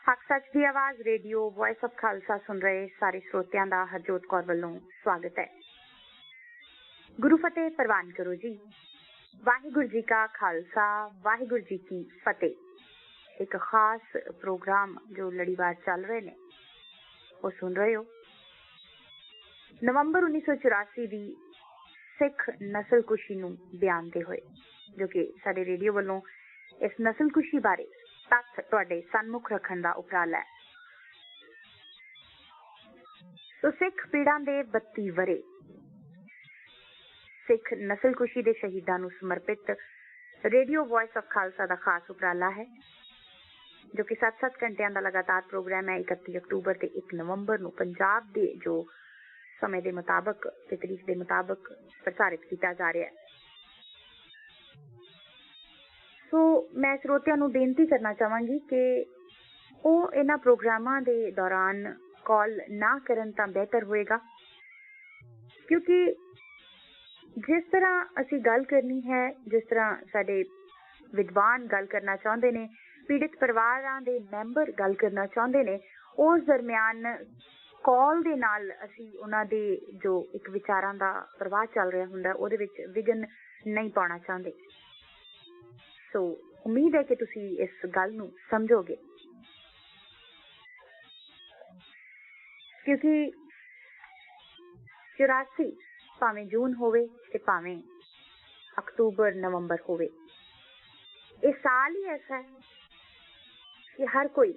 हक सच की आवाज रेडियो वॉइस ऑफ खालसा सुन रहे सारे श्रोतियां दा हरजोत कौर वालों स्वागत है। गुरु फतेह प्रवान करो जी। वाहिगुरु जी का खालसा वाहिगुरु जी की फतेह। एक खास प्रोग्राम जो लड़ीवार चल रहे ने वो सुन रहे हो। नवंबर 1984 दी सिख नस्लकुशी नूं बयान दे होए जो कि साडे रेडियो वालों इस नस्लकुशी बारे तत्थ तुहाडे सन्मुख रखण दा उपराला है। तो सिख पीड़ां दे 32 वरे सिख नस्लकुशी दे शहीदां नूं समर्पित रेडियो वॉइस ऑफ खालसा दा खास उपराला है जो कि 7-7 घंटियां दा लगातार प्रोग्राम है। 31 अक्तूबर ते 1 नवंबर नूं पंजाब दे जो समय दे मुताबिक ते तारीख दे मुताबिक प्रसारित किया जा रहा है। सो मैं श्रोतियां नूं बेनती करना चाहांगी कि ਉਹ ਇਹਨਾਂ प्रोग्रामां दे दौरान कॉल ना करन तां बेहतर होएगा, क्योंकि जिस तरह असीं गल करनी है, जिस तरह साडे विद्वान गल करना चाहुंदे ने, पीड़ित परिवारां दे मैंबर गल करना चाहुंदे ने, उस दरमियान कॉल दे नाल असीं उन्हां दे जो एक विचारां दा प्रवाह चल रहा हुंदा ਉਹਦੇ ਵਿੱਚ विघन नहीं पाउणा चाहुंदे। सो उम्मीद है कि तुसी इस गल नूं समझोगे, क्योंकि 84 भावें जून होवे ते भावें अक्तूबर नवंबर होवे, ये साल ही ऐसा है कि हर कोई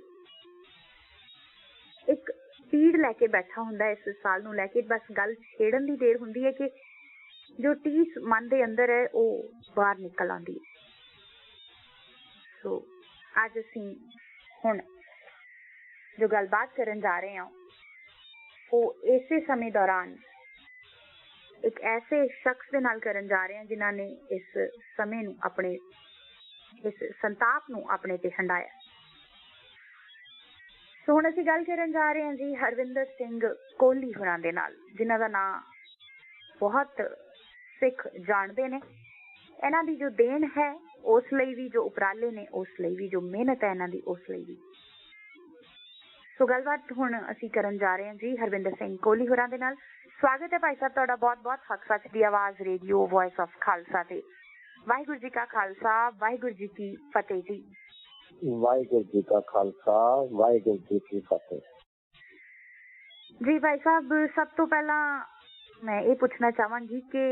एक पीड़ लैके बैठा हुंदा है। इस साल नूं लैके बस गल छेड़न दी देर हुंदी है कि जो टीस मन दे अंदर है वो बाहर निकल आंदी है। सो अज असीं हुण जो गलबात करन जा रहे हैं वो इसे समय दौरान एक ऐसे शख्स दे नाल करन जा रहे हैं जिन्हां ने इस समय नूं अपने इस संताप नूं अपने ते हंडाया। सो हुण असीं गल करन जा रहे हैं जी हरविंदर सिंह कोहली होरां दे नाल, जिन्हां दा नां बहुत सिख जानते ने। इन्हां दी जो देन है उस लई भी, जो उपराले ने उस लई भी, जो मेहनत है इन्हां दी उस लई भी। सो गलबात हुण असीं करन जा रहे हैं जी हरविंदर सिंह कोहली होरां दे नाल। स्वागत है भाई साहब तुहाडा बहुत-बहुत हक सच दी आवाज रेडियो वॉइस ऑफ खालसा ते। वाहिगुरू जी का खालसा वाहिगुरू जी की फतेह जी। वाहिगुरू जी का खालसा वाहिगुरू जी की फतेह जी। भाई साहब सब तो पहला मैं ये पूछना चाहांगी कि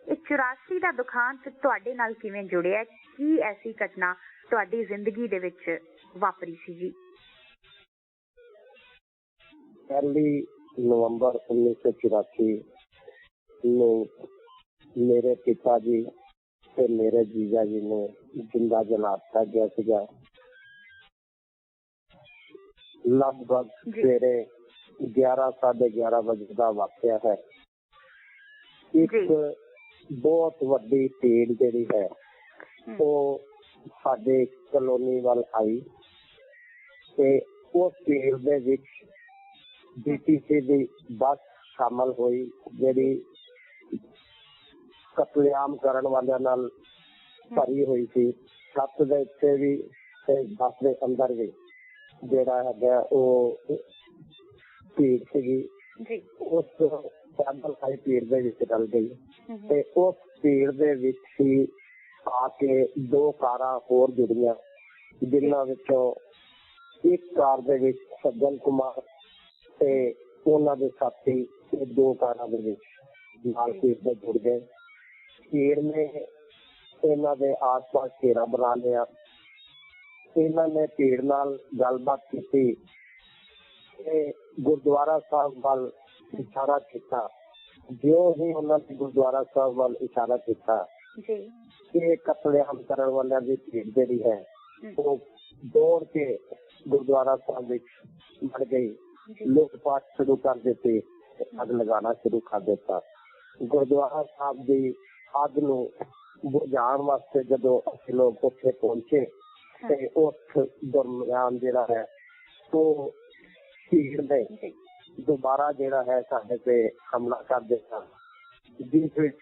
84 का दुखांत तुहाडे नाल किवें जुड़िया, की ऐसी घटना तुहाडी जिंदगी दे विच वापरी सी जी? 1 नवंबर 1984 ਨੂੰ ਮੇਰੇ ਪਿਤਾ ਜੀ ਤੇ ਮੇਰੇ ਜੀਜਾ ਜੀ ਨੂੰ ਜਿੰਦਾ ਜਲਾ ਦਿੱਤਾ ਗਿਆ ਸੀਗਾ। ਲਗਭਗ ਸਵੇਰੇ 11 ਸਾਢੇ 11 ਵਜੇ ਦਾ ਵਾਕਿਆ ਹੈ। ਇੱਕ ਬਹੁਤ ਵੱਡੀ ਭੀੜ ਜਿਹੜੀ ਹੈ ਉਹ ਸਾਡੇ ਕਲੋਨੀ ਵੱਲ ਆਈ ਤੇ ਉਸ ਭੀੜ ਦੇ ਵਿੱਚ BTC ਦੀ ਬੱਸ ਸ਼ਾਮਲ ਹੋਈ, ਜਿਹੜੀ ਕਤਲੇਆਮ ਕਰਨ ਵਾਲਿਆਂ ਨਾਲ ਭਰੀ ਹੋਈ ਸੀ। ਛੱਤ ਦੇ ਉੱਤੇ ਵੀ ਤੇ ਬੱਸ ਦੇ ਅੰਦਰ ਵੀ ਜਿਹੜਾ ਹੈਗਾ ਉਹ ਭੀੜ ਸੀਗੀ। ਉਸ ਪੈਦਲ ਆਈ ਭੀੜ ਦੇ ਵਿੱਚ ਡਲ ਗਈ ਤੇ ਉਸ ਭੀੜ ਦੇ ਵਿੱਚ ਹੀ ਆ ਕੇ 2 ਕਾਰਾਂ ਹੋਰ ਜੁੜੀਆਂ, ਜਿਨ੍ਹਾਂ ਵਿੱਚੋਂ ਇੱਕ ਕਾਰ ਦੇ ਵਿੱਚ ਸੱਜਣ ਕੁਮਾਰ ਤੇ ਉਹਨਾਂ ਦੇ ਸਾਥੀ ਇਹ 2 ਕਾਰਾਂ ਦੇ ਵਿੱਚ ਨਾਲ ਭੀੜ ਦੇ ਜੁੜ ਗਏ। ਭੀੜ ਨੇ ਇਹਨਾਂ ਦੇ ਆਸ-ਪਾਸ ਘੇਰਾ ਬਣਾ ਲਿਆ। ਇਹਨਾਂ ਨੇ ਭੀੜ ਨਾਲ ਗੱਲਬਾਤ ਕੀਤੀ ਤੇ ਗੁਰਦੁਆਰਾ ਸਾਹਿਬ ਵੱਲ ਇਸ਼ਾਰਾ ਕੀਤਾ। ਜਿਉਂ ਹੀ ਉਹਨਾਂ ਨੇ ਗੁਰਦੁਆਰਾ ਸਾਹਿਬ ਵੱਲ ਇਸ਼ਾਰਾ ਕੀਤਾ ਕਿ ਕਤਲੇਆਮ ਕਰਨ ਵਾਲਿਆਂ ਦੀ ਭੀੜ ਜਿਹੜੀ ਹੈ ਉਹ ਦੌੜ ਕੇ ਗੁਰਦੁਆਰਾ ਸਾਹਿਬ ਵਿੱਚ ਵੜ ਗਈ। ਲੁੱਟ-ਪਾਟ ਸ਼ੁਰੂ ਕਰ ਦਿੱਤੀ, ਅੱਗ ਲਗਾਉਣਾ ਸ਼ੁਰੂ ਕਰ ਦਿੱਤਾ। ਗੁਰਦੁਆਰਾ ਸਾਹਿਬ ਦੀ ਅੱਗ ਨੂੰ ਬੁਝਾਉਣ ਵਾਸਤੇ ਜਦੋਂ ਅਸੀਂ ਲੋਕ ਉੱਥੇ ਪਹੁੰਚੇ ਤੇ ਉਸ ਦਰਮਿਆਨ ਜਿਹੜਾ ਹੈ ਉਹ ਭੀੜ ਨੇ ਦੁਬਾਰਾ ਜਿਹੜਾ ਹੈ ਸਾਡੇ ਤੇ ਹਮਲਾ ਕਰ ਦਿੱਤਾ, ਜਿਸ ਵਿੱਚ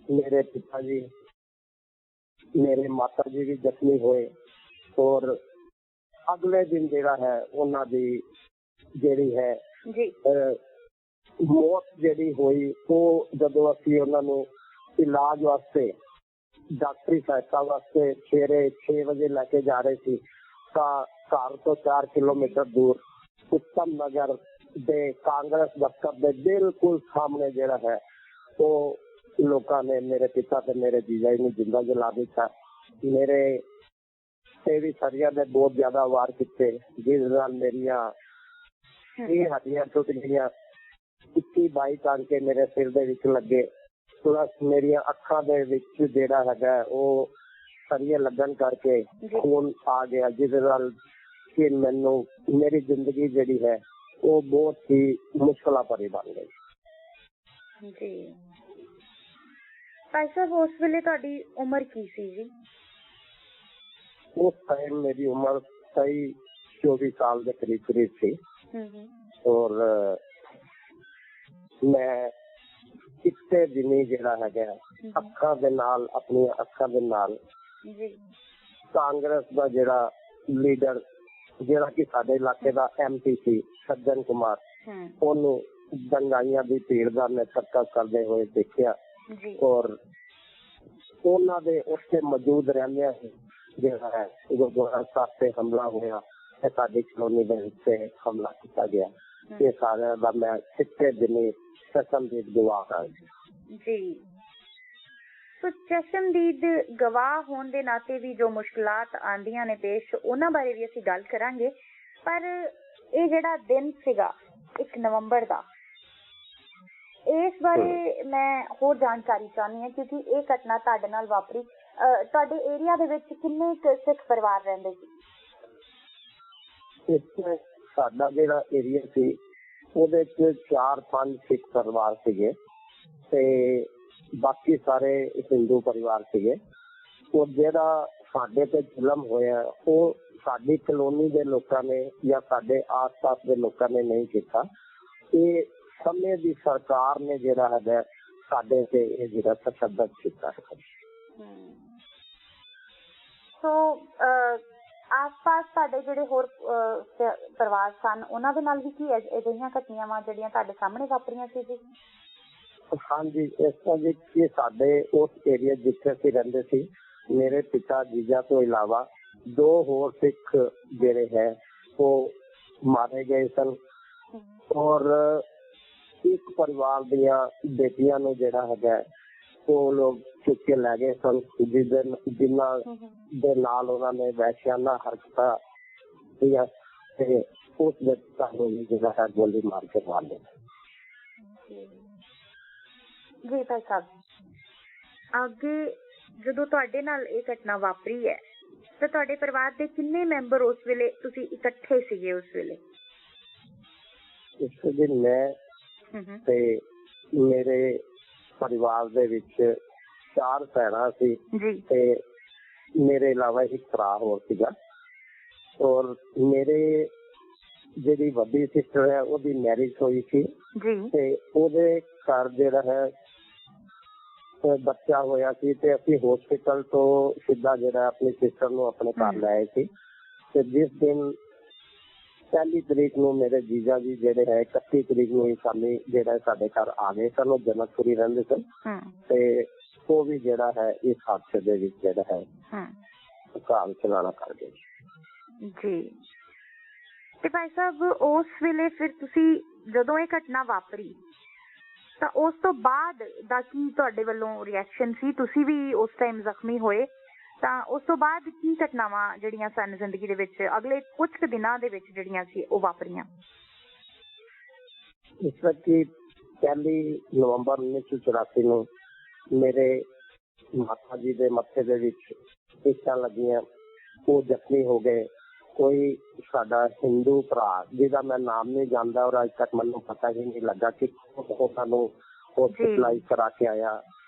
ਮੇਰੇ ਪਿਤਾ ਜੀ, ਮੇਰੇ ਮਾਤਾ ਜੀ ਵੀ ਜ਼ਖਮੀ ਹੋਏ ਔਰ ਅਗਲੇ ਦਿਨ ਜਿਹੜਾ ਹੈ ਉਹਨਾਂ ਦੀ ਜਿਹੜੀ ਹੈ ਮੌਤ ਜਿਹੜੀ ਹੋਈ, ਉਹ ਜਦੋਂ ਅਸੀਂ ਉਹਨਾਂ ਨੂੰ ਇਲਾਜ ਵਾਸਤੇ ਡਾਕਟਰੀ ਸਹਾਇਤਾ ਵਾਸਤੇ ਸਵੇਰੇ 6 ਵਜੇ ਲੈ ਕੇ ਜਾ ਰਹੇ ਸੀ ਤਾਂ ਘਰ ਤੋਂ 4 ਕਿਲੋਮੀਟਰ ਦੂਰ ਉੱਤਮ ਨਗਰ ਦੇ ਕਾਂਗਰਸ ਦਫ਼ਤਰ ਦੇ ਬਿਲਕੁਲ ਸਾਹਮਣੇ ਜਿਹੜਾ ਹੈ ਉਹ ਲੋਕਾਂ ਨੇ ਮੇਰੇ ਪਿਤਾ ਤੇ ਮੇਰੇ ਜੀਜਾ ਜੀ ਨੂੰ ਜਿੰਦਾ ਜਲਾ ਦਿੱਤਾ। ਮੇਰੇ ਤੇ ਵੀ ਸਰੀਆਂ ਦੇ ਬਹੁਤ ਜ਼ਿਆਦਾ ਵਾਰ ਕੀਤੇ, ਜਿਸ ਨਾਲ ਮੇਰੀਆਂ ਇਹ ਹੱਡੀਆਂ ਟੁੱਟ ਗਈਆਂ। 22 ਟਾਂਕੇ ਮੇਰੇ ਸਿਰ ਦੇ ਵਿੱਚ ਲੱਗੇ, ਪਲੱਸ ਮੇਰੀਆਂ ਅੱਖਾਂ ਦੇ ਵਿੱਚ ਜਿਹੜਾ ਹੈਗਾ ਉਹ ਸਰੀਏ ਲੱਗਣ ਕਰਕੇ ਖੂਨ ਆ ਗਿਆ, ਜਿਸ ਨਾਲ ਕਿ ਮੈਨੂੰ ਮੇਰੀ ਜ਼ਿੰਦਗੀ ਜਿਹੜੀ ਹੈ ਉਹ ਬਹੁਤ ਹੀ ਮੁਸ਼ਕਲਾਂ ਭਰੀ ਬਣ ਗਈ। ਜੀ ਭਾਈ ਸਾਹਿਬ, ਉਸ ਵੇਲੇ ਤੁਹਾਡੀ ਉਮਰ ਕੀ ਸੀ ਜੀ? ਉਸ ਟਾਈਮ ਮੇਰੀ ਉਮਰ 23-24 ਸਾਲ ਦੇ ਕਰੀਬ ਸੀ। ਔਰ ਮੈਂ ਕਿਤੇ ਦਿਨੀ ਜਿਹੜਾ ਹੈਗਾ ਅੱਖਾਂ ਦੇ ਨਾਲ, ਆਪਣੀਆਂ ਅੱਖਾਂ ਦੇ ਨਾਲ ਕਾਂਗਰਸ ਦਾ ਜਿਹੜਾ ਲੀਡਰ, ਜਿਹੜਾ ਕਿ ਸਾਡੇ ਇਲਾਕੇ ਦਾ MP ਸੀ ਸੱਜਣ ਕੁਮਾਰ, ਉਹਨੂੰ ਦੰਗਾਈਆਂ ਦੀ ਭੀੜ ਦਾ ਨੇਤਰਤਵ ਕਰਦੇ ਹੋਏ ਦੇਖਿਆ। ਔਰ ਉਹਨਾਂ ਦੇ ਉੱਥੇ ਮੌਜੂਦ ਰਹਿੰਦਿਆਂ ਜਿਹੜਾ ਹੈ ਗੁਰਦੁਆਰਾ ਸਾਹਿਬ ਤੇ ਹਮਲਾ ਹੋਇਆ ਤੇ ਸਾਡੀ ਕਲੋਨੀ ਦੇ ਵਿੱਚ ਹਮਲਾ ਕੀਤਾ ਗਿਆ। ਇਹ ਸਾਰਿਆਂ ਦਾ ਮੈਂ ਸਿੱਧੇ ਦਿਨੀ ਚਸ਼ਮਦੀਦ ਗਵਾਹ ਹਾਂ ਜੀ। ਸੋ ਚਸ਼ਮਦੀਦ ਗਵਾਹ ਹੋਣ ਦੇ ਨਾਤੇ ਵੀ ਜੋ ਮੁਸ਼ਕਲਾਤ ਆਉਂਦੀਆਂ ਨੇ ਪੇਸ਼, ਉਹਨਾਂ ਬਾਰੇ ਵੀ ਅਸੀਂ ਗੱਲ ਕਰਾਂਗੇ। ਪਰ ਇਹ ਜਿਹੜਾ ਦਿਨ ਸੀਗਾ 1 ਨਵੰਬਰ ਦਾ, ਇਸ ਬਾਰੇ ਮੈਂ ਹੋਰ ਜਾਣਕਾਰੀ ਚਾਹੁੰਦੀ ਹਾਂ, ਕਿਉਂਕਿ ਇਹ ਘਟਨਾ ਤੁਹਾਡੇ ਨਾਲ ਵਾਪਰੀ। ਤੁਹਾਡੇ ਏਰੀਆ ਦੇ ਵਿੱਚ ਕਿੰਨੇ ਸਿੱਖ ਪਰਿਵਾਰ ਰਹਿੰਦੇ ਸੀ? ਇੱਥੇ ਸਾਡਾ ਜਿਹੜਾ ਏਰੀਆ ਸੀ ਉਹਦੇ ਚ 4-5 ਸਿੱਖ ਪਰਿਵਾਰ ਸੀਗੇ ਤੇ ਬਾਕੀ ਸਾਰੇ ਹਿੰਦੂ ਪਰਿਵਾਰ ਸੀਗੇ। ਉਹ ਜਿਹੜਾ ਸਾਡੇ ਤੇ ਜ਼ੁਲਮ ਹੋਇਆ ਉਹ ਸਾਡੀ ਕਲੋਨੀ ਦੇ ਲੋਕਾਂ ਨੇ ਜਾਂ ਸਾਡੇ ਆਸ-ਪਾਸ ਦੇ ਲੋਕਾਂ ਨੇ ਨਹੀਂ ਕੀਤਾ। ਇਹ ਸਮੇਂ ਦੀ ਸਰਕਾਰ ਨੇ ਜਿਹੜਾ ਹੈਗਾ ਸਾਡੇ ਤੇ ਇਹ ਜਿਹੜਾ ਤਸ਼ੱਦਦ ਕੀਤਾ ਹੈ। ਸੋ ਆਸ-ਪਾਸ ਸਾਡੇ ਜਿਹੜੇ ਹੋਰ ਪਰਿਵਾਰ ਸਨ, ਉਹਨਾਂ ਦੇ ਨਾਲ ਵੀ ਕੀ ਅਜਿਹੀਆਂ ਘਟਨਾਵਾਂ ਜਿਹੜੀਆਂ ਤੁਹਾਡੇ ਸਾਹਮਣੇ ਵਾਪਰੀਆਂ ਸੀ ਜੀ? ਹਾਂਜੀ, ਇਸ ਤਰ੍ਹਾਂ ਜੀ ਕਿ ਸਾਡੇ ਉਸ ਏਰੀਆ ਜਿੱਥੇ ਅਸੀਂ ਰਹਿੰਦੇ ਸੀ, ਮੇਰੇ ਪਿਤਾ ਜੀਜਾ ਤੋਂ ਇਲਾਵਾ 2 ਹੋਰ ਸਿੱਖ ਜਿਹੜੇ ਹੈ ਉਹ ਮਾਰੇ ਗਏ ਸਨ। ਔਰ ਇੱਕ ਪਰਿਵਾਰ ਦੀਆਂ ਬੇਟੀਆਂ ਨੂੰ ਜਿਹੜਾ ਹੈਗਾ ਉਹ ਲੋਕ ਚੁੱਕ ਕੇ ਲੈ ਗਏ ਸਨ, ਜਿਨ੍ਹਾਂ ਦੇ ਨਾਲ ਉਹਨਾਂ ਨੇ ਵੈਸ਼ਿਆਨਾ ਹਰਕਤਾਂ ਕੀਤੀਆਂ ਤੇ ਉਸ ਵਿਅਕਤੀ ਨੂੰ ਜਿਹੜਾ ਹੈ ਗੋਲੀ ਮਾਰ ਕੇ ਮਾਰ ਦਿੱਤਾ। ਜੀ ਭਾਈ ਸਾਹਿਬ, ਅੱਗੇ ਜਦੋਂ ਤੁਹਾਡੇ ਨਾਲ ਇਹ ਘਟਨਾ ਵਾਪਰੀ ਹੈ ਤਾਂ ਤੁਹਾਡੇ ਪਰਿਵਾਰ ਦੇ ਕਿੰਨੇ ਮੈਂਬਰ ਉਸ ਵੇਲੇ ਤੁਸੀਂ ਇਕੱਠੇ ਸੀਗੇ ਉਸ ਵੇਲੇ? ਇਸ ਦਿਨ ਮੈਂ ਤੇ ਮੇਰੇ ਪਰਿਵਾਰ ਦੇ ਵਿੱਚ 4 ਭੈਣਾਂ ਸੀ ਤੇ ਮੇਰੇ ਇਲਾਵਾ ਇੱਕ ਭਰਾ ਹੋਰ ਸੀਗਾ। ਔਰ ਮੇਰੇ ਜਿਹੜੀ ਵੱਡੀ ਸਿਸਟਰ ਹੈ ਉਹਦੀ ਮੈਰਿਜ ਹੋਈ ਸੀ ਤੇ ਉਹਦੇ ਘਰ ਜਿਹੜਾ ਹੈ ਬੱਚਾ ਹੋਇਆ ਸੀ ਤੇ ਅਸੀਂ ਹਸਪੀਟਲ ਤੋਂ ਸਿੱਧਾ ਜਿਹੜਾ ਆਪਣੀ ਸਿਸਟਰ ਨੂੰ ਆਪਣੇ ਘਰ ਲੈ ਆਏ ਸੀ। ਤੇ ਜਿਸ ਦਿਨ 1 ਤਰੀਕ ਨੂੰ ਮੇਰੇ ਜੀਜਾ ਜੀ ਜਿਹੜੇ ਹੈ 31 ਤਰੀਕ ਨੂੰ ਸ਼ਾਮੀ ਜਿਹੜਾ ਸਾਡੇ ਘਰ ਆ ਗਏ ਸਨ। ਉਹ ਜਨਕਪੁਰੀ ਰਹਿੰਦੇ ਸਨ ਤੇ ਉਹ ਵੀ ਜਿਹੜਾ ਹੈ ਇਸ ਹਾਦਸੇ ਦੇ ਵਿੱਚ ਜਿਹੜਾ ਹੈ ਘਰ ਚਲਾਣਾ ਕਰ ਗਏ ਜੀ। ਤੇ ਭਾਈ ਸਾਹਿਬ, ਉਸ ਵੇਲੇ ਫਿਰ ਤੁਸੀਂ ਜਦੋਂ ਇਹ ਘਟਨਾ ਵਾਪਰੀ ਤਾਂ ਉਸ ਤੋਂ ਬਾਅਦ ਦਾ ਕੀ ਤੁਹਾਡੇ ਵੱਲੋਂ ਰਿਐਕਸ਼ਨ ਸੀ? ਤੁਸੀਂ ਵੀ ਉਸ ਟਾਈਮ ਜ਼ਖਮੀ ਹੋਏ ਤਾਂ ਉਸ ਤੋਂ ਬਾਅਦ ਕੀ ਘਟਨਾਵਾਂ ਜਿਹੜੀਆਂ ਸਨ ਜ਼ਿੰਦਗੀ ਦੇ ਵਿੱਚ ਅਗਲੇ ਕੁਝ ਕੁ ਦਿਨਾਂ ਦੇ ਵਿੱਚ ਜਿਹੜੀਆਂ ਸੀ ਉਹ ਵਾਪਰੀਆਂ? ਇਸ ਵਕਤ 1 ਨਵੰਬਰ 1984 ਨੂੰ ਮੇਰੇ ਮਾਤਾ ਜੀ ਦੇ ਮੱਥੇ ਦੇ ਵਿੱਚ ਇੱਟਾਂ ਲੱਗੀਆਂ, ਉਹ ਜ਼ਖਮੀ ਹੋ ਗਏ। ਕੋਈ ਸਾਡਾ ਹਿੰਦੂ ਭਰਾ ਜਿਹਦਾ ਮੈਂ ਨਾਮ ਨਹੀਂ ਜਾਣਦਾ ਔਰ ਅੱਜ ਤੱਕ ਮੈਨੂੰ ਪਤਾ ਹੀ ਨਹੀਂ ਲੱਗਾ ਕਿ ਉਹ ਸਾਨੂੰ ਹਸਪੀਟਲਾਈਜ਼ ਕਰਾ ਕੇ ਆਇਆ,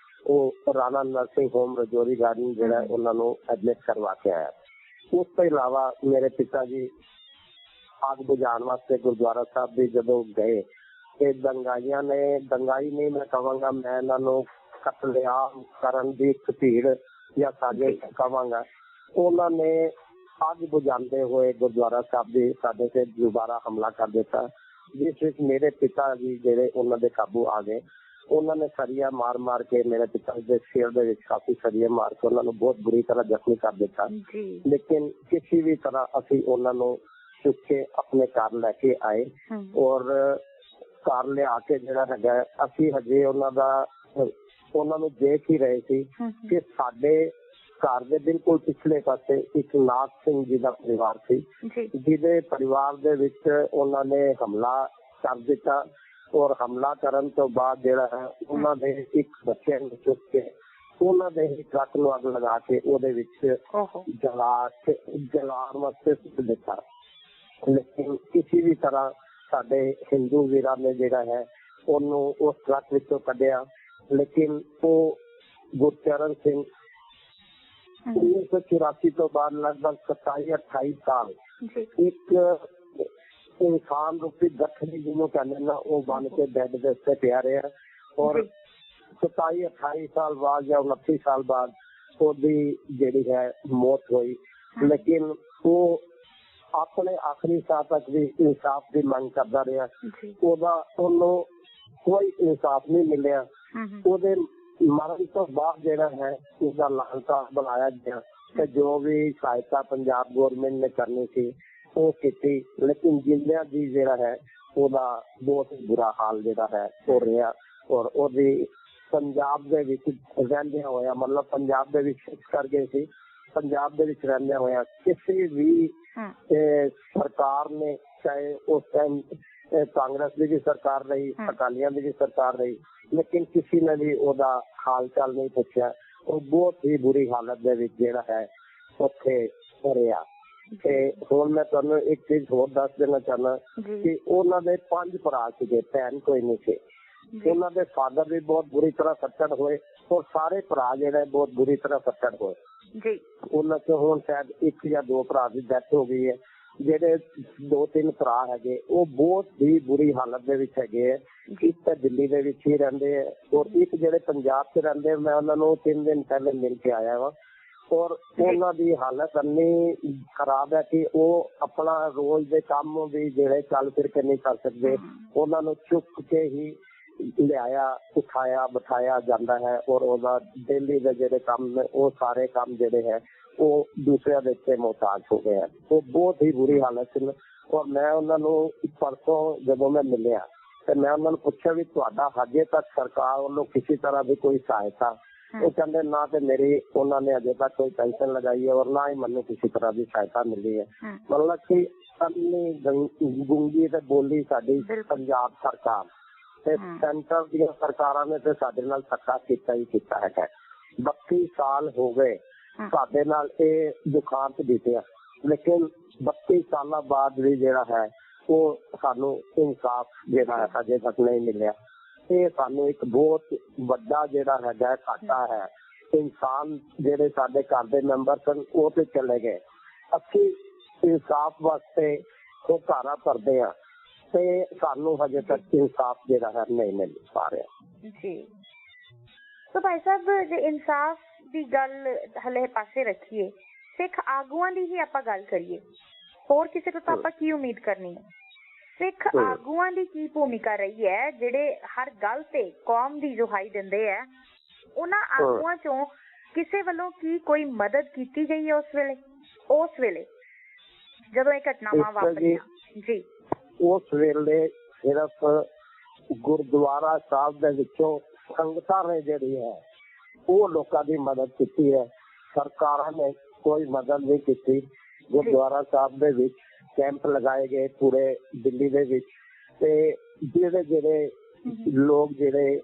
ਉਹ Rana nursing home Rajouri garden ਜਿਹੜਾ ਉਹਨਾਂ ਨੂੰ ਐਡਮਿਟ ਕਰਵਾ ਕੇ ਆਇਆ। ਉਸ ਤੋਂ ਇਲਾਵਾ ਮੇਰੇ ਪਿਤਾ ਜੀ ਆਗ ਬੁਝਾਉਣ ਵਾਸਤੇ ਗੁਰਦੁਆਰਾ ਸਾਹਿਬ ਵੀ ਜਦੋਂ ਗਏ ਤੇ ਦੰਗਾਈ ਨਹੀਂ ਮੈਂ ਕਹਾਂਗਾ, ਮੈਂ ਇਹਨਾਂ ਨੂੰ ਕਤਲੇਆਮ ਕਰਨ ਦੀ ਇੱਕ ਭੀੜ ਜਾਂ ਸਾਜ਼ਿਸ਼ ਕਹਾਂਗਾ। ਉਹਨਾਂ ਨੇ ਅੱਗ ਬੁਝਾਉਂਦੇ ਹੋਏ ਗੁਰਦੁਆਰਾ ਸਾਹਿਬ ਦੇ ਸਾਡੇ ਤੇ ਦੁਬਾਰਾ ਹਮਲਾ ਕਰ ਦਿੱਤਾ, ਜਿਸ ਵਿੱਚ ਮੇਰੇ ਪਿਤਾ ਜੀ ਜਿਹੜੇ ਉਹਨਾਂ ਦੇ ਕਾਬੂ ਆ ਗਏ। ਉਹਨਾਂ ਨੇ ਸਰੀਆ ਮਾਰ ਕੇ ਮੇਰੇ ਪਿਤਾ ਦੇ ਸਿਰ ਦੇ ਵਿੱਚ ਕਾਫੀ ਸਰੀਏ ਮਾਰ ਕੇ ਉਹਨਾਂ ਨੂੰ ਬਹੁਤ ਬੁਰੀ ਤਰ੍ਹਾਂ ਜ਼ਖਮੀ ਕਰ ਦਿੱਤਾ। ਲੇਕਿਨ ਕਿਸੇ ਵੀ ਤਰ੍ਹਾਂ ਅਸੀਂ ਉਹਨਾਂ ਨੂੰ ਚੁੱਕ ਕੇ ਆਪਣੇ ਘਰ ਲੈ ਕੇ ਆਏ ਔਰ ਘਰ ਲਿਆ ਕੇ ਜਿਹੜਾ ਹੈਗਾ ਅਸੀਂ ਹਜੇ ਉਹਨਾਂ ਨੂੰ ਦੇਖ ਹੀ ਰਹੇ ਸੀ ਕਿ ਸਾਡੇ ਘਰ ਦੇ ਬਿਲਕੁਲ ਪਿਛਲੇ ਪਾਸੇ ਇੱਕ ਨਾਥ ਸਿੰਘ ਜੀ ਦਾ ਪਰਿਵਾਰ ਸੀ, ਜਿਹਦੇ ਪਰਿਵਾਰ ਦੇ ਵਿੱਚ ਉਹਨਾਂ ਨੇ ਹਮਲਾ ਕਰ ਦਿੱਤਾ ਔਰ ਹਮਲਾ ਕਰਨ ਤੋਂ ਬਾਅਦ ਜਿਹੜਾ ਹੈ ਉਹਨਾਂ ਦੇ ਇੱਕ ਬੱਚੇ ਨੂੰ ਚੁੱਕ ਕੇ ਉਹਨਾਂ ਦੇ ਹੀ ਟਰੱਕ ਨੂੰ ਅੱਗ ਲਗਾ ਕੇ ਉਹਦੇ ਵਿੱਚ ਜਲਾਉਣ ਵਾਸਤੇ ਸੁੱਟ ਦਿੱਤਾ। ਲੇਕਿਨ ਕਿਸੇ ਵੀ ਤਰ੍ਹਾਂ ਸਾਡੇ ਹਿੰਦੂ ਵੀਰਾਂ ਨੇ ਜਿਹੜਾ ਹੈ ਉਹਨੂੰ ਉਸ ਟਰੱਕ ਵਿੱਚੋਂ ਕੱਢਿਆ। ਲੇਕਿਨ ਉਹ ਗੁਰਚਰਨ ਸਿੰਘ 1984 ਤੋਂ ਬਾਅਦ ਲਗਭਗ 27-28 ਸਾਲ ਇੱਕ ਇਨਸਾਨ ਰੂਪੀ ਗੱਠੜੀ ਜਿਹਨੂੰ ਕਹਿੰਦੇ ਨਾ ਉਹ ਬਣ ਕੇ ਬੈੱਡ ਦੇ ਉੱਤੇ ਪਿਆ ਰਿਹਾ ਔਰ 27-28 ਸਾਲ ਬਾਅਦ ਜਾਂ 29 ਸਾਲ ਬਾਅਦ ਉਹਦੀ ਜਿਹੜੀ ਹੈ ਮੌਤ ਹੋਈ। ਲੇਕਿਨ ਉਹ ਆਪਣੇ ਆਖਰੀ ਸਾਹ ਤੱਕ ਵੀ ਇਨਸਾਫ ਦੀ ਮੰਗ ਕਰਦਾ ਰਿਹਾ। ਉਹਨੂੰ ਕੋਈ ਇਨਸਾਫ ਨਹੀਂ ਮਿਲਿਆ। ਉਹਦੇ ਮਰਨ ਤੋਂ ਬਾਅਦ ਜਿਹੜਾ ਹੈ ਉਸਦਾ ਲਾਂਤਾ ਬਣਾਇਆ ਗਿਆ ਤੇ ਜੋ ਵੀ ਸਹਾਇਤਾ ਪੰਜਾਬ ਗੌਰਮੈਂਟ ਨੇ ਕਰਨੀ ਸੀ ਉਹ ਕੀਤੀ। ਲੇਕਿਨ ਜਿੰਦਿਆਂ ਦੀ ਜਿਹੜਾ ਹੈ ਉਹਦਾ ਬਹੁਤ ਬੁਰਾ ਹਾਲ ਜਿਹੜਾ ਹੈ ਹੋ ਰਿਹਾ ਔਰ ਉਹਦੀ ਪੰਜਾਬ ਦੇ ਵਿੱਚ ਰਹਿੰਦਿਆਂ ਹੋਇਆ ਮਤਲਬ ਪੰਜਾਬ ਦੇ ਵਿੱਚ ਕਰ ਗਏ ਸੀ। ਪੰਜਾਬ ਦੇ ਵਿੱਚ ਰਹਿੰਦਿਆਂ ਹੋਇਆ ਕਿਸੇ ਵੀ ਸਰਕਾਰ ਨੇ ਚਾਹੇ ਉਸ ਟਾਈਮ ਕਾਂਗਰਸ ਦੀ ਵੀ ਸਰਕਾਰ ਰਹੀ, ਅਕਾਲੀਆਂ ਦੀ ਵੀ ਸਰਕਾਰ ਰਹੀ, ਲੇਕਿਨ ਕਿਸੇ ਨੇ ਵੀ ਉਹਦਾ ਹਾਲ ਚਾਲ ਨਹੀਂ ਪੁੱਛਿਆ। ਉਹ ਬਹੁਤ ਹੀ ਬੁਰੀ ਹਾਲਤ ਦੇ ਵਿੱਚ ਜਿਹੜਾ ਹੈ ਉੱਥੇ ਰਿਹਾ। ਤੇ ਹੁਣ ਮੈਂ ਤੁਹਾਨੂੰ ਇੱਕ ਚੀਜ਼ ਹੋਰ ਦੱਸ ਦੇਣਾ ਚਾਹੁੰਦਾ ਕਿ ਉਹਨਾਂ ਦੇ 5 ਭਰਾ ਸੀਗੇ, ਭੈਣ ਕੋਈ ਨਹੀਂ ਸੀ। ਉਹਨਾਂ ਦੇ ਫਾਦਰ ਵੀ ਬਹੁਤ ਬੁਰੀ ਤਰ੍ਹਾਂ ਫੱਟੜ ਹੋਏ ਔਰ ਸਾਰੇ ਭਰਾ ਜਿਹੜੇ ਬਹੁਤ ਬੁਰੀ ਤਰ੍ਹਾਂ ਫੱਟੜ ਹੋਏ। ਉਹਨਾਂ ਚ ਹੁਣ ਸ਼ਾਇਦ 1 ਜਾਂ 2 ਭਰਾ ਦੀ ਡੈਥ ਹੋ ਗਈ ਹੈ। ਜਿਹੜੇ 2-3 ਭਰਾ ਹੈਗੇ ਉਹ ਬਹੁਤ ਹੀ ਬੁਰੀ ਹਾਲਤ ਦੇ ਵਿੱਚ ਹੈਗੇ ਹੈ। ਇੱਕ ਤਾਂ ਦਿੱਲੀ ਦੇ ਵਿੱਚ ਹੀ ਰਹਿੰਦੇ ਹੈ ਔਰ ਇੱਕ ਜਿਹੜੇ ਪੰਜਾਬ ਚ ਰਹਿੰਦੇ, ਮੈਂ ਉਹਨਾਂ ਨੂੰ 3 ਦਿਨ ਪਹਿਲੇ ਮਿਲ ਕੇ ਆਇਆ ਵਾ ਔਰ ਉਹਨਾਂ ਦੀ ਹਾਲਤ ਇੰਨੀ ਖਰਾਬ ਹੈ ਕਿ ਉਹ ਆਪਣਾ ਰੋਜ਼ ਦੇ ਕੰਮ ਵੀ ਜਿਹੜੇ ਚੱਲ ਫਿਰ ਕੇ ਨਹੀਂ ਕਰ ਸਕਦੇ। ਉਹਨਾਂ ਨੂੰ ਚੁੱਕ ਕੇ ਹੀ ਲਿਆਇਆ, ਉਠਾਇਆ, ਬਿਠਾਇਆ ਜਾਂਦਾ ਹੈ ਔਰ ਉਹਦਾ ਡੇਲੀ ਦੇ ਜਿਹੜੇ ਕੰਮ ਨੇ ਉਹ ਸਾਰੇ ਕੰਮ ਜਿਹੜੇ ਹੈ ਉਹ ਦੂਸਰਿਆਂ ਦੇ ਉੱਤੇ ਮੁਹਤਾਜ ਹੋ ਗਏ ਹਨ। ਉਹ ਬਹੁਤ ਹੀ ਬੁਰੀ ਹਾਲਤ ਸੀ ਔਰ ਮੈਂ ਉਹਨਾਂ ਨੂੰ ਪਰਸੋਂ ਜਦੋਂ ਮੈਂ ਮਿਲਿਆ ਤੇ ਮੈਂ ਉਹਨਾਂ ਨੂੰ ਪੁੱਛਿਆ ਵੀ ਤੁਹਾਡਾ ਹਜੇ ਤੱਕ ਸਰਕਾਰ ਵੱਲੋਂ ਕਿਸੇ ਤਰ੍ਹਾਂ ਦੀ ਕੋਈ ਸਹਾਇਤਾ? ਉਹ ਕਹਿੰਦੇ ਨਾ ਤੇ ਮੇਰੀ ਉਹਨਾਂ ਨੇ ਅਜੇ ਤੱਕ ਕੋਈ ਪੈਨਸ਼ਨ ਲਗਾਈ ਹੈ ਔਰ ਨਾ ਹੀ ਮੈਨੂੰ ਕਿਸੇ ਤਰ੍ਹਾਂ ਦੀ ਸਹਾਇਤਾ ਮਿਲੀ ਹੈ। ਮਤਲਬ ਕਿ ਇੰਨੀ ਗੂੰਗੀ ਤੇ ਬੋਲੀ ਸਾਡੀ ਪੰਜਾਬ ਸਰਕਾਰ ਤੇ ਸੈਂਟਰ ਦੀਆਂ ਸਰਕਾਰਾਂ ਨੇ ਤੇ ਸਾਡੇ ਨਾਲ ਧੱਕਾ ਕੀਤਾ ਹੀ ਕੀਤਾ ਹੈ। 32 ਸਾਲ ਹੋ ਗਏ ਸਾਡੇ ਨਾਲ ਇਹ ਦੁਖਾਂਤ ਬੀਤਿਆ, ਲੇਕਿਨ 32 ਸਾਲਾਂ ਬਾਅਦ ਵੀ ਜਿਹੜਾ ਹੈ ਉਹ ਸਾਨੂੰ ਇਨਸਾਫ ਜਿਹੜਾ ਹੈ ਅਜੇ ਤੱਕ ਨਹੀਂ ਮਿਲਿਆ। ਇਹ ਸਾਨੂੰ ਇੱਕ ਬਹੁਤ ਵੱਡਾ ਜਿਹੜਾ ਹੈਗਾ ਘਾਟਾ ਹੈ। ਇਨਸਾਨ ਜਿਹੜੇ ਸਾਡੇ ਘਰ ਦੇ ਮੈਂਬਰ ਸਨ ਉਹ ਤੇ ਚਲੇ ਗਏ। ਅਸੀਂ ਇਨਸਾਫ ਵਾਸਤੇ ਉਹ ਘਾਰਾ ਭਰਦੇ ਆ ਤੇ ਸਾਨੂੰ ਹਜੇ ਤੱਕ ਇਨਸਾਫ ਜਿਹੜਾ ਹੈ ਨਹੀਂ ਮਿਲ ਪਾ ਰਿਹਾ ਜੀ। ਸੋ ਭਾਈ ਸਾਹਿਬ ਜੇ ਇਨਸਾਫ ਦੀ ਗੱਲ ਹਲੇ ਪਾਸੇ ਰੱਖੀਏ, ਸਿੱਖ ਆਗੂਆਂ ਦੀ ਹੀ ਆਪਾਂ ਗੱਲ ਕਰੀਏ, ਹੋਰ ਕਿਸੇ ਤੋਂ ਤਾਂ ਆਪਾਂ ਕੀ ਉਮੀਦ ਕਰਨੀ ਹੈ? ਸਿੱਖ ਆਗੂਆਂ ਦੀ ਕੀ ਭੂਮਿਕਾ ਰਹੀ ਹੈ ਜਿਹੜੇ ਹਰ ਗੱਲ ਤੇ ਕੌਮ ਦੀ ਦੁਹਾਈ ਦਿੰਦੇ ਹੈ? ਉਹਨਾਂ ਆਗੂਆਂ ਚੋਂ ਕਿਸੇ ਵੱਲੋਂ ਕੀ ਕੋਈ ਮਦਦ ਕੀਤੀ ਗਈ ਹੈ ਉਸ ਵੇਲੇ ਜਦੋਂ ਇਹ ਘਟਨਾਵਾਂ ਵਾਪਰੀਆਂ? ਜੀ, ਉਸ ਵੇਲੇ ਸਿਰਫ ਗੁਰਦੁਆਰਾ ਸਾਹਿਬ ਦੇ ਵਿੱਚੋਂ ਸੰਗਤਾਂ ਨੇ ਜਿਹੜੀ ਹੈ ਉਹ ਲੋਕਾਂ ਦੀ ਮਦਦ ਕੀਤੀ ਹੈ। ਸਰਕਾਰਾਂ ਨੇ ਕੋਈ ਮਦਦ ਨਹੀਂ ਕੀਤੀ। ਗੁਰਦੁਆਰਾ ਸਾਹਿਬ ਦੇ ਵਿੱਚ ਕੈਂਪ ਲਗਾਏ ਗਏ ਪੂਰੇ ਦਿੱਲੀ ਦੇ ਵਿੱਚ ਤੇ ਜਿਹੜੇ ਲੋਕ ਜਿਹੜੇ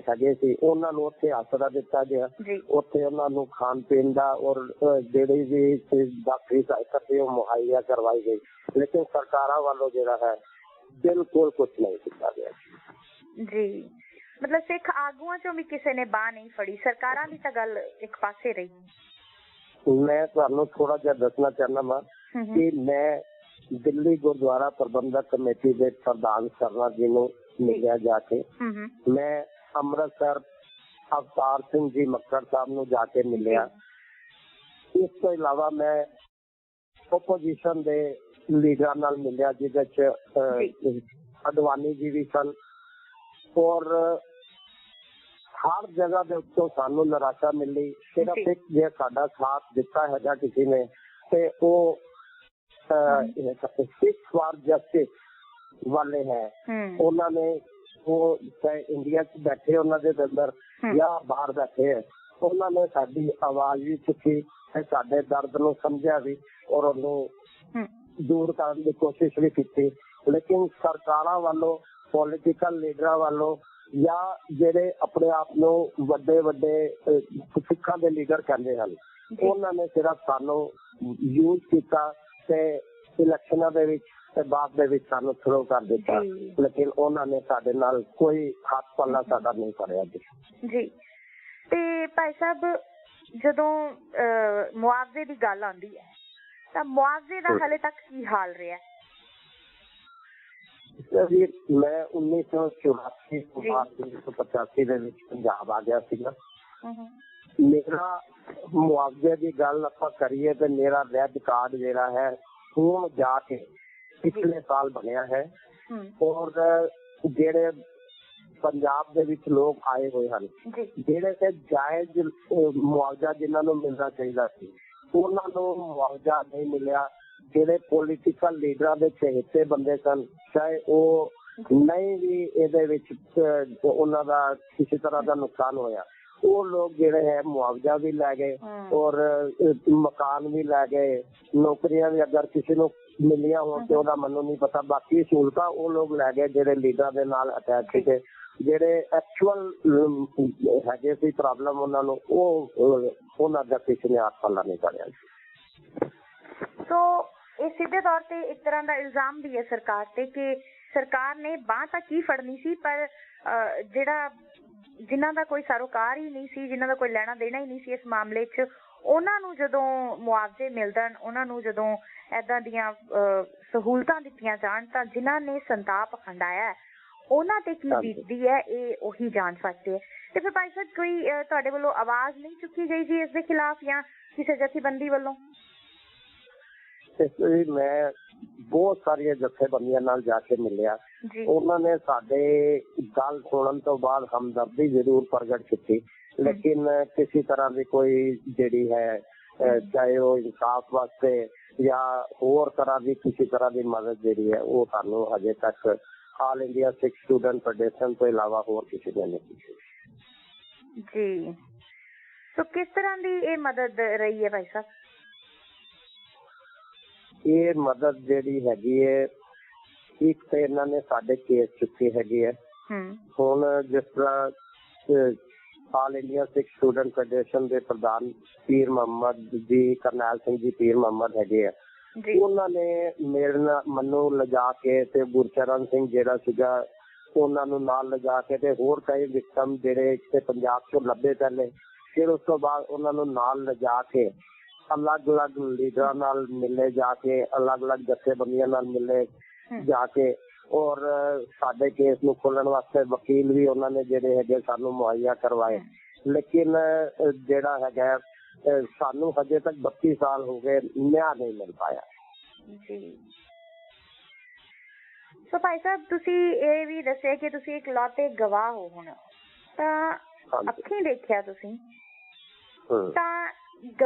ਹੈਗੇ ਸੀ ਉਹਨਾਂ ਨੂੰ ਉੱਥੇ ਆਸਰਾ ਦਿੱਤਾ ਗਿਆ। ਉੱਥੇ ਉਹਨਾਂ ਨੂੰ ਖਾਣ ਪੀਣ ਦਾ ਔਰ ਜਿਹੜੀ ਵੀ ਡਾਕਟਰੀ ਸਹਾਇਤਾ ਸੀ ਉਹ ਮੁਹੱਈਆ ਕਰਵਾਈ ਗਈ, ਲੇਕਿਨ ਸਰਕਾਰਾਂ ਵੱਲੋਂ ਜਿਹੜਾ ਹੈ ਬਿਲਕੁਲ ਕੁਝ ਨਹੀਂ ਕੀਤਾ ਗਿਆ ਜੀ। ਮਤਲਬ ਸਿੱਖ ਆਗੂਆਂ ਚੋਂ ਵੀ ਕਿਸੇ ਨੇ ਬਾਹ ਨਹੀਂ ਫੜੀ, ਸਰਕਾਰਾਂ ਦੀ ਤਾਂ ਗੱਲ ਇੱਕ ਪਾਸੇ ਰਹੀ। ਮੈਂ ਤੁਹਾਨੂੰ ਥੋੜਾ ਜਿਹਾ ਦੱਸਣਾ ਚਾਹੁੰਦਾ ਵਾਂ ਕਿ ਮੈਂ ਦਿੱਲੀ ਗੁਰਦੁਆਰਾ ਪ੍ਰਬੰਧਕ ਕਮੇਟੀ ਦੇ ਪ੍ਰਧਾਨ ਸਰਨਾ ਜੀ ਨੂੰ ਮਿਲਿਆ ਜਾ ਕੇ। ਮੈਂ ਅੰਮ੍ਰਿਤਸਰ ਅਵਤਾਰ ਸਿੰਘ ਜੀ ਮੱਕੜ ਸਾਹਿਬ ਨੂੰ ਜਾ ਕੇ ਮਿਲਿਆ। ਇਸ ਤੋਂ ਇਲਾਵਾ ਮੈਂ ਓਪੋਜੀਸ਼ਨ ਦੇ ਲੀਡਰਾਂ ਨਾਲ ਮਿਲਿਆ, ਜਿਹਦੇ ਚ ਅਡਵਾਨੀ ਜੀ ਵੀ ਸਨ। ਔਰ ਹਰ ਜਗ੍ਹਾ ਦੇ ਉੱਤੋਂ ਸਾਨੂੰ ਨਿਰਾਸ਼ਾ ਮਿਲੀ। ਸਿਰਫ ਇੱਕ ਜੇ ਸਾਡਾ ਸਾਥ ਦਿੱਤਾ ਹੈਗਾ ਕਿਸੇ ਨੇ, ਤੇ ਉਹ ਸਿੱਖ ਫਾਰ ਜਸਟਿਸ ਵਾਲੇ ਹੈ। ਉਹਨਾਂ ਨੇ ਉਹ ਚਾਹੇ ਇੰਡੀਆ ਚ ਬੈਠੇ ਉਹਨਾਂ ਦੇ ਅੰਦਰ ਜਾਂ ਬਾਹਰ ਬੈਠੇ ਹੈ, ਉਹਨਾਂ ਨੇ ਸਾਡੀ ਆਵਾਜ਼ ਵੀ ਚੁੱਕੀ, ਸਾਡੇ ਦਰਦ ਨੂੰ ਸਮਝਿਆ ਵੀ ਔਰ ਉਹਨੂੰ ਦੂਰ ਕਰਨ ਦੀ ਕੋਸ਼ਿਸ਼ ਵੀ ਕੀਤੀ। ਲੇਕਿਨ ਸਰਕਾਰਾਂ ਵੱਲੋਂ, ਪੋਲੀਟੀਕਲ ਲੀਡਰਾਂ ਵੱਲੋਂ, ਜਾਂ ਜਿਹੜੇ ਆਪਣੇ ਆਪ ਨੂੰ ਵੱਡੇ ਵੱਡੇ ਸਿੱਖਾਂ ਦੇ ਲੀਡਰ ਕਹਿੰਦੇ ਹਨ, ਉਹਨਾਂ ਨੇ ਸਿਰਫ ਸਾਨੂੰ ਯੂਜ਼ ਕੀਤਾ ਤੇ ਇਲੈਕਸ਼ਨਾਂ ਦੇ ਵਿੱਚ ਤੇ ਬਾਅਦ ਦੇ ਵਿੱਚ ਸਾਨੂੰ ਥਰੋ ਕਰ ਦਿੱਤਾ। ਲੇਕਿਨ ਉਹਨਾਂ ਨੇ ਸਾਡੇ ਨਾਲ ਕੋਈ ਹੱਥ ਪੱਲਾ ਸਾਡਾ ਨਹੀਂ ਫੜਿਆ ਜੀ। ਤੇ ਭਾਈ ਸਾਹਿਬ, ਜਦੋਂ ਮੁਆਵਜ਼ੇ ਦੀ ਗੱਲ ਆਉਂਦੀ ਹੈ ਤਾਂ ਮੁਆਵਜ਼ੇ ਦਾ ਹਾਲੇ ਤੱਕ ਕੀ ਹਾਲ ਰਿਹਾ? ਮੈਂ 1984 ਤੋਂ ਬਾਅਦ 1985 ਦੇ ਵਿੱਚ ਪੰਜਾਬ ਆ ਗਿਆ ਸੀਗਾ। ਮੇਰਾ ਮੁਆਵਜ਼ੇ ਦੀ ਗੱਲ ਆਪਾਂ ਕਰੀਏ ਤੇ ਮੇਰਾ ਰੈਡ ਕਾਰਡ ਜਿਹੜਾ ਹੈ ਹੁਣ ਜਾ ਕੇ ਪਿਛਲੇ ਸਾਲ ਬਣਿਆ ਹੈ। ਔਰ ਜਿਹੜੇ ਪੰਜਾਬ ਦੇ ਵਿੱਚ ਲੋਕ ਆਏ ਹੋਏ ਹਨ, ਜਿਹੜੇ ਤੇ ਜਾਇਜ਼ ਮੁਆਵਜ਼ਾ ਜਿਨ੍ਹਾਂ ਨੂੰ ਮਿਲਣਾ ਚਾਹੀਦਾ ਸੀ, ਉਹਨਾਂ ਨੂੰ ਮੁਆਵਜ਼ਾ ਨਹੀਂ ਮਿਲਿਆ। ਜਿਹੜੇ ਪੋਲੀਟੀਕਲ ਲੀਡਰਾਂ ਦੇ ਚਹੇਤੇ ਬੰਦੇ ਸਨ, ਚਾਹੇ ਉਹ ਨਹੀਂ ਵੀ ਇਹਦੇ ਵਿੱਚ ਉਹਨਾਂ ਦਾ ਕਿਸੇ ਤਰ੍ਹਾਂ ਦਾ ਨੁਕਸਾਨ ਹੋਇਆ, ਉਹ ਲੋਕ ਜਿਹੜੇ ਹੈ ਮੁਆਵਜ਼ਾ ਵੀ ਲੈ ਗਏ ਔਰ ਮਕਾਨ ਵੀ ਲੈ ਗਏ। ਨੌਕਰੀਆਂ ਵੀ ਅਗਰ ਕਿਸੇ ਨੂੰ ਮਿਲੀਆਂ ਹੋਣ ਤੇ ਉਹਦਾ ਮੈਨੂੰ ਨਹੀਂ ਪਤਾ, ਬਾਕੀ ਸਹੂਲਤਾਂ ਉਹ ਲੋਕ ਲੈ ਗਏ ਜਿਹੜੇ ਲੀਡਰਾਂ ਦੇ ਨਾਲ ਅਟੈਚ ਸੀਗੇ। ਜਿਹੜੇ ਐਕਚੁਅਲ ਹੈਗੇ ਸੀ ਪ੍ਰੋਬਲਮ ਉਹਨਾਂ ਨੂੰ, ਉਹਨਾਂ ਦਾ ਕਿਸੇ ਨੇ ਹੱਥ ਪੱਲਾ ਨਹੀਂ ਕਰਿਆ। ਸੋ ਇਹ ਸਿੱਧੇ ਤੌਰ ਤੇ ਇੱਕ ਤਰ੍ਹਾਂ ਦਾ ਇਲਜ਼ਾਮ ਵੀ ਹੈ ਸਰਕਾਰ ਤੇ ਕਿ ਸਰਕਾਰ ਨੇ ਬਾਂਹ ਤਾਂ ਕੀ ਫੜਨੀ ਸੀ, ਪਰ ਜਿਹੜਾ ਜਿਨ੍ਹਾਂ ਦਾ ਕੋਈ ਸਰੋਕਾਰ ਹੀ ਨਹੀਂ ਸੀ, ਜਿਨ੍ਹਾਂ ਦਾ ਕੋਈ ਲੈਣਾ ਦੇਣਾ ਹੀ ਨਹੀਂ ਸੀ ਇਸ ਮਾਮਲੇ 'ਚ, ਉਹਨਾਂ ਨੂੰ ਜਦੋਂ ਮੁਆਵਜ਼ੇ ਮਿਲਣ, ਉਹਨਾਂ ਨੂੰ ਜਦੋਂ ਏਦਾਂ ਦੀਆਂ ਸਹੂਲਤਾਂ ਦਿੱਤੀਆਂ ਜਾਣ, ਤਾਂ ਜਿਨ੍ਹਾਂ ਨੇ ਸੰਤਾਪ ਹੰਡਾਇਆ ਉਹਨਾਂ ਤੇ ਕੀ ਬੀਤਦੀ ਹੈ ਇਹ ਉਹੀ ਜਾਣ ਸਕਦੇ ਹੈ। ਤੇ ਫਿਰ ਭਾਈ ਸਾਹਿਬ, ਕੋਈ ਤੁਹਾਡੇ ਵੱਲੋਂ ਆਵਾਜ਼ ਨਹੀਂ ਚੁੱਕੀ ਗਈ ਜੀ ਇਸ ਦੇ ਖਿਲਾਫ ਜਾਂ ਕਿਸੇ ਜਥੇਬੰਦੀ ਵੱਲੋਂ? ਇਸ ਲਈ ਮੈਂ ਬਹੁਤ ਸਾਰੀਆਂ ਜਥੇਬੰਦੀਆਂ ਨਾਲ ਜਾ ਕੇ ਮਿਲਿਆ। ਉਹਨਾਂ ਨੇ ਸਾਡੇ ਗੱਲ ਸੁਣਨ ਤੋਂ ਬਾਅਦ ਹਮਦਰਦੀ ਜ਼ਰੂਰ ਪ੍ਰਗਟ ਕੀਤੀ, ਲੇਕਿਨ ਕਿਸੇ ਤਰ੍ਹਾਂ ਦੀ ਕੋਈ ਜਿਹੜੀ ਹੈ, ਚਾਹੇ ਉਹ ਇਨਸਾਫ ਵਾਸਤੇ ਜਾਂ ਹੋਰ ਤਰ੍ਹਾਂ ਦੀ ਕਿਸੇ ਤਰ੍ਹਾਂ ਦੀ ਮਦਦ ਜਿਹੜੀ ਹੈ, ਉਹ ਸਾਨੂੰ ਹਜੇ ਤੱਕ ਆਲ ਇੰਡੀਆ ਸਿੱਖ ਸਟੂਡੈਂਟ ਫੈਡਰੇਸ਼ਨ ਤੋਂ ਇਲਾਵਾ ਹੋਰ ਕਿਸੇ ਨੇ ਨਹੀਂ ਕੀਤੀ ਜੀ। ਸੋ ਕਿਸ ਤਰ੍ਹਾਂ ਦੀ ਇਹ ਮਦਦ ਰਹੀ ਹੈ ਭਾਈ ਸਾਹਿਬ? ਇਹ ਮਦਦ ਜਿਹੜੀ ਹੈਗੀ ਹੈ, ਇੱਕ ਤੇ ਇਹਨਾਂ ਨੇ ਸਾਡੇ ਕੇਸ ਚੁੱਕੇ ਹੈਗੇ ਹੈ। ਹੁਣ ਜਿਸ ਤਰ੍ਹਾਂ ਆਲ ਇੰਡੀਆ ਸਿੱਖ ਸਟੂਡੈਂਟ ਫੈਡਰੇਸ਼ਨ ਦੇ ਪ੍ਰਧਾਨ ਪੀਰ ਮੁਹੰਮਦ ਜੀ, ਕਰਨੈਲ ਸਿੰਘ ਜੀ ਪੀਰ ਮੁਹੰਮਦ ਹੈਗੇ ਆ, ਉਹਨਾਂ ਨੇ ਮੇਰੇ ਨਾਲ ਮੈਨੂੰ ਲਿਜਾ ਕੇ ਤੇ ਗੁਰਚਰਨ ਸਿੰਘ ਜਿਹੜਾ ਸੀਗਾ ਉਹਨਾਂ ਨੂੰ ਨਾਲ ਲਿਜਾ ਕੇ ਤੇ ਹੋਰ ਕਈ ਵਿਕਟਮ ਜਿਹੜੇ ਇੱਥੇ ਪੰਜਾਬ ਤੋਂ ਲੱਭੇ ਪਹਿਲੇ, ਫਿਰ ਉਸ ਤੋਂ ਬਾਅਦ ਉਹਨਾਂ ਨੂੰ ਨਾਲ ਲਿਜਾ ਕੇ ਅਲੱਗ-ਅਲੱਗ ਲੀਡਰਾਂ ਨਾਲ ਮਿਲੇ ਜਾ ਕੇ, ਅਲੱਗ-ਅਲੱਗ ਜਥੇਬੰਦੀਆਂ ਨਾਲ ਮਿਲੇ ਜਾ ਕੇ, ਔਰ ਸਾਡੇ ਕੇਸ ਨੂੰ ਖੋਲਣ ਵਾਸਤੇ ਵਕੀਲ ਵੀ ਉਹਨਾਂ ਨੇ ਜਿਹੜੇ ਹੈਗੇ ਸਾਨੂੰ ਮੁਹੱਈਆ ਕਰਵਾਏ। ਲੇਕਿਨ ਜਿਹੜਾ ਹੈਗਾ ਸਾਨੂੰ ਹਜੇ ਤੱਕ 32 ਸਾਲ ਹੋ ਗਏ, ਨਿਆਂ ਨਹੀਂ ਮਿਲ ਪਾਇਆ ਜੀ। ਸੋ ਭਾਈ ਸਾਹਿਬ, ਤੁਸੀਂ ਇਹ ਵੀ ਦੱਸਿਆ ਕਿ ਤੁਸੀਂ ਇੱਕ ਲੌਤੇ ਗਵਾਹ ਹੋ, ਹੁਣ ਤਾਂ ਅੱਖੀਂ ਦੇਖਿਆ ਤੁਸੀਂ, ਤਾਂ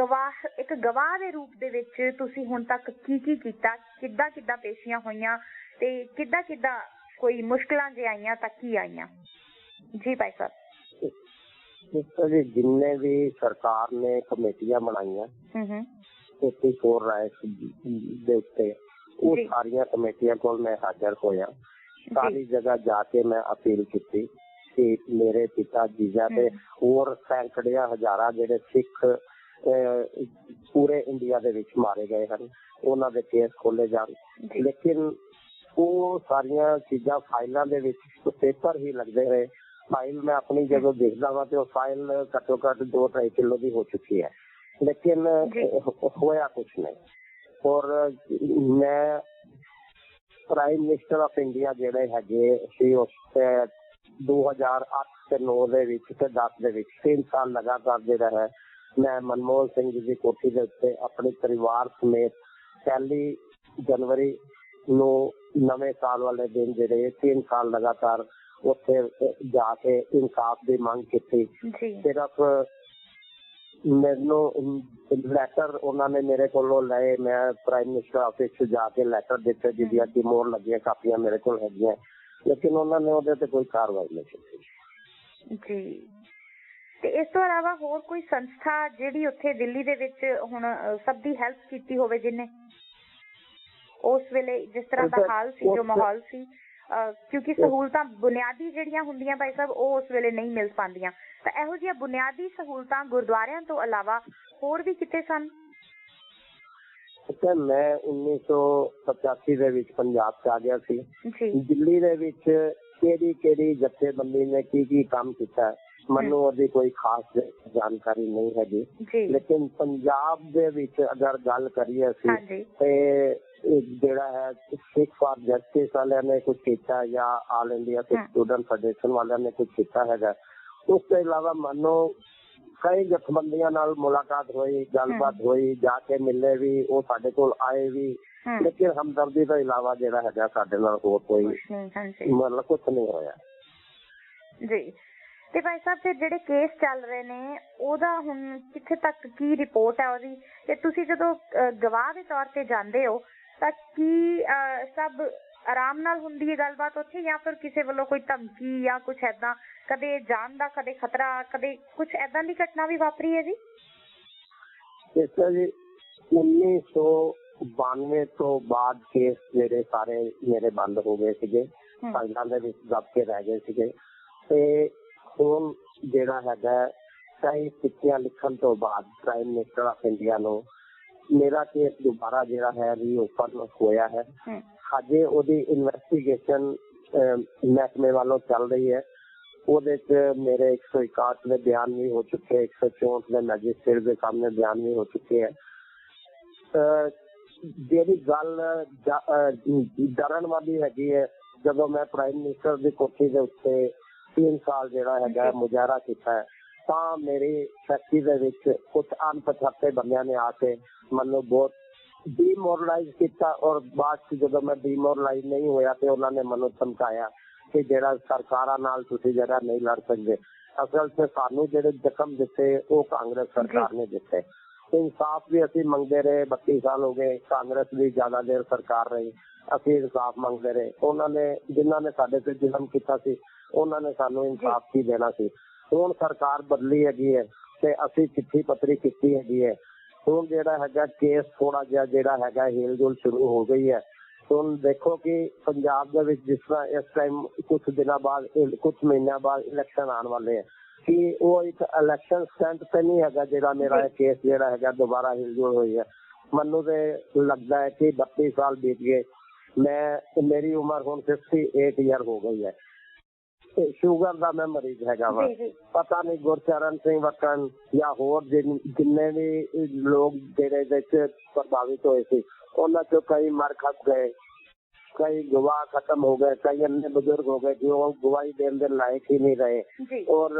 ਇੱਕ ਗਵਾਹ ਦੇ ਰੂਪ ਦੇ ਵਿੱਚ ਤੁਸੀਂ ਹੁਣ ਤੱਕ ਕੀ ਕੀਤਾ, ਕਿੱਦਾਂ ਪੇਸ਼ੀਆਂ ਹੋਈਆਂ ਤੇ ਕਿੱਦਾਂ ਕੋਈ ਮੁਸ਼ਕਲਾਂ ਜੇ ਆਈਆਂ ਤਾਂ ਕੀ ਆਈਆਂ ਜੀ ਭਾਈ ਸਾਹਿਬ? ਜਿੰਨੇ ਵੀ ਸਰਕਾਰ ਨੇ ਕਮੇਟੀਆਂ ਬਣਾਈਆਂ 84 ਰਾਈਟ ਦੇ ਉੱਤੇ, ਉਹ ਸਾਰੀਆਂ ਕਮੇਟੀਆਂ ਕੋਲ ਮੈਂ ਹਾਜ਼ਰ ਹੋਇਆ। ਸਾਰੀ ਜਗ੍ਹਾ ਜਾ ਕੇ ਮੈਂ ਅਪੀਲ ਕੀਤੀ ਕਿ ਮੇਰੇ ਪਿਤਾ ਜੀਜਾ ਤੇ ਹੋਰ ਸੈਂਕੜਿਆਂ ਹਜ਼ਾਰਾਂ ਜਿਹੜੇ ਸਿੱਖ ਪੂਰੇ ਇੰਡੀਆ ਦੇ ਵਿੱਚ ਮਾਰੇ ਗਏ ਹਨ, ਉਹਨਾਂ ਦੇ ਕੇਸ ਖੋਲੇ ਜਾਣ। ਲੇਕਿਨ ਉਹ ਸਾਰੀਆਂ ਚੀਜ਼ਾਂ ਫਾਈਲਾਂ ਦੇ ਵਿੱਚ ਪੇਪਰ ਹੀ ਲੱਗਦੇ ਰਹੇ। ਫਾਈਲ ਮੈਂ ਆਪਣੀ ਜਦੋਂ ਦੇਖਦਾ ਵਾ ਤੇ ਉਹ ਫਾਈਲ ਘੱਟੋ ਘੱਟ 2-2.5 ਕਿਲੋ ਦੀ ਹੋ ਚੁੱਕੀ ਹੈ, ਲੇਕਿਨ ਹੋਇਆ ਕੁਛ ਨਹੀਂ। ਔਰ ਮੈਂ ਪ੍ਰਾਈਮ ਮਿਨਿਸਟਰ ਆਫ ਇੰਡੀਆ ਜਿਹੜੇ ਹੈਗੇ ਸੀ, ਉਸ 2008 ਤੇ 9 ਦੇ ਵਿੱਚ ਤੇ 10 ਦੇ ਵਿੱਚ 3 ਸਾਲ ਲਗਾਤਾਰ ਜਿਹੜਾ ਹੈ, ਮੈਂ ਮਨਮੋਹਨ ਸਿੰਘ ਜੀ ਦੀ ਕੋਠੀ ਦੇ ਉੱਤੇ ਆਪਣੇ ਪਰਿਵਾਰ ਸਮੇਤ ਪਹਿਲੀ ਜਨਵਰੀ ਨੂੰ ਨਵੇਂ ਸਾਲ ਵਾਲੇ ਦਿਨ ਜਿਹੜੇ 3 ਸਾਲ ਲਗਾਤਾਰ ਉੱਥੇ ਜਾ ਕੇ ਇਨਸਾਫ ਦੀ ਮੰਗ ਕੀਤੀ। ਸਿਰਫ ਮੈਨੂੰ ਲੈਟਰ ਉਹਨਾਂ ਨੇ ਮੇਰੇ ਕੋਲੋਂ ਲਏ, ਮੈਂ ਪ੍ਰਾਈਮ ਮਿਨਿਸਟਰ ਆਫਿਸ 'ਚ ਜਾ ਕੇ ਲੈਟਰ ਦਿੱਤੇ ਜਿਹਦੀਆਂ ਕਿ ਮੋਹਰ ਲੱਗੀਆਂ ਕਾਪੀਆਂ ਮੇਰੇ ਕੋਲ ਹੈਗੀਆਂ, ਲੇਕਿਨ ਉਹਨਾਂ ਨੇ ਉਹਦੇ ਤੇ ਕੋਈ ਕਾਰਵਾਈ ਨਹੀਂ ਕੀਤੀ ਜੀ। ਤੇ ਇਸ ਤੋਂ ਇਲਾਵਾ ਹੋਰ ਕੋਈ ਸੰਸਥਾ ਜਿਹੜੀ ਉੱਥੇ ਦਿੱਲੀ ਦੇ ਵਿੱਚ ਹੁਣ ਸਭ ਦੀ ਹੈਲਪ ਕੀਤੀ ਹੋਵੇ, ਜਿਹਨੇ ਉਸ ਵੇਲੇ ਜਿਸ ਤਰ੍ਹਾਂ ਦਾ ਹਾਲ ਸੀ, ਜੋ ਮਾਹੌਲ ਸੀ, ਕਿਉਂਕਿ ਸਹੂਲਤਾਂ ਬੁਨਿਆਦੀ ਜਿਹੜੀਆਂ ਹੁੰਦੀਆਂ ਭਾਈ ਸਾਹਿਬ ਉਹ ਉਸ ਵੇਲੇ ਨਹੀਂ ਮਿਲ ਪਾਉਂਦੀਆਂ, ਤਾਂ ਇਹੋ ਜਿਹੀਆਂ ਬੁਨਿਆਦੀ ਸਹੂਲਤਾਂ ਗੁਰਦੁਆਰਿਆਂ ਤੋਂ ਇਲਾਵਾ ਹੋਰ ਵੀ ਕਿਤੇ ਸਨ? ਮੈਂ 1985 ਦੇ ਵਿੱਚ ਪੰਜਾਬ 'ਚ ਆ ਗਿਆ ਸੀ। ਦਿੱਲੀ ਦੇ ਵਿੱਚ ਕਿਹੜੀ ਜਥੇਬੰਦੀ ਨੇ ਕੀ ਕੰਮ ਕੀਤਾ ਮੈਨੂੰ ਉਹਦੀ ਕੋਈ ਖਾਸ ਜਾਣਕਾਰੀ ਨਹੀਂ ਹੈਗੀ, ਲੇਕਿਨ ਪੰਜਾਬ ਦੇ ਵਿੱਚ ਅਗਰ ਗੱਲ ਕਰੀਏ ਅਸੀਂ ਤੇ ਜਿਹੜਾ ਹੈ ਸਿੱਖ ਫਾਰ ਜਸਟਿਸ ਵਾਲਿਆਂ ਨੇ ਕੁਝ ਕੀਤਾ ਜਾਂ ਆਲ ਇੰਡੀਆ ਸਿੱਖ ਸਟੂਡੈਂਟ ਫੈਡਰੇਸ਼ਨ ਵਾਲਿਆਂ ਨੇ ਕੁਝ ਕੀਤਾ ਹੈਗਾ। ਉਸ ਤੋਂ ਇਲਾਵਾ ਮੈਨੂੰ ਕਈ ਜਥੇਬੰਦੀਆਂ ਨਾਲ ਮੁਲਾਕਾਤ ਹੋਈ, ਗੱਲਬਾਤ ਹੋਈ, ਜਾ ਕੇ ਮਿਲੇ ਵੀ, ਉਹ ਸਾਡੇ ਕੋਲ ਆਏ ਵੀ, ਲੇਕਿਨ ਹਮਦਰਦੀ ਤੋਂ ਇਲਾਵਾ ਜਿਹੜਾ ਹੈਗਾ ਸਾਡੇ ਨਾਲ ਹੋਰ ਕੋਈ ਮਤਲਬ ਕੁਝ ਨਹੀਂ ਹੋਇਆ ਜੀ। ਤੇ ਭਾਈ ਸਾਹਿਬ ਫਿਰ ਜਿਹੜੇ ਕੇਸ ਚੱਲ ਰਹੇ ਨੇ ਉਹਦਾ ਹੁਣ ਕਿੱਥੇ ਤੱਕ ਕੀ ਰਿਪੋਰਟ ਹੈ ਉਹਦੀ, ਤੇ ਤੁਸੀਂ ਜਦੋਂ ਗਵਾਹ ਦੇ ਤੌਰ ਤੇ ਜਾਂਦੇ ਹੋ ਤਾਂ ਕੀ ਸਭ ਆਰਾਮ ਨਾਲ ਹੁੰਦੀ ਹੈ ਗੱਲਬਾਤ ਉੱਥੇ, ਜਾਂ ਫਿਰ ਕਿਸੇ ਵੱਲੋਂ ਕੋਈ ਧਮਕੀ ਜਾਂ ਕੁਛ ਏਦਾਂ, ਕਦੇ ਜਾਨ ਦਾ ਕਦੇ ਖਤਰਾ, ਕਦੇ ਕੁਛ ਏਦਾਂ ਦੀ ਘਟਨਾ ਵੀ ਵਾਪਰੀ ਹੈ ਜੀ? ਜੀ 1992 ਤੋਂ ਬਾਅਦ ਕੇਸ ਜਿਹੜੇ ਸਾਰੇ ਮੇਰੇ ਬੰਦ ਹੋ ਗਏ ਸੀਗੇ, ਫਾਈਲਾਂ ਦੇ ਵਿੱਚ ਦਬ ਕੇ ਰਹਿ ਗਏ ਸੀਗੇ, ਤੇ ਹੁਣ ਜਿਹੜਾ ਹੈਗਾ ਕਈ ਚਿੱਠੀਆਂ ਲਿਖਣ ਤੋਂ ਬਾਅਦ ਪ੍ਰਾਈਮ ਮਿਨਿਸਟਰ ਆਫ ਇੰਡੀਆ ਨੂੰ ਮੇਰਾ ਕੇਸ ਦੁਬਾਰਾ ਜਿਹੜਾ ਹੈ ਰੀਓਪਨ ਹੋਇਆ ਹੈ। ਹਜੇ ਉਹਦੀ ਇਨਵੈਸਟੀਗੇਸ਼ਨ ਮਹਿਕਮੇ ਵੱਲੋਂ ਚੱਲ ਰਹੀ ਹੈ। ਉਹਦੇ 'ਚ ਮੇਰੇ 161 ਦੇ ਬਿਆਨ ਵੀ ਹੋ ਚੁੱਕੇ, 164 ਦੇ ਮੈਜਿਸਟ੍ਰੇਟ ਦੇ ਸਾਹਮਣੇ ਬਿਆਨ ਵੀ ਹੋ ਚੁੱਕੇ ਹੈ। ਜਿਹੜੀ ਗੱਲ ਡਰਨ ਵਾਲੀ ਹੈਗੀ ਹੈ, ਜਦੋਂ ਮੈਂ ਪ੍ਰਾਈਮ ਮਿਨਿਸਟਰ ਦੀ ਕੋਠੀ ਦੇ ਉੱਤੇ 3 ਸਾਲ ਜਿਹੜਾ ਹੈਗਾ ਮੁਜ਼ਾਹਰਾ ਕੀਤਾ ਹੈ ਤਾਂ ਮੇਰੀ ਫੈਕਟਰੀ ਦੇ ਵਿੱਚ ਕੁਝ ਅਣਪਛਾਤੇ ਬੰਦਿਆਂ ਨੇ ਆ ਕੇ ਮੈਨੂੰ ਬਹੁਤ ਡੀਮੋਰਲਾਈਜ਼ ਕੀਤਾ, ਔਰ ਬਾਅਦ ਚ ਜਦੋਂ ਮੈਂ ਡੀਮੋਰਲਾਈਜ਼ ਨਹੀਂ ਹੋਇਆ ਤੇ ਉਹਨਾਂ ਨੇ ਮੈਨੂੰ ਧਮਕਾਇਆ ਕਿ ਜਿਹੜਾ ਸਰਕਾਰਾਂ ਨਾਲ ਤੁਸੀਂ ਜਿਹੜਾ ਨਹੀਂ ਲੜ ਸਕਦੇ। ਅਸਲ ਚ ਸਾਨੂੰ ਜਿਹੜੇ ਜ਼ਖਮ ਦਿੱਤੇ ਉਹ ਕਾਂਗਰਸ ਸਰਕਾਰ ਨੇ ਦਿੱਤੇ। ਇਨਸਾਫ ਵੀ ਅਸੀਂ ਮੰਗਦੇ ਰਹੇ, 32 ਸਾਲ ਹੋ ਗਏ, ਕਾਂਗਰਸ ਵੀ ਜ਼ਿਆਦਾ ਦੇਰ ਸਰਕਾਰ ਰਹੀ, ਅਸੀਂ ਇਨਸਾਫ ਮੰਗਦੇ ਰਹੇ। ਉਹਨਾਂ ਨੇ ਜਿਨ੍ਹਾਂ ਨੇ ਸਾਡੇ ਤੇ ਜ਼ੁਲਮ ਕੀਤਾ ਸੀ ਉਹਨਾਂ ਨੇ ਸਾਨੂੰ ਇਨਸਾਫ ਕੀ ਦੇਣਾ ਸੀ। ਹੁਣ ਸਰਕਾਰ ਬਦਲੀ ਹੈਗੀ ਹੈ ਤੇ ਅਸੀਂ ਚਿੱਠੀ ਪੱਤਰੀ ਕੀਤੀ ਹੈਗੀ ਹੈ। ਹੁਣ ਜਿਹੜਾ ਹੈਗਾ ਕੇਸ ਥੋੜਾ ਜਿਹਾ ਜਿਹੜਾ ਹੈਗਾ ਹਿਲ ਜੁਲ ਸ਼ੁਰੂ ਹੋ ਗਈ ਹੈ। ਹੁਣ ਦੇਖੋ ਕਿ ਪੰਜਾਬ ਦੇ ਵਿੱਚ ਜਿਸ ਤਰ੍ਹਾਂ ਇਸ ਟਾਈਮ ਕੁਝ ਦਿਨਾਂ ਬਾਅਦ, ਕੁਝ ਮਹੀਨਿਆਂ ਬਾਅਦ ਇਲੈਕਸ਼ਨ ਆਉਣ ਵਾਲੇ ਹੈ, ਕਿ ਉਹ ਇੱਕ ਇਲੈਕਸ਼ਨ ਸਟੈਂਟ ਤੇ ਨਹੀਂ ਹੈਗਾ ਜਿਹੜਾ ਮੇਰਾ ਕੇਸ ਜਿਹੜਾ ਹੈਗਾ ਦੁਬਾਰਾ ਹਿਲ ਜੁਲ ਹੋਈ ਹੈ। ਮੈਨੂੰ ਤੇ ਲੱਗਦਾ ਹੈ ਕਿ 32 ਸਾਲ ਬੀਤ ਗਏ, ਮੇਰੀ ਉਮਰ ਹੁਣ 68 ਈਅਰ ਹੋ ਗਈ ਹੈ, ਸ਼ੂਗਰ ਦਾ ਮੈਂ ਮਰੀਜ਼ ਹੈਗਾ ਵਾ। ਪਤਾ ਨਹੀਂ ਗੁਰਚਰਨ ਸਿੰਘ ਵਕਨ ਜਾਂ ਹੋਰ ਜਿੰਨੇ ਵੀ ਲੋਕ ਜਿਹੜੇ ਇਹਦੇ ਚ ਪ੍ਰਭਾਵਿਤ ਹੋਏ ਸੀ ਉਹਨਾਂ ਚੋਂ ਕਈ ਮਰ ਖੱਪ ਗਏ, ਕਈ ਗਵਾਹ ਖਤਮ ਹੋ ਗਏ, ਕਈ अन्य ਬਜ਼ੁਰਗ ਹੋ ਗਏ ਜੋ ਗਵਾਹੀ ਦੇਣ ਦੇ ਲਾਇਕ ਹੀ ਨਹੀਂ ਰਹੇ। ਔਰ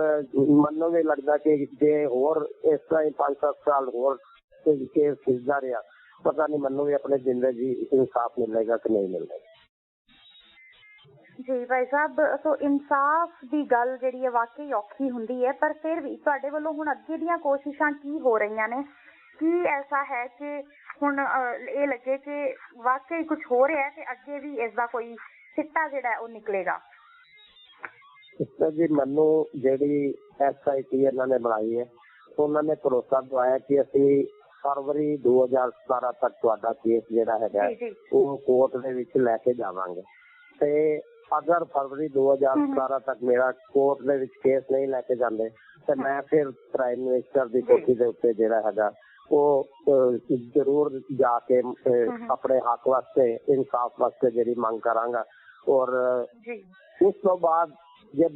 ਮੈਨੂੰ ਵੀ ਲੱਗਦਾ ਕਿ ਜੇ ਹੋਰ ਇਸ ਤਰ੍ਹਾਂ 5-7 ਸਾਲ ਹੋਰ ਕੇਸ ਖਿੱਚਦਾ ਰਿਹਾ, ਪਤਾ ਨਹੀਂ ਮੈਨੂੰ ਵੀ ਆਪਣੇ ਜ਼ਿੰਦਗੀ ਇਨਸਾਫ ਮਿਲੇਗਾ ਕਿ ਨਹੀਂ ਮਿਲੇਗਾ। ਜੀ ਭਾਈ ਸਾਹਿਬ, ਸੋ ਇਨਸਾਫ ਦੀ ਗੱਲ ਜਿਹੜੀ ਹੈ ਵਾਕਈ ਔਖੀ ਹੁੰਦੀ ਹੈ, ਪਰ ਫਿਰ ਵੀ ਤੁਹਾਡੇ ਵੱਲੋਂ ਹੁਣ ਅੱਗੇ ਦੀਆਂ ਕੋਸ਼ਿਸ਼ਾਂ ਕੀ ਹੋ ਰਹੀਆਂ ਨੇ? ਕੀ ਐਸਾ ਹੈ ਕਿ ਹੁਣ ਇਹ ਲੱਗੇ ਕਿ ਵਾਕਈ ਕੁਝ ਹੋ ਰਿਹਾ ਹੈ ਤੇ ਅੱਗੇ ਵੀ ਇਸ ਦਾ ਕੋਈ ਸਿੱਟਾ ਜਿਹੜਾ ਉਹ ਨਿਕਲੇਗਾ? ਜੀ ਮੈਨੂੰ ਜਿਹੜੀ SIT ਇਹਨਾਂ ਨੇ ਬਣਾਈ ਹੈ, ਉਹਨਾਂ ਨੇ ਭਰੋਸਾ ਦਵਾਇਆ ਕਿ ਅਸੀਂ ਫਰਵਰੀ 2017 ਤੱਕ ਤੁਹਾਡਾ ਕੇਸ ਜਿਹੜਾ ਹੈਗਾ ਉਹ ਕੋਰਟ ਦੇ ਵਿੱਚ ਲੈ ਕੇ ਜਾਵਾਂਗੇ। ਤੇ ਅਗਰ ਫਰਵਰੀ 2017 ਤੱਕ ਮੇਰਾ ਕੋਰਟ ਦੇ ਵਿੱਚ ਕੇਸ ਨਹੀਂ ਲੈ ਕੇ ਜਾਂਦੇ ਤੇ ਮੈਂ ਫਿਰ ਪ੍ਰਾਈਮ ਮਿਨਿਸਟਰ ਦੀ ਕੋਠੀ ਦੇ ਉੱਤੇ ਜਿਹੜਾ ਹੈਗਾ ਉਹ ਜ਼ਰੂਰ ਜਾ ਕੇ ਆਪਣੇ ਹੱਕ ਵਾਸਤੇ, ਇਨਸਾਫ ਵਾਸਤੇ ਜਿਹੜੀ ਮੰਗ ਕਰਾਂਗਾ। ਔਰ ਉਸ ਤੋਂ ਬਾਅਦ ਜੇ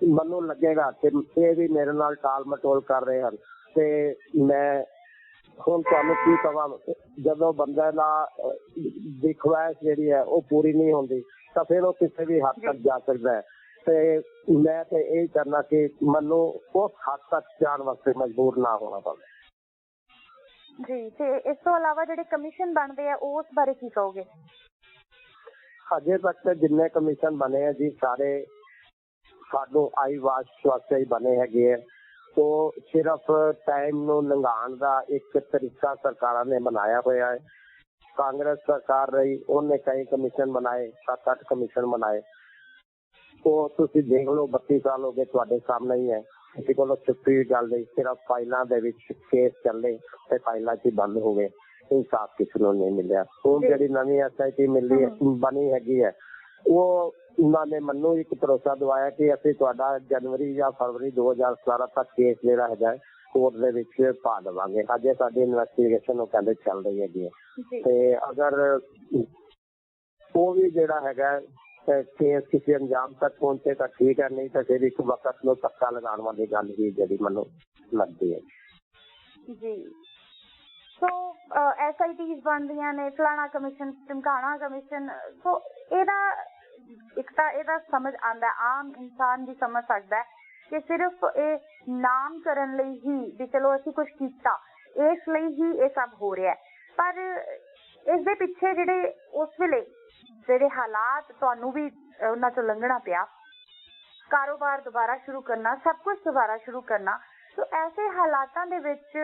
ਮੈਨੂੰ ਲੱਗੇਗਾ ਕਿ ਇਹ ਵੀ ਮੇਰੇ ਨਾਲ ਟਾਲ ਮਟੋਲ ਕਰ ਰਹੇ ਹਨ ਤੇ ਮੈਂ ਹੁਣ ਤੁਹਾਨੂੰ ਕੀ ਕਹਾਂ, ਜਦੋਂ ਬੰਦੇ ਦਾ ਦੀ ਖਵਾਇਸ਼ ਜਿਹੜੀ ਹੈ ਉਹ ਪੂਰੀ ਨਹੀਂ ਹੁੰਦੀ ਤਾਂ ਫਿਰ ਉਹ ਕਿਸੇ ਵੀ ਹੱਦ ਤੱਕ ਜਾ ਸਕਦਾ ਹੈ। ਤੇ ਮੈਂ ਤੇ ਇਹ ਕਰਨਾ ਕਿ ਮੈਨੂੰ ਉਸ ਹੱਦ ਤੱਕ ਜਾਣ ਵਾਸਤੇ ਮਜਬੂਰ ਨਾ ਹੋਣਾ ਪਵੇ। ਜੀ, ਤੇ ਇਸ ਤੋਂ ਇਲਾਵਾ ਜਿਹੜੇ ਕਮਿਸ਼ਨ ਬਣਦੇ ਆ ਉਸ ਬਾਰੇ ਕੀ ਕਹੋਗੇ? ਹਜੇ ਤੱਕ ਜਿੰਨੇ ਕਮਿਸ਼ਨ ਬਣੇ ਆ ਜੀ ਸਾਰੇ ਸਾਨੂੰ ਆਈ ਵਾਸ਼ ਵਾਸਤੇ ਹੀ ਬਣੇ ਹੈਗੇ ਆ। ਉਹ ਸਿਰਫ ਟਾਈਮ ਨੂੰ ਲੰਘਾਉਣ ਦਾ ਇੱਕ ਤਰੀਕਾ ਸਰਕਾਰਾਂ ਨੇ ਬਣਾਇਆ ਹੋਇਆ ਹੈ। ਕਾਂਗਰਸ ਸਰਕਾਰ ਰਹੀ, ਉਹਨੇ ਕਈ ਕਮਿਸ਼ਨ ਬਣਾਏ, 7-8 ਕਮਿਸ਼ਨ ਬਣਾਏ। ਉਹ ਤੁਸੀਂ ਦੇਖ ਲਓ 32 ਸਾਲ ਹੋ ਗਏ, ਤੁਹਾਡੇ ਸਾਹਮਣੇ ਹੀ ਹੈ। ਕਿਸੇ ਕੋਲੋਂ ਛੁੱਟੀ ਗੱਲ ਨਹੀਂ, ਸਿਰਫ ਫਾਈਲਾਂ ਦੇ ਵਿੱਚ ਕੇਸ ਚੱਲੇ ਤੇ ਫਾਈਲਾਂ 'ਚ ਬੰਦ ਹੋ ਗਏ, ਇਨਸਾਫ ਕਿਸੇ ਨੂੰ ਨਹੀਂ ਮਿਲਿਆ। ਹੁਣ ਜਿਹੜੀ ਨਵੀਂ SIT ਮਿਲੀ ਬਣੀ ਹੈਗੀ ਹੈ, ਉਹ ਉਹਨਾਂ ਨੇ ਮੈਨੂੰ ਇੱਕ ਭਰੋਸਾ ਦਵਾਇਆ ਕਿ ਅਸੀਂ ਤੁਹਾਡਾ ਜਨਵਰੀ ਜਾਂ ਫਰਵਰੀ 2017 ਤੱਕ ਕੇਸ ਜਿਹੜਾ ਹੈਗਾ ਕੋਰਟ ਦੇ ਵਿੱਚ ਪਾ ਦੇਵਾਂਗੇ। ਅਜੇ ਸਾਡੀ ਇਨਵੈਸਟੀਗੇਸ਼ਨ ਉਹ ਕਹਿੰਦੇ ਚੱਲ ਰਹੀ ਹੈਗੀ ਹੈ, ਤੇ ਅਗਰ ਉਹ ਵੀ ਜਿਹੜਾ ਹੈਗਾ ਕੇਸ ਕਿਸੇ ਅੰਜਾਮ ਤੱਕ ਪਹੁੰਚੇ ਤਾਂ ਠੀਕ ਹੈ, ਨਹੀਂ ਤਾਂ ਫਿਰ ਇੱਕ ਵਕਤ ਨੂੰ ਧੱਕਾ ਲਗਾਉਣ ਵਾਲੀ ਗੱਲ ਹੀ ਜਿਹੜੀ ਮੈਨੂੰ ਲੱਗਦੀ ਹੈ ਜੀ। ਸੋ SITs ਬਣਦੀਆਂ ਨੇ, ਫਲਾਣਾ ਕਮਿਸ਼ਨ, ਟਮਕਾਣਾ ਕਮਿਸ਼ਨ, ਸੋ ਇਹਦਾ ਇੱਕ ਤਾਂ ਇਹਦਾ ਸਮਝ ਆਉਂਦਾ, ਆਮ ਇਨਸਾਨ ਵੀ ਸਮਝ ਸਕਦਾ ਕਿ ਸਿਰਫ ਇਹ ਨਾਮ ਕਰਨ ਲਈ ਹੀ ਵੀ ਚਲੋ ਅਸੀਂ ਕੁਛ ਕੀਤਾ, ਇਸ ਲਈ ਹੀ ਇਹ ਸਭ ਹੋ ਰਿਹਾ। ਪਰ ਇਸ ਦੇ ਪਿੱਛੇ ਜਿਹੜੇ ਉਸ ਵੇਲੇ ਜਿਹੜੇ ਹਾਲਾਤ ਤੁਹਾਨੂੰ ਵੀ ਉਹਨਾਂ ਚੋਂ ਲੰਘਣਾ ਪਿਆ, ਕਾਰੋਬਾਰ ਦੁਬਾਰਾ ਸ਼ੁਰੂ ਕਰਨਾ, ਸਭ ਕੁਝ ਦੁਬਾਰਾ ਸ਼ੁਰੂ ਕਰਨਾ, ਸੋ ਐਸੇ ਹਾਲਾਤਾਂ ਦੇ ਵਿੱਚ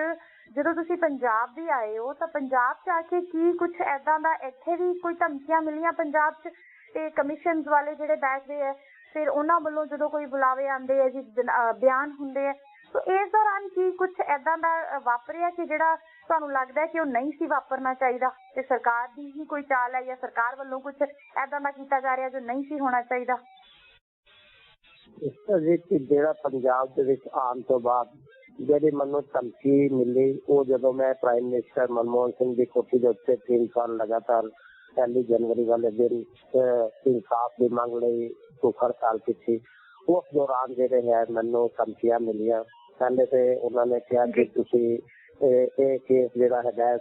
ਜਦੋਂ ਤੁਸੀਂ ਪੰਜਾਬ ਵੀ ਆਏ ਹੋ ਤਾਂ ਪੰਜਾਬ 'ਚ ਆ ਕੇ ਕੀ ਕੁਛ ਏਦਾਂ ਦਾ ਇੱਥੇ ਵੀ ਕੋਈ ਧਮਕੀਆਂ ਮਿਲੀਆਂ ਪੰਜਾਬ 'ਚ? ਤੇ ਕਮਿਸ਼ਨ ਵਾਲੇ ਜਿਹੜੇ ਬੈਠਦੇ ਆ, ਫਿਰ ਉਹਨਾਂ ਵੱਲੋਂ ਜਦੋਂ ਕੋਈ ਬੁਲਾਵੇ ਆਉਂਦੇ ਆ ਜੀ, ਬਿਆਨ ਹੁੰਦੇ ਆ, ਸੋ ਇਸ ਦੌਰਾਨ ਕੀ ਕੁਛ ਏਦਾਂ ਦਾ ਵਾਪਰਿਆ ਕਿ ਜਿਹੜਾ ਤੁਹਾਨੂੰ ਲੱਗਦਾ ਕਿ ਉਹ ਨਹੀਂ ਸੀ ਵਾਪਰਨਾ ਚਾਹੀਦਾ ਤੇ ਸਰਕਾਰ ਦੀ ਹੀ ਕੋਈ ਚਾਲ ਹੈ ਜਾਂ ਸਰਕਾਰ ਵੱਲੋਂ ਕੁਛ ਏਦਾਂ ਦਾ ਕੀਤਾ ਜਾ ਰਿਹਾ ਜੋ ਨਹੀਂ ਸੀ ਹੋਣਾ ਚਾਹੀਦਾ? ਇਸ ਤਰ੍ਹਾਂ ਕਿ ਜਿਹੜਾ ਪੰਜਾਬ ਦੇ ਵਿੱਚ ਆਉਣ ਤੋਂ ਬਾਅਦ ਜਿਹੜੀ ਮੈਨੂੰ ਧਮਕੀ ਮਿਲੀ, ਉਹ ਜਦੋਂ ਮੈਂ ਪ੍ਰਾਈਮ ਮਿਨਿਸਟਰ ਮਨਮੋਹਨ ਸਿੰਘ ਦੀ ਕੋਠੀ ਦੇ ਉੱਤੇ 3 ਸਾਲ ਲਗਾਤਾਰ 1 ਜਨਵਰੀ ਵਾਲੇ ਦਿਨ ਇਨਸਾਫ ਦੀ ਮੰਗ ਲਈ ਭੁੱਖ ਹੜਤਾਲ ਕੀਤੀ, ਉਸ ਦੌਰਾਨ ਜਿਹੜੇ ਹੈ ਮੈਨੂੰ ਧਮਕੀਆਂ ਮਿਲੀਆਂ। ਪਹਿਲੇ ਤੇ ਉਹਨਾਂ ਨੇ ਕਿਹਾ ਕਿ ਤੁਸੀਂ ਇਹ ਕੇਸ ਜਿਹੜਾ ਹੈਗਾ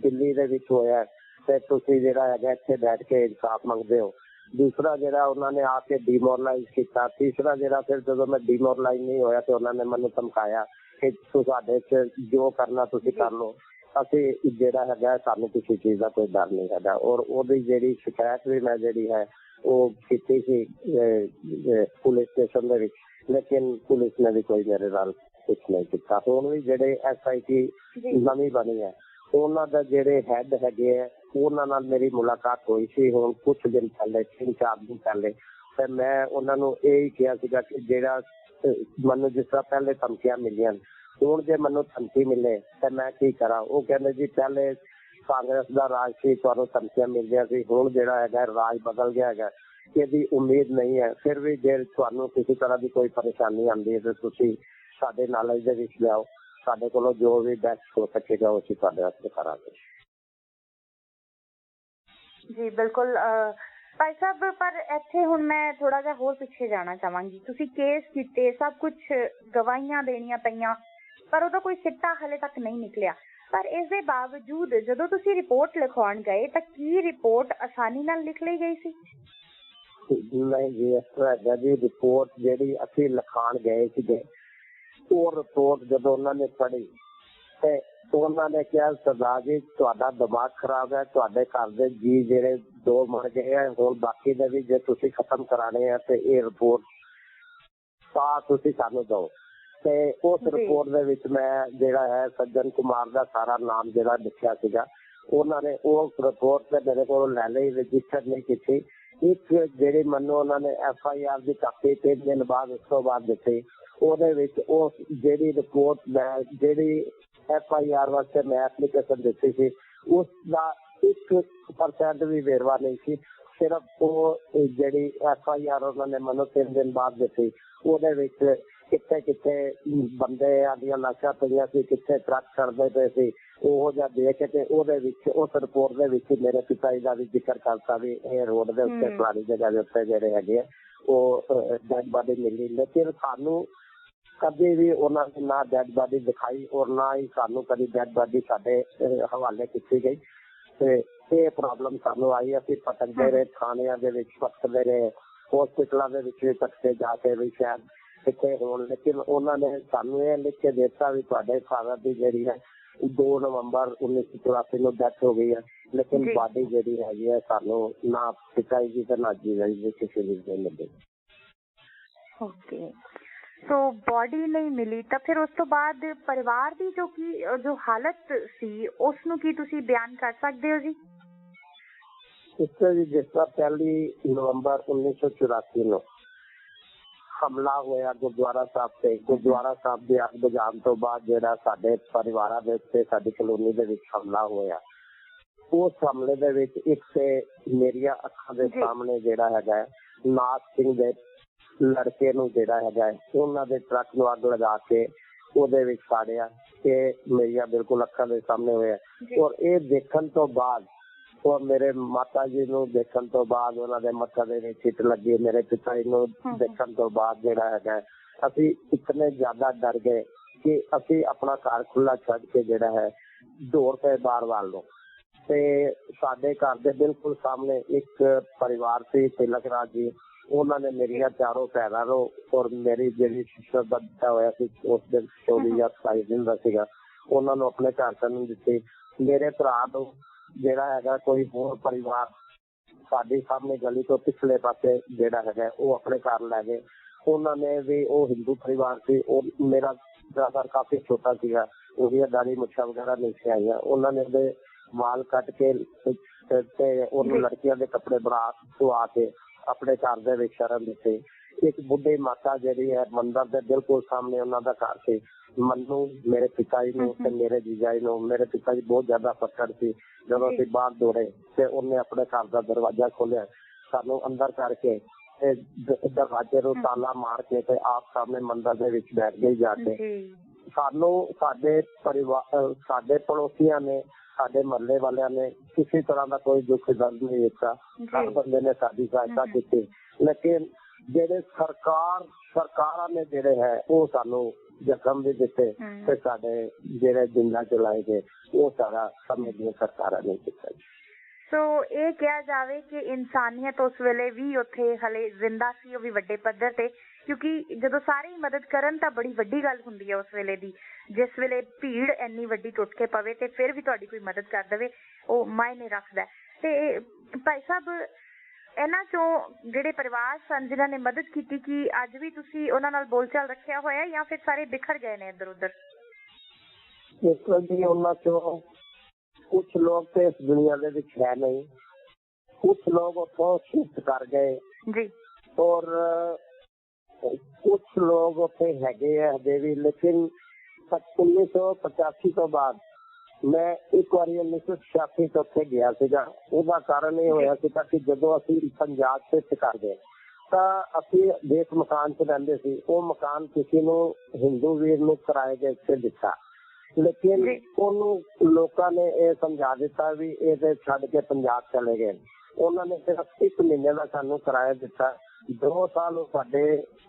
ਦਿੱਲੀ ਦੇ ਵਿੱਚ ਹੋਇਆ ਤੇ ਤੁਸੀਂ ਜਿਹੜਾ ਹੈਗਾ ਇੱਥੇ ਬੈਠ ਕੇ ਇਨਸਾਫ ਮੰਗਦੇ ਹੋ। ਦੂਸਰਾ ਜਿਹੜਾ ਉਹਨਾਂ ਨੇ ਆ ਕੇ ਡੀਮੋਰਲਾਈਜ਼ ਕੀਤਾ। ਤੀਸਰਾ ਜਿਹੜਾ ਫਿਰ ਜਦੋਂ ਮੈਂ ਡੀਮੋਰਲਾਈਜ਼ ਨਹੀਂ ਹੋਇਆ ਤੇ ਉਹਨਾਂ ਨੇ ਮੈਨੂੰ ਧਮਕਾਇਆ ਕਿ ਤੁਹਾਡੇ 'ਚ ਜੋ ਕਰਨਾ ਤੁਸੀਂ ਕਰ ਲਓ, ਅਸੀਂ ਜਿਹੜਾ ਹੈਗਾ ਸਾਨੂੰ ਕਿਸੇ ਚੀਜ਼ ਦਾ ਕੋਈ ਡਰ ਨਹੀਂ ਹੈਗਾ। ਔਰ ਉਹਦੀ ਜਿਹੜੀ ਸ਼ਿਕਾਇਤ ਵੀ ਮੈਂ ਜਿਹੜੀ ਹੈ ਉਹ ਕੀਤੀ ਸੀ ਪੁਲਿਸ ਸਟੇਸ਼ਨ ਦੇ ਵਿੱਚ, ਲੇਕਿਨ ਪੁਲਿਸ ਨੇ ਵੀ ਕੋਈ ਮੇਰੇ ਨਾਲ ਕੁਛ ਨਹੀਂ ਕੀਤਾ। ਹੁਣ ਵੀ ਜਿਹੜੇ SIT ਨਵੀਂ ਬਣੀ ਹੈ ਉਹਨਾਂ ਦਾ ਜਿਹੜੇ ਹੈਡ ਹੈਗੇ ਆ ਉਹਨਾਂ ਨਾਲ ਮੇਰੀ ਮੁਲਾਕਾਤ ਹੋਈ ਸੀ ਹੁਣ ਕੁਛ ਦਿਨ ਪਹਿਲੇ, 3-4 ਦਿਨ ਪਹਿਲੇ, ਤੇ ਮੈਂ ਉਹਨਾਂ ਨੂੰ ਇਹ ਹੀ ਕਿਹਾ ਸੀਗਾ ਕਿ ਜਿਹੜਾ ਮੈਨੂੰ ਜਿਸ ਤਰ੍ਹਾਂ ਪਹਿਲੇ ਧਮਕੀਆਂ ਮਿਲੀਆਂ, ਹੁਣ ਜੇ ਮੈਨੂੰ ਧਮਕੀ ਮਿਲੇ ਤਾਂ ਮੈਂ ਕੀ ਕਰਾਂ? ਉਹ ਕਹਿੰਦੇ ਜੀ ਪਹਿਲੇ ਕਾਂਗਰਸ ਦਾ ਰਾਜ ਸੀ, ਤੁਹਾਨੂੰ ਧਮਕੀਆਂ ਮਿਲਦੀਆਂ ਸੀ, ਹੁਣ ਜਿਹੜਾ ਹੈਗਾ ਰਾਜ ਬਦਲ ਗਿਆ ਹੈਗਾ, ਇਹਦੀ ਉਮੀਦ ਨਹੀਂ ਹੈ। ਫਿਰ ਵੀ ਜੇ ਤੁਹਾਨੂੰ ਕਿਸੇ ਤਰ੍ਹਾਂ ਦੀ ਕੋਈ ਪਰੇਸ਼ਾਨੀ ਆਉਂਦੀ ਹੈ ਤਾਂ ਤੁਸੀਂ ਸਾਡੇ ਨੌਲੇਜ ਦੇ ਵਿੱਚ ਲਿਆਓ, ਸਾਡੇ ਕੋਲੋਂ ਜੋ ਵੀ ਬੈਸਟ ਹੋ ਸਕੇਗਾ ਉਹ ਅਸੀਂ ਤੁਹਾਡੇ ਵਾਸਤੇ ਕਰਾਂਗੇ। ਜੀ ਬਿਲਕੁਲ ਭਾਈ ਸਾਹਿਬ, ਪਰ ਇੱਥੇ ਹੁਣ ਮੈਂ ਥੋੜਾ ਜਿਹਾ ਹੋਰ ਪਿੱਛੇ ਜਾਣਾ ਚਾਹਾਂਗੀ। ਤੁਸੀਂ ਕੇਸ ਕੀਤੇ, ਸਭ ਕੁਝ ਗਵਾਹੀਆਂ ਦੇਣੀਆਂ ਪਈਆਂ, ਪਰ ਉਹਦਾ ਕੋਈ ਸਿੱਟਾ ਹਲੇ ਤੱਕ ਨਹੀਂ ਨਿਕਲਿਆ। ਪਰ ਇਸ ਦੇ ਬਾਵਜੂਦ ਜਦੋਂ ਤੁਸੀਂ ਰਿਪੋਰਟ ਲਿਖਵਾਉਣ ਗਏ ਤਾਂ ਕੀ ਰਿਪੋਰਟ ਆਸਾਨੀ ਨਾਲ ਲਿਖ ਲਈ ਗਈ ਸੀ? ਨਹੀਂ ਜੀ, ਇਸ ਤਰ੍ਹਾਂ ਹੈਗਾ ਜੀ, ਰਿਪੋਰਟ ਜਿਹੜੀ ਅਸੀਂ ਲਿਖਾਉਣ ਗਏ ਸੀਗੇ ਉਹ ਰਿਪੋਰਟ ਜਦੋਂ ਉਹਨਾਂ ਨੇ ਪੜ੍ਹੀ ਤੇ ਉਹਨਾਂ ਨੇ ਕਿਹਾ ਸਰਦਾਰ ਜੀ ਤੁਹਾਡਾ ਦਿਮਾਗ ਖਰਾਬ ਹੈ, ਤੁਹਾਡੇ ਘਰ ਦੇ ਜੀ ਜਿਹੜੇ 2 ਮਰ ਗਏ ਆ, ਹੁਣ ਬਾਕੀ ਦੇ ਵੀ ਜੇ ਤੁਸੀਂ ਖਤਮ ਕਰਾਣੇ ਆ ਤੇ ਇਹ ਰਿਪੋਰਟ ਤਾਂ ਤੁਸੀਂ ਸਾਨੂੰ ਦਿਓ। ਤੇ ਉਸ ਰਿਪੋਰਟ ਦੇ ਵਿੱਚ ਮੈਂ ਜਿਹੜਾ ਹੈ ਸੱਜਣ ਕੁਮਾਰ ਦਾ ਸਾਰਾ ਨਾਮ ਜਿਹੜਾ ਲਿਖਿਆ ਸੀਗਾ, ਉਹਨਾਂ ਨੇ ਉਸ ਰਿਪੋਰਟ ਤੇ ਮੇਰੇ ਕੋਲ ਲੈ ਲਈ, ਰਜਿਸਟਰ ਨਹੀਂ ਕੀਤੀ। ਇੱਕ ਜਿਹੜੀ ਮੈਨੂੰ ਉਹਨਾਂ ਨੇ FIR ਦੀ ਕਾਪੀ 3 ਦਿਨ ਬਾਅਦ ਉਸ ਤੋਂ ਬਾਅਦ ਦਿੱਤੀ, ਉਹਦੇ ਵਿੱਚ ਉਹ ਜਿਹੜੀ ਰਿਪੋਰਟ ਮੈਂ ਜਿਹੜੀ FIR ਵਾਸਤੇ ਮੈਂ ਐਪਲੀਕੇਸ਼ਨ ਦਿੱਤੀ ਸੀ ਉਸ ਦਾ 1% ਵੀ ਵੇਰਵਾ ਨਹੀਂ ਸੀ। ਸਿਰਫ ਉਹ ਜਿਹੜੀ FIR ਉਹਨਾਂ ਨੇ ਮੈਨੂੰ 3 ਦਿਨ ਬਾਅਦ ਦਿੱਤੀ, ਉਹਦੇ ਵਿੱਚ ਕਿੱਥੇ ਕਿੱਥੇ ਬੰਦੇ ਆਦੀਆਂ ਲਾਸ਼ਾਂ ਪਈਆਂ ਸੀ, ਕਿੱਥੇ ਟਰੱਕ ਕਰਦੇ ਪਏ ਸੀ, ਉਹ ਜਿਹਾ ਦੇਖ ਕੇ ਉਹਦੇ ਵਿੱਚ ਉਸ ਰਿਪੋਰਟ ਦੇ ਵਿੱਚ ਮੇਰੇ ਪਿਤਾ ਜੀ ਦਾ ਵੀ ਜ਼ਿਕਰ ਕਰਤਾ ਵੀ ਇਹ ਰੋਡ ਦੇ ਉੱਤੇ ਪੁਰਾਣੀ ਜਗ੍ਹਾ ਦੇ ਉੱਤੇ ਜਿਹੜੇ ਹੈਗੇ ਉਹ ਡੈਡ ਬਾਡੀ ਮਿਲੀ, ਲੇਕਿਨ ਸਾਨੂੰ ਕਦੇ ਵੀ ਉਹਨਾਂ ਨੇ ਨਾ ਡੈਡ ਬਾਡੀ ਦਿਖਾਈ ਔਰ ਨਾ ਹੀ ਸਾਨੂੰ ਕਦੀ ਡੈਡ ਬਾਡੀ ਸਾਡੇ ਹਵਾਲੇ ਕੀਤੀ ਗਈ। ਤੇ ਇਹ ਪ੍ਰੋਬਲਮ ਸਾਨੂੰ ਆਈ, ਅਸੀਂ ਭਟਕਦੇ ਰਹੇ, ਥਾਣਿਆਂ ਦੇ ਵਿੱਚ ਭਟਕਦੇ ਰਹੇ, ਹਸਪੀਟਲਾਂ ਦੇ ਵਿੱਚ ਵੀ ਭਟਕੇ ਜਾ ਕੇ ਵੀ ਸ਼ਾਇਦ ਕਿੱਥੇ ਹੋਣ, ਲੇਕਿਨ ਉਹਨਾਂ ਨੇ ਸਾਨੂੰ ਇਹ ਲਿਖ ਕੇ ਦਿੱਤਾ ਵੀ ਤੁਹਾਡੇ ਫਾਦਰ ਦੀ ਜਿਹੜੀ ਹੈ 2 ਨਵੰਬਰ 1984 ਨੂੰ ਡੈਥ ਹੋ ਗਈ ਹੈ, ਲੇਕਿਨ ਬਾਡੀ ਜਿਹੜੀ ਹੈਗੀ ਹੈ ਸਾਨੂੰ ਨਾ ਪਿਤਾ ਜੀ ਤੇ ਨਾ ਜੀ ਜੀ ਕਿਸੇ ਦੀ ਨਹੀਂ ਮਿਲੀ। ਓਕੇ, ਸੋ ਬੋਡੀ ਨਹੀਂ ਮਿਲੀ ਤਾਂ ਫਿਰ ਉਸ ਤੋਂ ਬਾਅਦ ਪਰਿਵਾਰ ਦੀ ਜੋ ਹਾਲਤ ਸੀ ਉਸ ਨੂੰ ਕੀ ਤੁਸੀਂ ਬਿਆਨ ਕਰ ਸਕਦੇ ਹੋ ਜੀ? ਇਸ ਤਰ੍ਹਾਂ ਜੀ, ਜਿਸ ਤਰ੍ਹਾਂ 1 ਨਵੰਬਰ 1984 ਨੂੰ ਹਮਲਾ ਹੋਇਆ ਗੁਰਦੁਆਰਾ ਸਾਹਿਬ ਤੇ, ਗੁਰਦੁਆਰਾ ਸਾਹਿਬ ਦੀ ਅੱਗ ਬੁਝਾਉਣ ਤੋਂ ਬਾਅਦ ਜਿਹੜਾ ਸਾਡੇ ਪਰਿਵਾਰਾਂ ਦੇ ਉੱਤੇ, ਸਾਡੀ ਕਲੋਨੀ ਦੇ ਵਿੱਚ ਹਮਲਾ ਹੋਇਆ, ਉਸ ਹਮਲੇ ਦੇ ਵਿੱਚ ਇੱਕ ਤੇ ਮੇਰੀਆਂ ਅੱਖਾਂ ਦੇ ਸਾਹਮਣੇ ਜਿਹੜਾ ਹੈਗਾ ਨਾਥ ਸਿੰਘ ਦੇ ਲੜਕੇ ਨੂੰ ਜਿਹੜਾ ਹੈਗਾ ਉਹਨਾਂ ਦੇ ਟਰੱਕ ਨੂੰ ਅੱਗ ਲਗਾ ਕੇ ਉਹਦੇ ਵਿੱਚ ਸਾੜਿਆ, ਤੇ ਮੇਰੀਆਂ ਬਿਲਕੁਲ ਅੱਖਾਂ ਦੇ ਸਾਹਮਣੇ ਹੋਇਆ। ਔਰ ਇਹ ਦੇਖਣ ਤੋਂ ਬਾਅਦ, ਔਰ ਮੇਰੇ ਮਾਤਾ ਜੀ ਨੂੰ ਦੇਖਣ ਤੋਂ ਬਾਅਦ ਉਹਨਾਂ ਦੇ ਮੱਥੇ ਦੇ ਵਿੱਚ ਚਿੱਟ ਲੱਗੀ, ਮੇਰੇ ਪਿਤਾ ਜੀ ਨੂੰ ਦੇਖਣ ਤੋਂ ਬਾਅਦ ਜਿਹੜਾ ਹੈਗਾ ਅਸੀਂ ਇਤਨੇ ਜ਼ਿਆਦਾ ਡਰ ਗਏ ਕਿ ਅਸੀਂ ਆਪਣਾ ਘਰ ਖੁੱਲਾ ਛੱਡ ਕੇ ਜਿਹੜਾ ਹੈ ਦੌੜ ਪਏ ਬਾਹਰ ਵੱਲ ਨੂੰ। ਤੇ ਸਾਡੇ ਘਰ ਦੇ ਬਿਲਕੁਲ ਸਾਹਮਣੇ ਇੱਕ ਪਰਿਵਾਰ ਸੀ, ਤਿਲਕ ਰਾਜ ਜੀ, ਉਹਨਾਂ ਨੇ ਮੇਰੀਆਂ 4 ਭੈਣਾਂ ਨੂੰ ਔਰ ਮੇਰੀ ਜਿਹੜੀ ਸਿਸਟਰ ਦਾ ਦਿੱਤਾ ਹੋਇਆ ਸੀ ਉਸ ਦਿਨ 24 ਜਾਂ 27 ਦਿਨ ਦਾ ਸੀਗਾ, ਉਹਨਾਂ ਨੂੰ ਆਪਣੇ ਘਰ ਕਰਨ ਦਿੱਤੇ। ਮੇਰੇ ਭਰਾ ਨੂੰ ਜਿਹੜਾ ਹੈਗਾ ਕੋਈ ਹੋਰ ਪਰਿਵਾਰ ਸਾਡੇ ਸਾਹਮਣੇ ਗਲੀ ਤੋਂ ਪਿਛਲੇ ਪਾਸੇ ਜਿਹੜਾ ਹੈਗਾ ਉਹ ਆਪਣੇ ਘਰ ਲੈ ਗਏ। ਉਹਨਾਂ ਨੇ ਵੀ, ਉਹ ਹਿੰਦੂ ਪਰਿਵਾਰ ਸੀ, ਉਹ ਮੇਰਾ ਬ੍ਰਦਰ ਕਾਫੀ ਛੋਟਾ ਸੀਗਾ, ਉਹਦੀਆਂ ਦਾੜੀ ਮੁੱਛਾਂ ਵਗੈਰਾ ਨਹੀਂ ਸੀ ਆਈਆਂ, ਉਹਨਾਂ ਨੇ ਉਹਦੇ ਵਾਲ ਕੱਟ ਕੇ ਤੇ ਉਹਨੂੰ ਲੜਕੀਆਂ ਦੇ ਕੱਪੜੇ ਬਣਾ ਸੁਆ ਕੇ ਆਪਣੇ ਘਰ ਦੇ ਵਿੱਚ ਸ਼ਰਨ ਦਿੱਤੇ। ਇੱਕ ਬੁੱਢੀ ਮਾਤਾ ਜਿਹੜੀ ਹੈ ਮੰਦਿਰ ਦੇ ਬਿਲਕੁਲ ਸਾਹਮਣੇ ਉਹਨਾਂ ਦਾ ਘਰ ਸੀ, ਮੈਨੂੰ, ਮੇਰੇ ਪਿਤਾ ਜੀ ਨੂੰ ਤੇ ਮੇਰੇ ਜੀਜਾ ਜੀ ਨੂੰ, ਮੇਰੇ ਪਿਤਾ ਜੀ ਬਹੁਤ ਜ਼ਿਆਦਾ ਫੱਟੜ ਸੀ, ਜਦੋਂ ਅਸੀਂ ਬਾਹਰ ਦੌੜੇ ਤੇ ਉਹਨੇ ਆਪਣੇ ਘਰ ਦਾ ਦਰਵਾਜ਼ਾ ਖੋਲਿਆ, ਸਾਨੂੰ ਅੰਦਰ ਕਰਕੇ ਤੇ ਦਰਵਾਜ਼ੇ ਨੂੰ ਤਾਲਾ ਮਾਰ ਕੇ ਤੇ ਆਪ ਸਾਹਮਣੇ ਮੰਦਿਰ ਦੇ ਵਿੱਚ ਬੈਠ ਗਏ ਜਾ ਕੇ। ਸਾਨੂੰ ਸਾਡੇ ਪਰਿਵਾਰ, ਸਾਡੇ ਪੜੋਸੀਆਂ ਨੇ, ਸਾਡੇ ਮਹੱਲੇ ਵਾਲਿਆਂ ਨੇ ਕਿਸੇ ਤਰ੍ਹਾਂ ਦਾ ਕੋਈ ਦੁੱਖ ਦਰਦ ਨਹੀਂ ਦਿੱਤਾ, ਹਰ ਬੰਦੇ ਨੇ ਸਾਡੀ ਸਹਾਇਤਾ ਕੀਤੀ। ਲੇਕਿਨ ਜਿਹੜੇ ਸਰਕਾਰਾਂ ਨੇ ਜਿਹੜੇ ਹੈ ਉਹ ਸਾਨੂੰ ਜ਼ਖਮ ਵੀ ਦਿੱਤੇ ਤੇ ਸਾਡੇ ਜਿਹੜੇ ਜਿੰਦਾ ਚਲਾਏ ਗਏ ਉਹ ਸਾਰਾ ਸਮੇਂ ਦੀਆਂ ਸਰਕਾਰਾਂ ਨੇ ਕੀਤਾ। ਸੋ ਇਹ ਕਿਹਾ ਜਾਵੇ ਕਿ ਇਨਸਾਨੀਅਤ ਉਸ ਵੇਲੇ ਵੀ ਉੱਥੇ ਹਲੇ ਜ਼ਿੰਦਾ ਸੀ, ਉਹ ਵੀ ਵੱਡੇ ਪੱਧਰ ਤੇ, ਕਿਉਂਕਿ ਜਦੋਂ ਸਾਰੇ ਮਦਦ ਕਰਨ ਤਾਂ ਬੜੀ ਵੱਡੀ ਗੱਲ ਹੁੰਦੀ ਹੈ ਉਸ ਵੇਲੇ ਦੀ। ਜਿਸ ਵੇਲੇ ਭੀੜ ਇੰਨੀ ਵੱਡੀ ਟੁੱਟ ਕੇ ਪਵੇ ਤੇ ਫਿਰ ਵੀ ਤੁਹਾਡੀ ਕੋਈ ਮਦਦ ਕਰ ਦੇਵੇ, ਉਹ ਮਾਇਨੇ ਰੱਖਦਾ। ਤੇ ਭਾਈ ਸਾਹਿਬ, ਇਹਨਾਂ ਚੋਂ ਜਿਹੜੇ ਪਰਿਵਾਰ ਸਨ ਜਿਨ੍ਹਾਂ ਨੇ ਮਦਦ ਕੀਤੀ, ਕਿ ਅੱਜ ਵੀ ਤੁਸੀਂ ਉਹਨਾਂ ਨਾਲ ਬੋਲਚਾਲ ਰੱਖਿਆ ਹੋਇਆ ਜਾਂ ਫਿਰ ਸਾਰੇ ਬਿਖਰ ਗਏ ਨੇ ਇੱਧਰ ਉੱਧਰ? ਉਹਨਾਂ ਚੋਂ ਕੁਛ ਲੋਕ ਤੇ ਇਸ ਦੁਨੀਆ ਦੇ ਵਿੱਚ ਹੈ ਨਹੀਂ, ਕੁਛ ਲੋਕ ਉੱਥੋਂ ਸ਼ਿਫਟ ਕਰ ਗਏ ਜੀ, ਔਰ ਕੁਛ ਲੋਕ ਉੱਥੇ ਹੈਗੇ ਆ ਹਜੇ ਵੀ। ਲੇਕਿਨ 1985 ਤੋਂ ਬਾਅਦ ਮੈਂ ਇੱਕ ਵਾਰੀ 1986 ਤੋਂ ਉੱਥੇ ਗਿਆ ਸੀਗਾ। ਉਹਦਾ ਕਾਰਨ ਇਹ ਹੋਇਆ ਸੀਗਾ ਕਿ ਜਦੋਂ ਅਸੀਂ ਪੰਜਾਬ ਸ਼ਿਫਟ ਕਰ ਗਏ ਤਾਂ ਅਸੀਂ ਦੇਸ਼ ਮਕਾਨ 'ਚ ਰਹਿੰਦੇ ਸੀ, ਉਹ ਮਕਾਨ ਕਿਸੇ ਨੂੰ ਹਿੰਦੂ ਵੀਰ ਨੂੰ ਕਿਰਾਏ ਦੇ ਉੱਤੇ ਦਿੱਤਾ, ਲੇਕਿਨ ਉਹਨੂੰ ਲੋਕਾਂ ਨੇ ਇਹ ਸਮਝਾ ਦਿੱਤਾ ਵੀ ਇਹਦੇ ਛੱਡ ਕੇ ਪੰਜਾਬ ਚਲੇ ਗਏ। ਉਹਨਾਂ ਨੇ ਸਿਰਫ 1 ਮਹੀਨੇ ਦਾ ਸਾਨੂੰ ਕਿਰਾਇਆ ਦਿੱਤਾ, 2 ਸਾਲ ਉਹ ਸਾਡੇ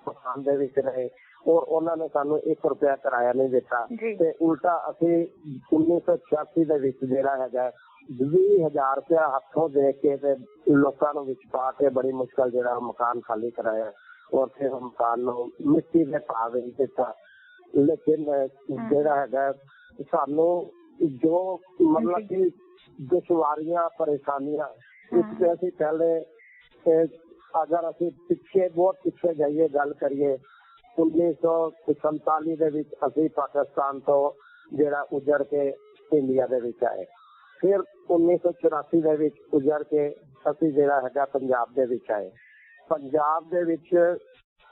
ਮਕਾਨ ਦੇ ਵਿੱਚ ਰਹੇ ਔਰ ਉਹਨਾਂ ਨੇ ਸਾਨੂੰ 1 ਰੁਪਇਆ ਕਿਰਾਇਆ ਨਹੀਂ ਦਿੱਤਾ। ਤੇ ਉਲਟਾ ਅਸੀਂ 1986 ਦੇ ਵਿੱਚ ਜਿਹੜਾ ਹੈਗਾ 20,000 ਰੁਪਇਆ ਹੱਥੋਂ ਦੇ ਕੇ ਤੇ ਲੋਕਾਂ ਨੂੰ ਵਿੱਚ ਪਾ ਕੇ ਬੜੀ ਮੁਸ਼ਕਲ ਜਿਹੜਾ ਮਕਾਨ ਖਾਲੀ ਕਰਾਇਆ ਔਰ ਫਿਰ ਮਕਾਨ ਨੂੰ ਮਿੱਟੀ ਦੇ ਭਾਅ ਵਿੱਚ ਦਿੱਤਾ। ਲੇਕਿਨ ਜਿਹੜਾ ਹੈਗਾ ਸਾਨੂੰ ਜੋ ਮਤਲਬ ਕਿ ਦੁਸ਼ਵਾਰੀਆਂ, ਪਰੇਸ਼ਾਨੀਆਂ, ਇਸ ਤੇ ਅਸੀਂ ਪਹਿਲੇ, ਅਗਰ ਅਸੀਂ ਬਹੁਤ ਪਿੱਛੇ ਜਾਈਏ, ਗੱਲ ਕਰੀਏ 1947 ਦੇ ਵਿੱਚ ਅਸੀਂ ਪਾਕਿਸਤਾਨ ਤੋਂ ਜਿਹੜਾ ਉਜੜ ਕੇ ਇੰਡੀਆ ਦੇ ਵਿੱਚ ਆਏ, ਫਿਰ 1984 ਦੇ ਵਿੱਚ ਉਜੜ ਕੇ ਅਸੀਂ ਜਿਹੜਾ ਹੈਗਾ ਪੰਜਾਬ ਦੇ ਵਿੱਚ ਆਏ। ਪੰਜਾਬ ਦੇ ਵਿੱਚ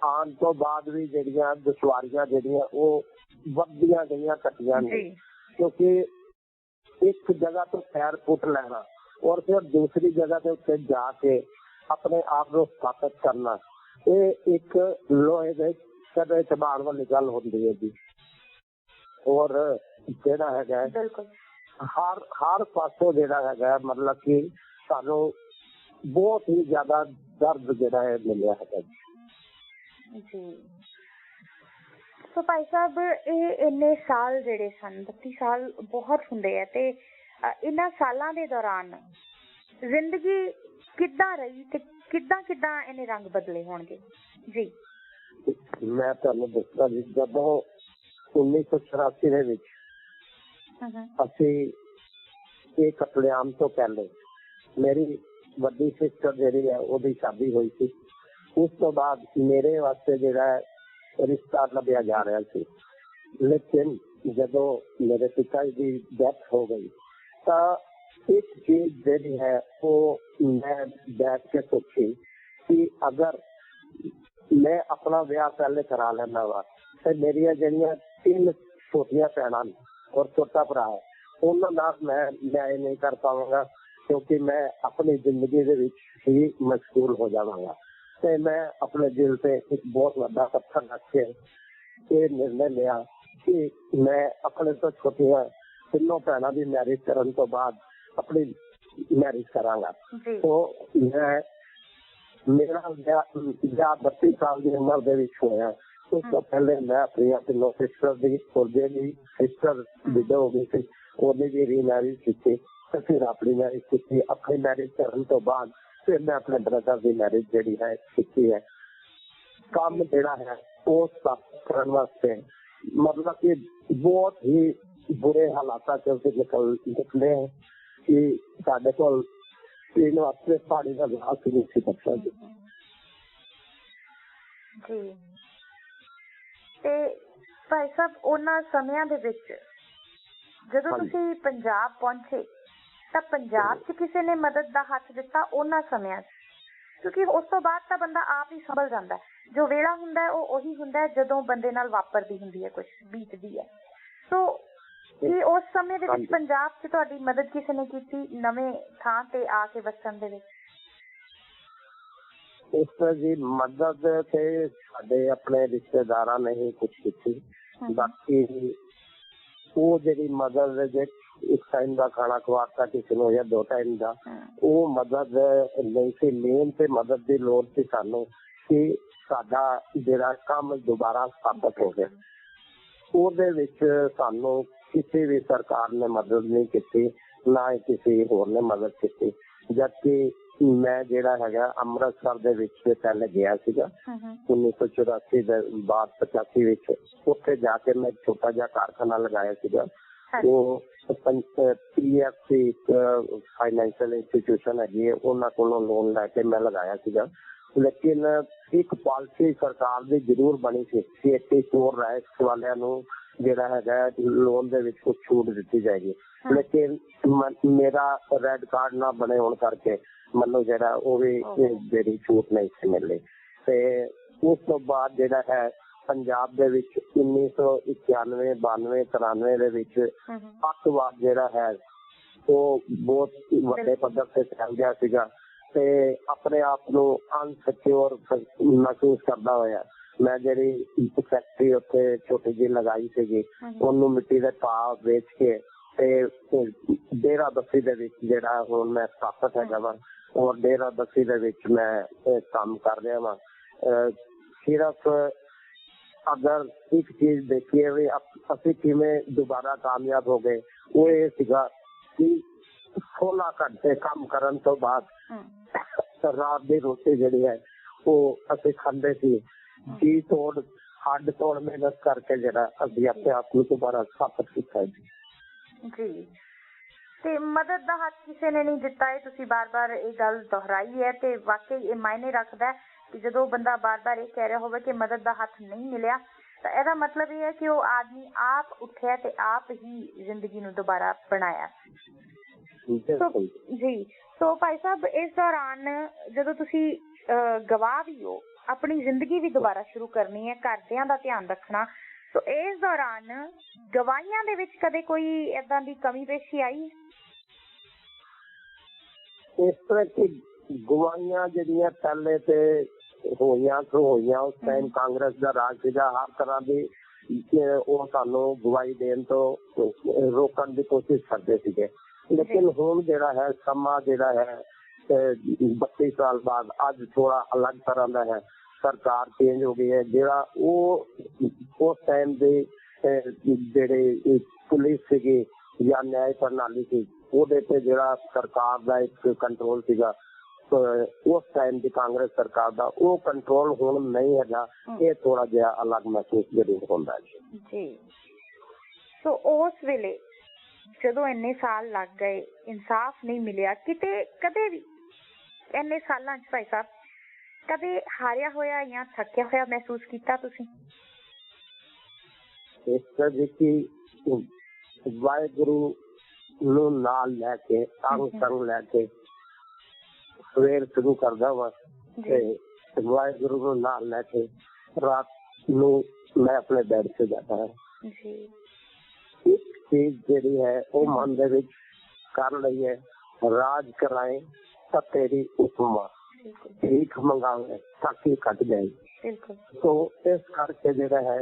ਆਉਣ ਤੋਂ ਬਾਅਦ ਵੀ ਜਿਹੜੀਆਂ ਦੁਸ਼ਵਾਰੀਆਂ ਜਿਹੜੀਆਂ ਉਹ ਵੱਧਦੀਆਂ ਗਈਆਂ, ਘਟੀਆਂ ਨਹੀਂ, ਕਿਉਂਕਿ ਇੱਕ ਜਗ੍ਹਾ ਤੋਂ ਪੈਰ ਪੁੱਟ ਲੈਣਾ ਔਰ ਫਿਰ ਦੂਸਰੀ ਜਗ੍ਹਾ ਦੇ ਉੱਤੇ ਜਾ ਕੇ ਆਪਣੇ ਆਪ ਨੂੰ ਸਥਾਪਿਤ ਕਰਨਾ, ਇਹ ਇੱਕ ਲੋਹੇ ਦੇ ਕਦੇ ਚਬਾਣ ਵਾਲੀ ਗੱਲ ਹੁੰਦੀ ਹੈ ਜੀ। ਔਰ ਜਿਹੜਾ ਹੈਗਾ ਹਰ ਪਾਸੋਂ ਜਿਹੜਾ ਹੈਗਾ ਮਤਲਬ ਕਿ ਸਾਨੂੰ ਬਹੁਤ ਹੀ ਜ਼ਿਆਦਾ ਦਰਦ ਜਿਹੜਾ ਹੈ ਮਿਲਿਆ ਹੈਗਾ ਜੀ। ਸੋ ਭਾਈ ਸਾਹਿਬ, ਇਹ ਇੰਨੇ ਸਾਲ ਜਿਹੜੇ ਸਨ, 32 ਸਾਲ ਬਹੁਤ ਹੁੰਦੇ ਆ, ਤੇ ਇਹਨਾਂ ਸਾਲਾਂ ਦੇ ਦੌਰਾਨ ਜ਼ਿੰਦਗੀ ਕਿੱਦਾਂ ਰਹੀ ਤੇ ਕਿੱਦਾਂ ਇਹਨੇ ਰੰਗ ਬਦਲੇ ਹੋਣਗੇ ਜੀ? ਮੈਂ ਤੁਹਾਨੂੰ ਦੱਸਦਾ ਜੀ, ਜਦੋਂ 1984 ਦੇ ਵਿੱਚ ਅਸੀਂ ਇਹ ਕਤਲੇਆਮ ਤੋਂ ਪਹਿਲੇ ਮੇਰੀ ਵੱਡੀ ਸਿਸਟਰ ਜਿਹੜੀ ਹੈ ਉਹਦੀ ਸ਼ਾਦੀ ਹੋਈ ਸੀ। ਉਸ ਤੋਂ ਬਾਅਦ ਮੇਰੇ ਵਾਸਤੇ ਜਿਹੜਾ ਰਿਸ਼ਤਾ ਲੱਭਿਆ ਜਾ ਰਿਹਾ ਸੀ, ਲੇਕਿਨ ਜਦੋਂ ਮੇਰੇ ਪਿਤਾ ਜੀ ਦੀ ਡੈਥ ਹੋ ਗਈ ਤਾਂ ਇੱਕ ਚੀਜ਼ ਜਿਹੜੀ ਹੈ ਉਹ ਮੈਂ ਬੈਠ ਕੇ ਸੋਚੀ ਕਿ ਅਗਰ ਮੈਂ ਆਪਣਾ ਵਿਆਹ ਪਹਿਲੇ ਕਰਾ ਲੈਂਦਾ ਵਾ ਤੇ ਮੇਰੀਆਂ ਜਿਹੜੀਆਂ 3 ਛੋਟੀਆਂ ਭੈਣਾਂ ਔਰ ਛੋਟਾ ਭਰਾ ਹੈ ਉਹਨਾਂ ਨਾਲ ਮੈਂ ਨਿਆਂ ਨਹੀਂ ਕਰ ਪਾਵਾਂਗਾ, ਕਿਉਂਕਿ ਮੈਂ ਆਪਣੀ ਜ਼ਿੰਦਗੀ ਦੇ ਵਿੱਚ ਹੀ ਮਸ਼ਗੂਲ ਹੋ ਜਾਵਾਂਗਾ। ਤੇ ਮੈਂ ਆਪਣੇ ਦਿਲ ਤੇ ਇੱਕ ਬਹੁਤ ਵੱਡਾ ਪੱਥਰ ਰੱਖ ਕੇ ਇਹ ਨਿਰਣੇ ਲਿਆ ਕਿ ਮੈਂ ਆਪਣੇ ਤੋਂ ਛੋਟੀਆਂ 3 ਭੈਣਾਂ ਦੀ ਮੈਰਿਜ ਕਰਨ ਤੋਂ ਬਾਅਦ ਆਪਣੀ ਮੈਰਿਜ ਕਰਾਂਗਾ। तो मेरा 32 साल की उम्र ਦੇ ਵਿੱਚ ਹੋਇਆ। ਉਸ ਤੋਂ ਪਹਿਲੇ ਮੈਂ ਆਪਣੀਆਂ 3 ਸਿਸਟਰ ਦੀ ਔਰ ਜਿਹੜੀ ਸਿਸਟਰ ਵਿਡੋ ਹੋ ਗਈ ਸੀ ਉਹਦੀ ਵੀ ਰੀਮੈਰਿਜ ਕੀਤੀ ਤੇ ਫਿਰ ਆਪਣੀ ਮੈਰਿਜ ਕੀਤੀ। ਆਪਣੀ ਮੈਰਿਜ ਕਰਨ ਤੋਂ ਬਾਅਦ ਫਿਰ ਮੈਂ ਆਪਣੇ ਬ੍ਰਦਰ ਦੀ ਮੈਰਿਜ ਜਿਹੜੀ ਹੈ ਕੀਤੀ ਹੈ। ਕੰਮ ਜਿਹੜਾ ਹੈ ਉਹ ਸਭ ਕਰਨ ਵਾਸਤੇ मतलब कि बहुत ही बुरे हालात से निकले हैं कि साढ़े को पीने वास्ते पानी का गिलास नहीं सी सकता जी। ਤੇ ਭਾਈ ਸਾਹਿਬ ਉਹਨਾਂ ਸਮਿਆਂ ਦੇ ਵਿੱਚ ਜਦੋਂ ਤੁਸੀਂ ਪੰਜਾਬ ਪਹੁੰਚੇ ਤਾਂ ਪੰਜਾਬ 'ਚ ਕਿਸੇ ਨੇ ਮਦਦ ਦਾ ਹੱਥ ਦਿੱਤਾ ਉਹਨਾਂ ਸਮਿਆਂ 'ਚ? ਕਿਉਂਕਿ ਉਸ ਤੋਂ ਬਾਅਦ ਤਾਂ ਬੰਦਾ ਆਪ ਹੀ ਸੰਭਲ ਜਾਂਦਾ। ਜੋ ਵੇਲਾ ਹੁੰਦਾ ਹੈ ਉਹ ਉਹੀ ਹੁੰਦਾ ਹੈ ਜਦੋਂ ਬੰਦੇ ਨਾਲ ਵਾਪਰਦੀ ਹੁੰਦੀ ਹੈ, ਕੁਝ ਬੀਤਦੀ ਹੈ। ਸੋ ਕੀ ਉਸ ਸਮੇਂ ਦੇ ਵਿੱਚ ਪੰਜਾਬ 'ਚ ਤੁਹਾਡੀ ਮਦਦ ਕਿਸੇ ਨੇ ਕੀਤੀ ਨਵੇਂ ਥਾਂ ਤੇ ਆ ਕੇ ਵਸਣ ਦੇ ਵਿੱਚ? ਇਸ ਤਰ੍ਹਾਂ ਦੀ ਮਦਦ ਤੇ ਸਾਡੇ ਆਪਣੇ ਰਿਸ਼ਤੇਦਾਰਾਂ ਨੇ ਹੀ ਕੁਝ ਕੀਤੀ। ਬਾਕੀ ਉਹ ਜਿਹੜੀ ਮਦਦ ਜੇ ਇੱਕ ਟਾਈਮ ਦਾ ਖਾਣਾ ਖਵਾਤਾ ਕਿਸੇ ਨੂੰ ਜਾਂ 2 ਟਾਈਮ ਦਾ, ਉਹ ਮਦਦ ਨਹੀਂ ਸੀ। ਮੇਨ ਤੇ ਮਦਦ ਦੀ ਲੋੜ ਸੀ ਸਾਨੂੰ ਕਿ ਸਾਡਾ ਜਿਹੜਾ ਕੰਮ ਦੁਬਾਰਾ ਸਥਾਪਿਤ ਹੋ ਗਿਆ। ਉਹਦੇ ਵਿੱਚ ਸਾਨੂੰ ਕਿਸੇ ਵੀ ਸਰਕਾਰ ਨੇ ਮਦਦ ਨਹੀਂ ਕੀਤੀ, ਨਾ ਹੀ ਕਿਸੇ ਹੋਰ ਨੇ ਮਦਦ ਕੀਤੀ। ਜਦਕਿ ਮੈਂ ਜਿਹੜਾ ਹੈਗਾ ਅੰਮ੍ਰਿਤਸਰ ਦੇ ਵਿੱਚ ਪਹਿਲੇ ਗਿਆ ਸੀਗਾ 1984 ਦੇ ਬਾਅਦ 85 ਵਿੱਚ। ਉੱਥੇ ਜਾ ਕੇ ਮੈਂ ਛੋਟਾ ਜਿਹਾ ਕਾਰਖਾਨਾ ਲਗਾਇਆ ਸੀਗਾ। ਉਹ PFC ਫਾਈਨੈਂਸ਼ੀਅਲ ਇੰਸਟੀਟਿਊਸ਼ਨ ਹੈਗੀ ਹੈ, ਉਹਨਾਂ ਕੋਲੋਂ ਲੋਨ ਲੈ ਕੇ ਮੈਂ ਲਗਾਇਆ ਸੀਗਾ। ਲੇਕਿਨ ਇੱਕ ਪਾਲਿਸੀ ਸਰਕਾਰ ਦੀ ਜ਼ਰੂਰ ਬਣੀ ਸੀ ਕਿ 84 ਰਾਈਟਸ ਵਾਲਿਆਂ ਨੂੰ ਜਿਹੜਾ ਹੈਗਾ ਲੋਨ ਦੇ ਵਿੱਚ ਕੁਝ ਛੂਟ ਦਿੱਤੀ ਜਾਏਗੀ। ਲੇਕਿਨ ਮੇਰਾ ਰੈੱਡ ਕਾਰਡ ਨਾ ਬਣੇ ਹੋਣ ਕਰਕੇ ਮੈਨੂੰ ਜਿਹੜਾ ਉਹ ਵੀ ਜਿਹੜੀ ਛੂਟ ਨਹੀਂ ਸੀ ਮਿਲੀ। ਤੇ ਉਸ ਤੋਂ ਬਾਅਦ ਜਿਹੜਾ ਹੈ ਪੰਜਾਬ ਦੇ ਵਿੱਚ 1991, 92, 93 ਦੇ ਵਿੱਚ ਅੱਤਵਾਦ ਜਿਹੜਾ ਹੈ ਉਹ ਬਹੁਤ ਵੱਡੇ ਪੱਧਰ ਤੇ ਫੈਲ ਗਿਆ ਸੀਗਾ। ਤੇ ਆਪਣੇ ਆਪ ਨੂੰ ਅਨਸਿਕਿਉਰ ਮਹਿਸੂਸ ਕਰਦਾ ਹੋਇਆ ਮੈਂ ਜਿਹੜੀ ਫੈਕਟਰੀ ਉੱਥੇ ਛੋਟੀ ਜਿਹੀ ਲਗਾਈ ਸੀਗੀ ਉਹਨੂੰ ਮਿੱਟੀ ਦੇ ਭਾਅ ਵੇਚ ਕੇ ਤੇ ਡੇਰਾ ਬੱਸੀ ਦੇ ਵਿੱਚ ਜਿਹੜਾ ਹੁਣ ਮੈਂ ਸਥਾਪਿਤ ਹੈਗਾ ਵਾ ਔਰ ਡੇਰਾ ਬੱਸੀ ਦੇ ਵਿੱਚ ਮੈਂ ਕੰਮ ਕਰ ਰਿਹਾ ਵਾ। ਸਿਰਫ ਅਗਰ ਇੱਕ ਚੀਜ਼ ਦੇਖੀਏ ਵੀ ਅਸੀਂ ਕਿਵੇਂ ਦੁਬਾਰਾ ਕਾਮਯਾਬ ਹੋ ਗਏ, ਉਹ ਇਹ ਸੀਗਾ ਕਿ 16 ਘੰਟੇ ਕੰਮ ਕਰਨ ਤੋਂ ਬਾਅਦ ਰਾਤ ਦੀ ਰੋਟੀ ਜਿਹੜੀ ਹੈ ਉਹ ਅਸੀਂ ਖਾਂਦੇ ਸੀ। ਜੀ ਤੋੜ ਹੱਡ ਤੋੜ ਮਿਹਨਤ ਕਰਕੇ ਜਿਹੜਾ ਅਸੀਂ ਆਪਣੇ ਆਪ ਨੂੰ ਦੁਬਾਰਾ ਸਥਾਪਿਤ ਕੀਤਾ ਜੀ। ਤੇ ਮਦਦ ਦਾ ਹੱਥ ਕਿਸੇ ਨੇ ਨਹੀਂ ਦਿੱਤਾ। ਇਹ ਤੁਸੀਂ ਬਾਰ-ਬਾਰ ਇਹ ਗੱਲ ਦੁਹਰਾਈ ਹੈ ਤੇ ਵਾਕਈ ਇਹ ਮਾਇਨੇ ਰੱਖਦਾ ਕਿ ਜਦੋਂ ਬੰਦਾ ਬਾਰ-ਬਾਰ ਇਹ ਕਹਿ ਰਿਹਾ ਹੋਵੇ ਕਿ ਮਦਦ ਦਾ ਹੱਥ ਨਹੀਂ ਮਿਲਿਆ ਤਾਂ ਇਹਦਾ ਮਤਲਬ ਇਹ ਹੈ ਕਿ ਉਹ ਆਦਮੀ ਆਪ ਉੱਠਿਆ ਤੇ ਆਪ ਹੀ ਜ਼ਿੰਦਗੀ ਨੂੰ ਦੁਬਾਰਾ ਬਣਾਇਆ। ਜੀ ਸੋ ਭਾਈ ਸਾਹਿਬ ਇਸ ਦੌਰਾਨ ਜਦੋਂ ਤੁਸੀਂ ਗਵਾਹ ਵੀ ਹੋ, ਆਪਣੀ ਜ਼ਿੰਦਗੀ ਵੀ ਦੁਬਾਰਾ ਸ਼ੁਰੂ ਕਰਨੀ ਹੈ, ਘਰਦਿਆਂ ਦਾ ਧਿਆਨ ਰੱਖਣਾ, ਸੋ ਇਸ ਦੌਰਾਨ ਗਵਾਹੀਆਂ ਦੇ ਵਿੱਚ ਕਦੇ ਕੋਈ ਏਦਾਂ ਦੀ ਕਮੀ ਪੇਸ਼ੀ ਆਈ? ਇਸ ਤਰ੍ਹਾਂ ਕਿ ਗਵਾਹੀਆਂ ਜਿਹੜੀਆਂ ਪਹਿਲੇ ਤੇ ਹੋਈਆਂ ਉਸ ਟਾਈਮ ਕਾਂਗਰਸ ਦਾ ਰਾਜ ਸੀਗਾ, ਹਰ ਤਰ੍ਹਾਂ ਦੀ ਉਹ ਸਾਨੂੰ ਗਵਾਹੀ ਦੇਣ ਤੋਂ ਰੋਕਣ ਦੀ ਕੋਸ਼ਿਸ਼ ਕਰਦੇ ਸੀਗੇ। ਲੇਕਿਨ ਹੁਣ ਜਿਹੜਾ ਹੈ ਸਮਾਂ ਜਿਹੜਾ ਹੈ 32 ਸਾਲ ਬਾਅਦ ਅੱਜ ਥੋੜਾ ਅਲੱਗ ਤਰ੍ਹਾਂ ਦਾ ਹੈ। ਸਰਕਾਰ ਚੇਂਜ ਹੋ ਗਈ ਹੈ। ਜਿਹੜਾ ਉਹ ਉਸ ਟਾਈਮ ਦੇ ਜਿਹੜੇ ਪੁਲਿਸ ਸੀਗੀ ਜਾਂ ਨਿਆਂ ਪ੍ਰਣਾਲੀ ਸੀ ਉਹਦੇ ਤੇ ਜਿਹੜਾ ਸਰਕਾਰ ਦਾ ਇੱਕ ਕੰਟਰੋਲ ਸੀਗਾ ਉਸ ਟਾਈਮ ਦੀ ਕਾਂਗਰਸ ਸਰਕਾਰ ਦਾ, ਉਹ ਕੰਟਰੋਲ ਹੁਣ ਨਹੀਂ ਹੈਗਾ। ਇਹ ਥੋੜਾ ਜਿਹਾ ਅਲੱਗ ਮਹਿਸੂਸ ਜ਼ਰੂਰ ਹੁੰਦਾ ਹੈ ਜੀ। ਸੋ ਉਸ ਵੇਲੇ ਜਦੋਂ ਇੰਨੇ ਸਾਲ ਲੱਗ ਗਏ ਇਨਸਾਫ ਨਹੀਂ ਮਿਲਿਆ ਕਿਤੇ ਕਦੇ ਵੀ ਇੰਨੇ ਸਾਲਾਂ 'ਚ ਭਾਈ ਸਾਹਿਬ ਕਦੇ ਹਾਰਿਆ ਹੋਇਆ ਜਾਂ ਥੱਕਿਆ ਹੋਇਆ ਮਹਿਸੂਸ ਕੀਤਾ ਤੁਸੀਂ? ਇਸ ਤਰ੍ਹਾਂ ਕਿ ਵਾਹਿਗੁਰੂ ਨੂੰ ਨਾਲ ਲੈ ਕੇ ਸੰਗ ਲੈ ਕੇ ਸਵੇਰ ਸ਼ੁਰੂ ਕਰਦਾ ਵਾ ਤੇ ਵਾਹਿਗੁਰੂ ਨੂੰ ਨਾਲ ਲੈ ਕੇ ਰਾਤ ਨੂੰ ਮੈਂ ਆਪਣੇ ਬੈੱਡ ਤੇ ਜਾਂਦਾ ਹਾਂ। ਇੱਕ ਚੀਜ਼ ਜਿਹੜੀ ਹੈ ਉਹ ਮਨ ਦੇ ਵਿੱਚ ਕਰ ਲਈ ਹੈ, ਰਾਜ ਕਰਾਏ ਤਾਂ ਤੇਰੀ ਉਪਮਾ, ਭੀਖ ਮੰਗਾਵੇ ਤਾਂ ਕੀ ਕੱਟ ਜਾਏ। ਸੋ ਇਸ ਕਰਕੇ ਜਿਹੜਾ ਹੈ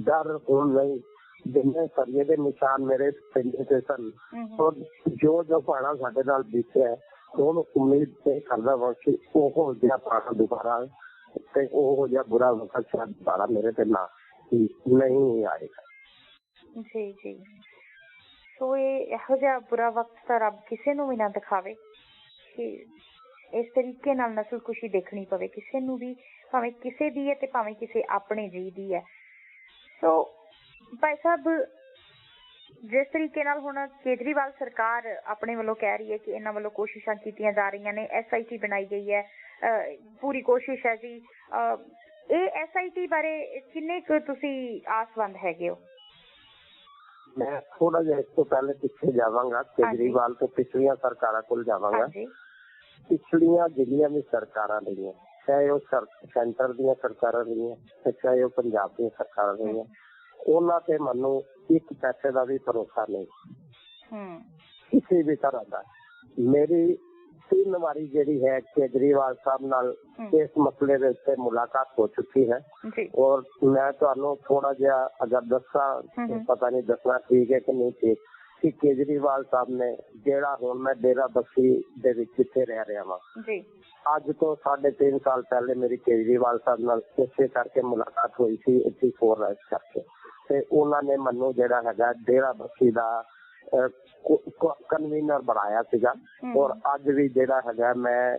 ਡਰ ਹੁਣ ਨਹੀਂ, ਜਿੰਨੇ ਸਰੀਏ ਦੇ ਨਿਸ਼ਾਨ ਮੇਰੇ ਪਿੰਡੇ ਤੇ ਸਨ ਔਰ ਜੋ ਪਾਣਾ ਸਾਡੇ ਨਾਲ ਬੀਤਿਆ ਹੁਣ ਉਮੀਦ ਤੇ ਕਰਦਾ ਵਾ ਕਿ ਉਹ ਜਿਹੜਾ ਪਾਣਾ ਦੁਬਾਰਾ ਤੇ ਉਹ ਜਿਹਾ ਬੁਰਾ ਵਕਤ ਸ਼ਾਇਦ ਦੁਬਾਰਾ ਮੇਰੇ ਤੇ ਨਾ ਨਹੀਂ ਆਏਗਾ। ਜੀ ਜੀ, ਸੋ ਇਹ ਇਹੋ ਜਿਹਾ ਬੁਰਾ ਵਕਤ ਤਾਂ ਰੱਬ ਕਿਸੇ ਨੂੰ ਵੀ ਨਾ ਦਿਖਾਵੇ ਕਿ ਇਸ ਤਰੀਕੇ ਨਾਲ ਨਸਲਕੁਸ਼ੀ ਦੇਖਣੀ ਪਵੇ ਕਿਸੇ ਨੂੰ ਵੀ, ਭਾਵੇਂ ਕਿਸੇ ਦੀ ਹੈ ਤੇ ਭਾਵੇਂ ਕਿਸੇ ਆਪਣੇ ਜੀ ਦੀ ਹੈ। ਸੋ ਭਾਈ ਸਾਹਿਬ ਜਿਸ ਤਰੀਕੇ ਨਾਲ ਹੁਣ ਕੇਜਰੀਵਾਲ ਸਰਕਾਰ ਆਪਣੇ ਵੱਲੋਂ ਕਹਿ ਰਹੀ ਹੈ ਕਿ ਇਹਨਾਂ ਵੱਲੋਂ ਕੋਸ਼ਿਸ਼ਾਂ ਕੀਤੀਆਂ ਜਾ ਰਹੀਆਂ ਨੇ, SIT ਬਣਾਈ ਗਈ ਹੈ, ਪੂਰੀ ਕੋਸ਼ਿਸ਼ ਹੈ ਜੀ, ਇਹ SIT ਬਾਰੇ ਕਿੰਨੇ ਕੁ ਤੁਸੀਂ ਆਸਵੰਦ ਹੈਗੇ ਹੋ? ਮੈਂ ਥੋੜਾ ਜਿਹਾ ਇਸ ਤੋਂ ਪਹਿਲੇ ਪਿੱਛੇ ਜਾਵਾਂਗਾ, ਕੇਜਰੀਵਾਲ ਤੋਂ ਪਿਛਲੀਆਂ ਸਰਕਾਰਾਂ ਕੋਲ ਜਾਵਾਂਗਾ। ਪਿਛਲੀਆਂ ਜਿੰਨੀਆਂ ਵੀ ਸਰਕਾਰਾਂ ਰਹੀਆਂ, ਚਾਹੇ ਉਹ ਸੈਂਟਰ ਦੀਆਂ ਸਰਕਾਰਾਂ ਰਹੀਆਂ ਤੇ ਚਾਹੇ ਉਹ ਪੰਜਾਬ ਦੀਆਂ ਸਰਕਾਰਾਂ ਰਹੀਆਂ, ਉਹਨਾਂ ਤੇ ਮੈਨੂੰ ਇੱਕ ਪੈਸੇ ਦਾ ਵੀ ਭਰੋਸਾ ਨਹੀਂ ਕਿਸੇ ਵੀ ਤਰ੍ਹਾਂ ਦਾ। ਮੇਰੀ 3 ਵਾਰੀ ਜਿਹੜੀ ਹੈ ਕੇਜਰੀਵਾਲ ਸਾਹਿਬ ਨਾਲ ਇਸ ਮਸਲੇ ਦੇ ਉੱਤੇ ਮੁਲਾਕਾਤ ਹੋ ਚੁੱਕੀ ਹੈ ਔਰ ਮੈਂ ਤੁਹਾਨੂੰ ਥੋੜਾ ਜਿਹਾ ਅਗਰ ਦੱਸਾਂ, ਪਤਾ ਨਹੀਂ ਦੱਸਣਾ ਠੀਕ ਹੈ ਕਿ ਨਹੀਂ ਠੀਕ, ਕਿ ਕੇਜਰੀਵਾਲ ਸਾਹਿਬ ਨੇ ਜਿਹੜਾ ਹੁਣ ਮੈਂ ਡੇਰਾ ਬਸੀ ਦੇ ਵਿੱਚ ਕਿੱਥੇ ਰਹਿ ਰਿਹਾ ਵਾਂ, ਅੱਜ ਤੋਂ 3.5 ਸਾਲ ਪਹਿਲੇ ਮੇਰੀ ਕੇਜਰੀਵਾਲ ਸਾਹਿਬ ਨਾਲ ਇਸੇ ਕਰਕੇ ਮੁਲਾਕਾਤ ਹੋਈ ਸੀ 84 ਰਾਈਟਸ ਕਰਕੇ, ਤੇ ਉਹਨਾਂ ਨੇ ਮੈਨੂੰ ਜਿਹੜਾ ਹੈਗਾ ਡੇਰਾ ਬਸੀ ਦਾ ਕਨਵੀਨਰ ਬਣਾਇਆ ਸੀਗਾ ਔਰ ਅੱਜ ਵੀ ਜਿਹੜਾ ਹੈਗਾ ਮੈਂ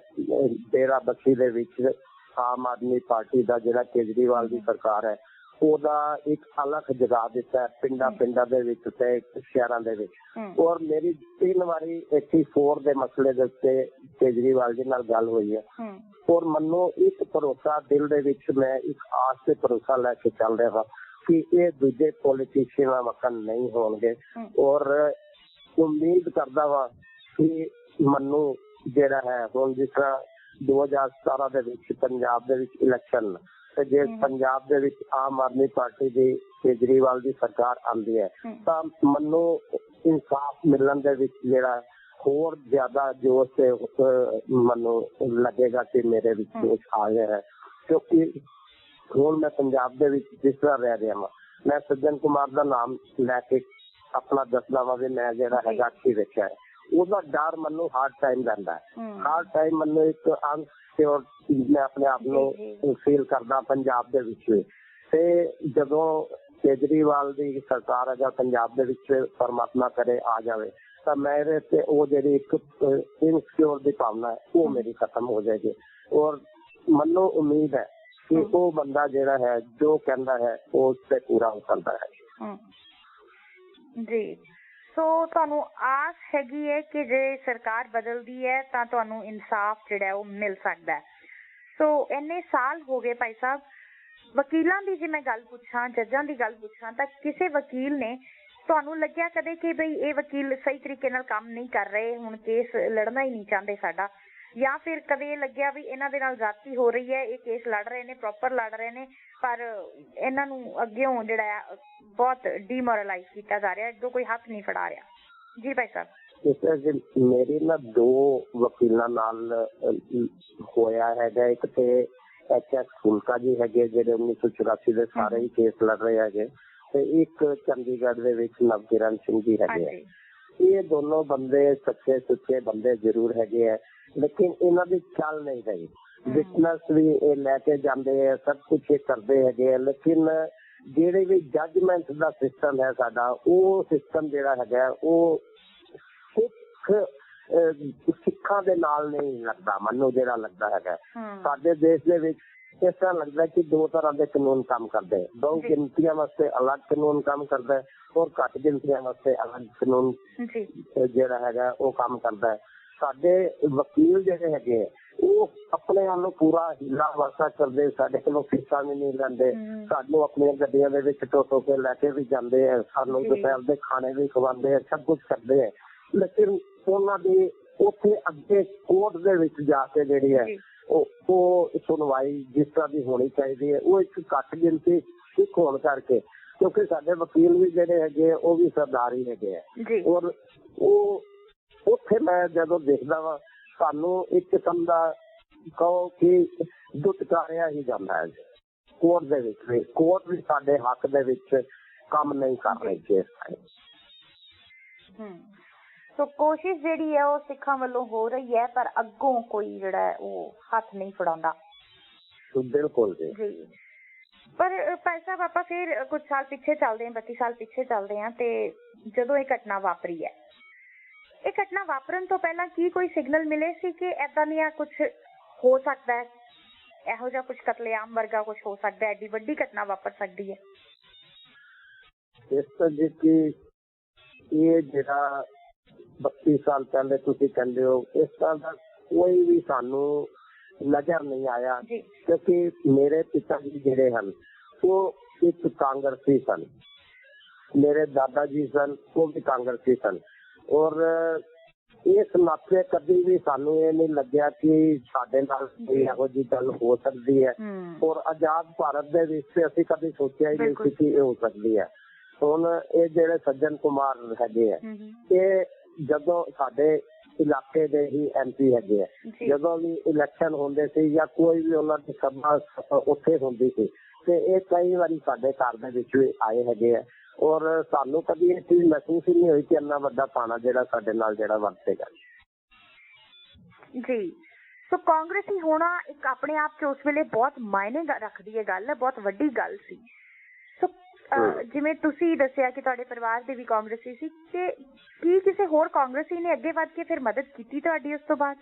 ਡੇਰਾ ਬਸੀ ਦੇ ਵਿੱਚ ਆਮ ਆਦਮੀ ਪਾਰਟੀ ਦਾ ਜਿਹੜਾ ਕੇਜਰੀਵਾਲ ਦੀ ਸਰਕਾਰ ਹੈ ਉਹਦਾ ਇੱਕ ਅਲੱਗ ਜਗ੍ਹਾ ਦਿੱਤਾ ਪਿੰਡਾਂ ਦੇ ਵਿੱਚ ਤੇ ਸ਼ਹਿਰਾਂ ਦੇ ਵਿੱਚ। ਔਰ ਮੇਰੀ 3 ਵਾਰੀ 84 ਦੇ ਮਸਲੇ ਦੇ ਉੱਤੇ ਕੇਜਰੀਵਾਲ ਜੀ ਨਾਲ ਗੱਲ ਹੋਈ ਹੈ ਔਰ ਮੈਨੂੰ ਇੱਕ ਭਰੋਸਾ ਦਿਲ ਦੇ ਵਿੱਚ, ਮੈਂ ਇੱਕ ਆਸ ਤੇ ਭਰੋਸਾ ਲੈ ਕੇ ਚੱਲ ਰਿਹਾ ਹਾਂ ਕਿ ਇਹ ਦੂਜੇ ਪੋਲੀਟੀਸ਼ੀਅਨਾਂ ਵਕਨ ਨਹੀਂ ਹੋਣਗੇ ਔਰ ਉਮੀਦ ਕਰਦਾ ਵਾ ਕਿ ਮੈਨੂੰ ਜਿਹੜਾ ਹੈ ਹੁਣ ਜਿਸ ਤਰ੍ਹਾਂ 2017 ਦੇ ਵਿੱਚ ਪੰਜਾਬ ਦੇ ਵਿੱਚ ਇਲੈਕਸ਼ਨ, ਤੇ ਜੇ ਪੰਜਾਬ ਦੇ ਵਿੱਚ ਆਮ ਆਦਮੀ ਪਾਰਟੀ ਦੀ ਕੇਜਰੀਵਾਲ ਦੀ ਸਰਕਾਰ ਆਉਂਦੀ ਹੈ ਤਾਂ ਮੈਨੂੰ ਇਨਸਾਫ ਮਿਲਣ ਦੇ ਵਿੱਚ ਜਿਹੜਾ ਹੋਰ ਜ਼ਿਆਦਾ ਜੋਸ਼ ਤੇ ਮੈਨੂੰ ਲੱਗੇਗਾ ਕਿ ਮੇਰੇ ਵਿੱਚ ਜੋਸ਼ ਆ ਗਿਆ ਹੈ। ਕਿਉਂਕਿ ਹੁਣ ਮੈਂ ਪੰਜਾਬ ਦੇ ਵਿੱਚ ਜਿਸ ਤਰ੍ਹਾਂ ਰਹਿ ਰਿਹਾ ਵਾਂ, ਮੈਂ ਸੱਜਣ ਕੁਮਾਰ ਦਾ ਨਾਮ ਲੈ ਕੇ ਆਪਣਾ ਦੱਸਦਾ ਵਾ ਵੀ ਮੈਂ ਜਿਹੜਾ ਹੈਗਾ ਅੱਖੀ ਵੇਖਿਆ ਹੈ, ਉਹਦਾ ਡਰ ਮੈਨੂੰ ਹਰ ਟਾਈਮ ਰਹਿੰਦਾ ਹੈ। ਹਰ ਟਾਈਮ ਮੈਨੂੰ ਇੱਕ ਅਨਸਿਓਰ ਮੈਂ ਆਪਣੇ ਆਪ ਨੂੰ ਫੀਲ ਕਰਦਾ ਪੰਜਾਬ ਦੇ ਵਿੱਚ। ਤੇ ਜਦੋਂ ਕੇਜਰੀਵਾਲ ਦੀ ਸਰਕਾਰ ਅਗਰ ਪੰਜਾਬ ਦੇ ਵਿੱਚ ਪਰਮਾਤਮਾ ਕਰੇ ਆ ਜਾਵੇ ਤਾਂ ਮੇਰੇ ਤੇ ਉਹ ਜਿਹੜੀ ਇੱਕ ਇਨਸਿਓਰ ਦੀ ਭਾਵਨਾ ਹੈ ਉਹ ਮੇਰੀ ਖਤਮ ਹੋ ਜਾਏਗੀ ਔਰ ਮੈਨੂੰ ਉਮੀਦ ਹੈ ਕਿ ਉਹ ਬੰਦਾ ਜਿਹੜਾ ਹੈ ਜੋ ਕਹਿੰਦਾ ਹੈ ਉਹ ਉਸ ਤੇ ਪੂਰਾ ਹੋ ਸਕਦਾ ਹੈ। ਜੀ, ਸੋ ਤੁਹਾਨੂੰ ਆਸ ਹੈਗੀ ਹੈ ਕਿ ਜੇ ਸਰਕਾਰ ਬਦਲਦੀ ਹੈ ਤਾਂ ਤੁਹਾਨੂੰ ਇਨਸਾਫ ਜਿਹੜਾ ਉਹ ਮਿਲ ਸਕਦਾ ਹੈ। ਸੋ ਇੰਨੇ ਸਾਲ ਹੋ ਗਏ ਭਾਈ ਸਾਹਿਬ, ਵਕੀਲਾਂ ਦੀ ਜੇ ਮੈਂ ਗੱਲ ਪੁੱਛਾਂ, ਜੱਜਾਂ ਦੀ ਗੱਲ ਪੁੱਛਾਂ, ਤਾਂ ਕਿਸੇ ਵਕੀਲ ਨੇ ਤੁਹਾਨੂੰ ਲੱਗਿਆ ਕਦੇ ਕਿ ਬਈ ਇਹ ਵਕੀਲ ਸਹੀ ਤਰੀਕੇ ਨਾਲ ਕੰਮ ਨਹੀਂ ਕਰ ਰਹੇ, ਹੁਣ ਕੇਸ ਲੜਨਾ ਹੀ ਨਹੀਂ ਚਾਹੁੰਦੇ ਸਾਡਾ, ਜਾਂ ਫਿਰ ਕਦੇ ਇਹ ਲੱਗਿਆ ਵੀ ਇਹਨਾਂ ਦੇ ਨਾਲ ਜ਼ਿਆਦਤੀ ਹੋ ਰਹੀ ਹੈ, ਇਹ ਕੇਸ ਲੜ ਰਹੇ ਨੇ, ਪ੍ਰੋਪਰ ਲੜ ਰਹੇ ਨੇ, ਪਰ ਇਹਨਾਂ ਨੂੰ ਅੱਗਿਓਂ ਜਿਹੜਾ ਬਹੁਤ ਡੀਮੋਰਲਾਈਜ਼ ਕੀਤਾ ਜਾ ਰਿਹਾ, ਅੱਗੋਂ ਕੋਈ ਹੱਥ ਨਹੀਂ ਫੜਾ ਰਿਹਾ? ਜੀ ਭਾਈ ਸਾਹਿਬ, ਮੇਰੇ ਨਾਲ 2 ਵਕੀਲਾਂ ਨਾਲ ਹੋਇਆ ਹੈਗਾ। ਇੱਕ ਤੇ HS ਫੁਲਕਾ ਜੀ ਹੈਗੇ ਜਿਹੜੇ 1984 ਦੇ ਸਾਰੇ ਹੀ ਕੇਸ ਲੜ ਰਹੇ ਹੈਗੇ, ਤੇ ਇੱਕ ਚੰਡੀਗੜ੍ਹ ਦੇ ਵਿੱਚ ਨਵਕਿਰਨ ਸਿੰਘ ਜੀ ਹੈਗੇ। ਇਹ ਦੋਨੋਂ ਬੰਦੇ ਸੱਚੇ ਸੁੱਚੇ ਬੰਦੇ ਜ਼ਰੂਰ ਹੈਗੇ ਹੈ, ਲੇਕਿਨ ਇਹਨਾਂ ਦੀ ਚੱਲ ਨਹੀਂ ਰਹੀ। ਬਿਜ਼ਨਸ ਵੀ ਇਹ ਲੈ ਕੇ ਜਾਂਦੇ ਹੈ, ਸਭ ਕੁਛ ਇਹ ਕਰਦੇ ਹੈਗੇ, ਲੇਕਿਨ ਜਿਹੜੇ ਵੀ ਜੱਜਮੈਂਟ ਦਾ ਸਿਸਟਮ ਹੈ ਸਾਡਾ, ਉਹ ਸਿਸਟਮ ਜਿਹੜਾ ਹੈਗਾ ਉਹ ਸਿੱਖਾਂ ਦੇ ਨਾਲ ਨਹੀਂ ਲੱਗਦਾ। ਮੈਨੂੰ ਜਿਹੜਾ ਲੱਗਦਾ ਹੈਗਾ ਸਾਡੇ ਦੇਸ਼ ਦੇ ਵਿੱਚ ਇਸ ਤਰ੍ਹਾਂ ਲੱਗਦਾ ਕਿ ਦੋ ਤਰ੍ਹਾਂ ਦੇ ਕਾਨੂੰਨ ਕੰਮ ਕਰਦੇ ਹੈ। ਬਹੁ ਗਿਣਤੀਆਂ ਵਾਸਤੇ ਅਲੱਗ ਕਾਨੂੰਨ ਕੰਮ ਕਰਦਾ ਹੈ ਔਰ ਘੱਟ ਗਿਣਤੀਆਂ ਵਾਸਤੇ ਅਲੱਗ ਕਾਨੂੰਨ ਜਿਹੜਾ ਹੈਗਾ ਉਹ ਕੰਮ ਕਰਦਾ ਹੈ। ਸਾਡੇ ਵਕੀਲ ਜਿਹੜੇ ਹੈਗੇ ਉਹ ਆਪਣੇ ਵੱਲੋਂ ਪੂਰਾ ਹੀਲਾ ਵਰਤਾ ਕਰਦੇ, ਸਾਡੇ ਕੋਲੋਂ ਫੀਸਾਂ ਵੀ ਨਹੀਂ ਲੈਂਦੇ, ਸਾਨੂੰ ਆਪਣੀਆਂ ਗੱਡੀਆਂ ਦੇ ਵਿੱਚ ਟੋ ਕੇ ਲੈ ਕੇ ਵੀ ਜਾਂਦੇ ਹੈ, ਸਾਨੂੰ ਦੁਪਹਿਰ ਦੇ ਖਾਣੇ ਵੀ ਖਵਾਉਂਦੇ ਹੈ, ਸਭ ਕੁਝ ਕਰਦੇ ਹੈ। ਲੇਕਿਨ ਉਹਨਾਂ ਦੀ ਉੱਥੇ ਅੱਗੇ ਕੋਰਟ ਦੇ ਵਿੱਚ ਜਾ ਕੇ ਜਿਹੜੀ ਹੈ ਉਹ ਸੁਣਵਾਈ ਜਿਸ ਤਰ੍ਹਾਂ ਦੀ ਹੋਣੀ ਚਾਹੀਦੀ ਹੈ ਉਹ ਇੱਕ ਘੱਟ ਗਿਣਤੀ ਸਿੱਖ ਹੋਣ ਕਰਕੇ, ਕਿਉਂਕਿ ਸਾਡੇ ਵਕੀਲ ਵੀ ਜਿਹੜੇ ਹੈਗੇ ਉਹ ਵੀ ਸਰਦਾਰ ਹੀ ਹੈਗੇ ਆ ਔਰ ਉਹ ਉੱਥੇ ਮੈਂ ਜਦੋਂ ਦੇਖਦਾ ਵਾ ਸਾਨੂੰ ਇੱਕ ਕਿਸਮ ਦਾ ਕਹੋ ਕਿ ਦੁਤਕਾਰਿਆ ਹੀ ਜਾਂਦਾ ਹੈ ਕੋਰਟ ਦੇ ਵਿੱਚ ਵੀ। ਕੋਰਟ ਵੀ ਸਾਡੇ ਹੱਕ ਦੇ ਵਿੱਚ ਕੰਮ ਨਹੀਂ ਕਰ ਰਹੇ ਕੇਸ। ਸੋ ਕੋਸ਼ਿਸ਼ ਜਿਹੜੀ ਹੈ ਉਹ ਸਿੱਖਾਂ ਵੱਲੋਂ ਹੋ ਰਹੀ ਹੈ ਪਰ ਅੱਗੋਂ ਕੋਈ ਜਿਹੜਾ ਉਹ ਹੱਥ ਨਹੀਂ ਫੜਾਉਂਦਾ। ਬਿਲਕੁਲ ਜੀ। ਪਰ ਭਾਈ ਸਾਹਿਬ ਆਪਾਂ ਫਿਰ ਕੁਝ ਸਾਲ ਪਿੱਛੇ ਚੱਲਦੇ ਹਾਂ, 32 ਸਾਲ ਪਿੱਛੇ ਚੱਲਦੇ ਹਾਂ ਤੇ ਜਦੋਂ ਇਹ ਘਟਨਾ ਵਾਪਰੀ ਹੈ, ਇਹ ਘਟਨਾ ਵਾਪਰਨ ਤੋਂ ਪਹਿਲਾਂ ਕੀ ਕੋਈ ਸਿਗਨਲ ਮਿਲੇ ਸੀ ਕਿ ਏਦਾਂ ਦੀਆਂ ਕੁਝ ਹੋ ਸਕਦਾ ਹੈ, ਇਹੋ ਜਿਹਾ ਕੁਝ ਕਤਲੇਆਮ ਵਰਗਾ ਕੁਝ ਹੋ ਸਕਦਾ ਹੈ, ਐਡੀ ਵੱਡੀ ਘਟਨਾ ਵਾਪਰ ਸਕਦੀ ਹੈ? ਇਸ ਤਰ੍ਹਾਂ ਕਿ ਇਹ ਜਿਹੜਾ 32 ਸਾਲ ਪਹਿਲੇ ਤੁਸੀਂ ਕਹਿੰਦੇ ਹੋ ਇਸ ਤਰ੍ਹਾਂ ਦਾ ਕੋਈ ਵੀ ਸਾਨੂੰ ਨਜ਼ਰ ਨਹੀਂ ਆਇਆ, ਕਿਉਂਕਿ ਮੇਰੇ ਪਿਤਾ ਜੀ ਜਿਹੜੇ ਹਨ ਉਹ ਇੱਕ ਕਾਂਗਰਸੀ ਸਨ, ਮੇਰੇ ਦਾਦਾ ਜੀ ਸਨ ਉਹ ਵੀ ਕਾਂਗਰਸੀ ਸਨ ਔਰ ਇਸ ਨਾਤੇ ਕਦੀ ਵੀ ਸਾਨੂੰ ਇਹ ਨਹੀਂ ਲੱਗਿਆ ਕਿ ਸਾਡੇ ਨਾਲ ਇਹੋ ਜਿਹੀ ਗੱਲ ਹੋ ਸਕਦੀ ਹੈ ਔਰ ਆਜ਼ਾਦ ਭਾਰਤ ਦੇ ਵਿੱਚ ਅਸੀਂ ਕਦੀ ਸੋਚਿਆ ਹੀ ਨਹੀਂ ਸੀ ਕਿ ਇਹ ਹੋ ਸਕਦੀ ਹੈ। ਹੁਣ ਇਹ ਜਿਹੜੇ ਸੱਜਣ ਕੁਮਾਰ ਹੈਗੇ ਆ ਇਹ ਜਦੋਂ ਸਾਡੇ ਇਲਾਕੇ ਦੇ ਹੀ MP ਹੈਗੇ ਆ, ਜਦੋਂ ਵੀ ਇਲੈਕਸ਼ਨ ਹੁੰਦੇ ਸੀ ਜਾਂ ਕੋਈ ਵੀ ਉਹਨਾਂ ਦੀ ਸਭਾ ਉੱਥੇ ਹੁੰਦੀ ਸੀ ਤੇ ਇਹ ਕਈ ਵਾਰੀ ਸਾਡੇ ਘਰ ਦੇ ਵਿੱਚ ਵੀ ਆਏ ਹੈਗੇ ਆ ਔਰ ਸਾਨੂੰ ਕਦੀ ਇਹ ਚੀਜ਼ ਮਹਿਸੂਸ ਹੀ ਨਹੀਂ ਹੋਈ ਕਿ ਇੰਨਾ ਵੱਡਾ ਪਾਣਾ ਜਿਹੜਾ ਸਾਡੇ ਨਾਲ ਜਿਹੜਾ ਵਰਤੇਗਾ ਜੀ। ਸੋ ਕਾਂਗਰਸੀ ਹੋਣਾ ਇੱਕ ਆਪਣੇ ਆਪ ਚ ਉਸ ਵੇਲੇ ਬਹੁਤ ਮਾਇਨੇ ਰੱਖਦੀ ਹੈ, ਗੱਲ ਬਹੁਤ ਵੱਡੀ ਗੱਲ ਸੀ। ਸੋ ਜਿਵੇਂ ਤੁਸੀਂ ਦੱਸਿਆ ਕਿ ਤੁਹਾਡੇ ਪਰਿਵਾਰ ਦੇ ਵੀ ਕਾਂਗਰਸੀ ਸੀ, ਤੇ ਕੀ ਕਿਸੇ ਹੋਰ ਕਾਂਗਰਸੀ ਨੇ ਅੱਗੇ ਵੱਧ ਕੇ ਫਿਰ ਮਦਦ ਕੀਤੀ ਤੁਹਾਡੀ ਉਸ ਤੋਂ ਬਾਅਦ?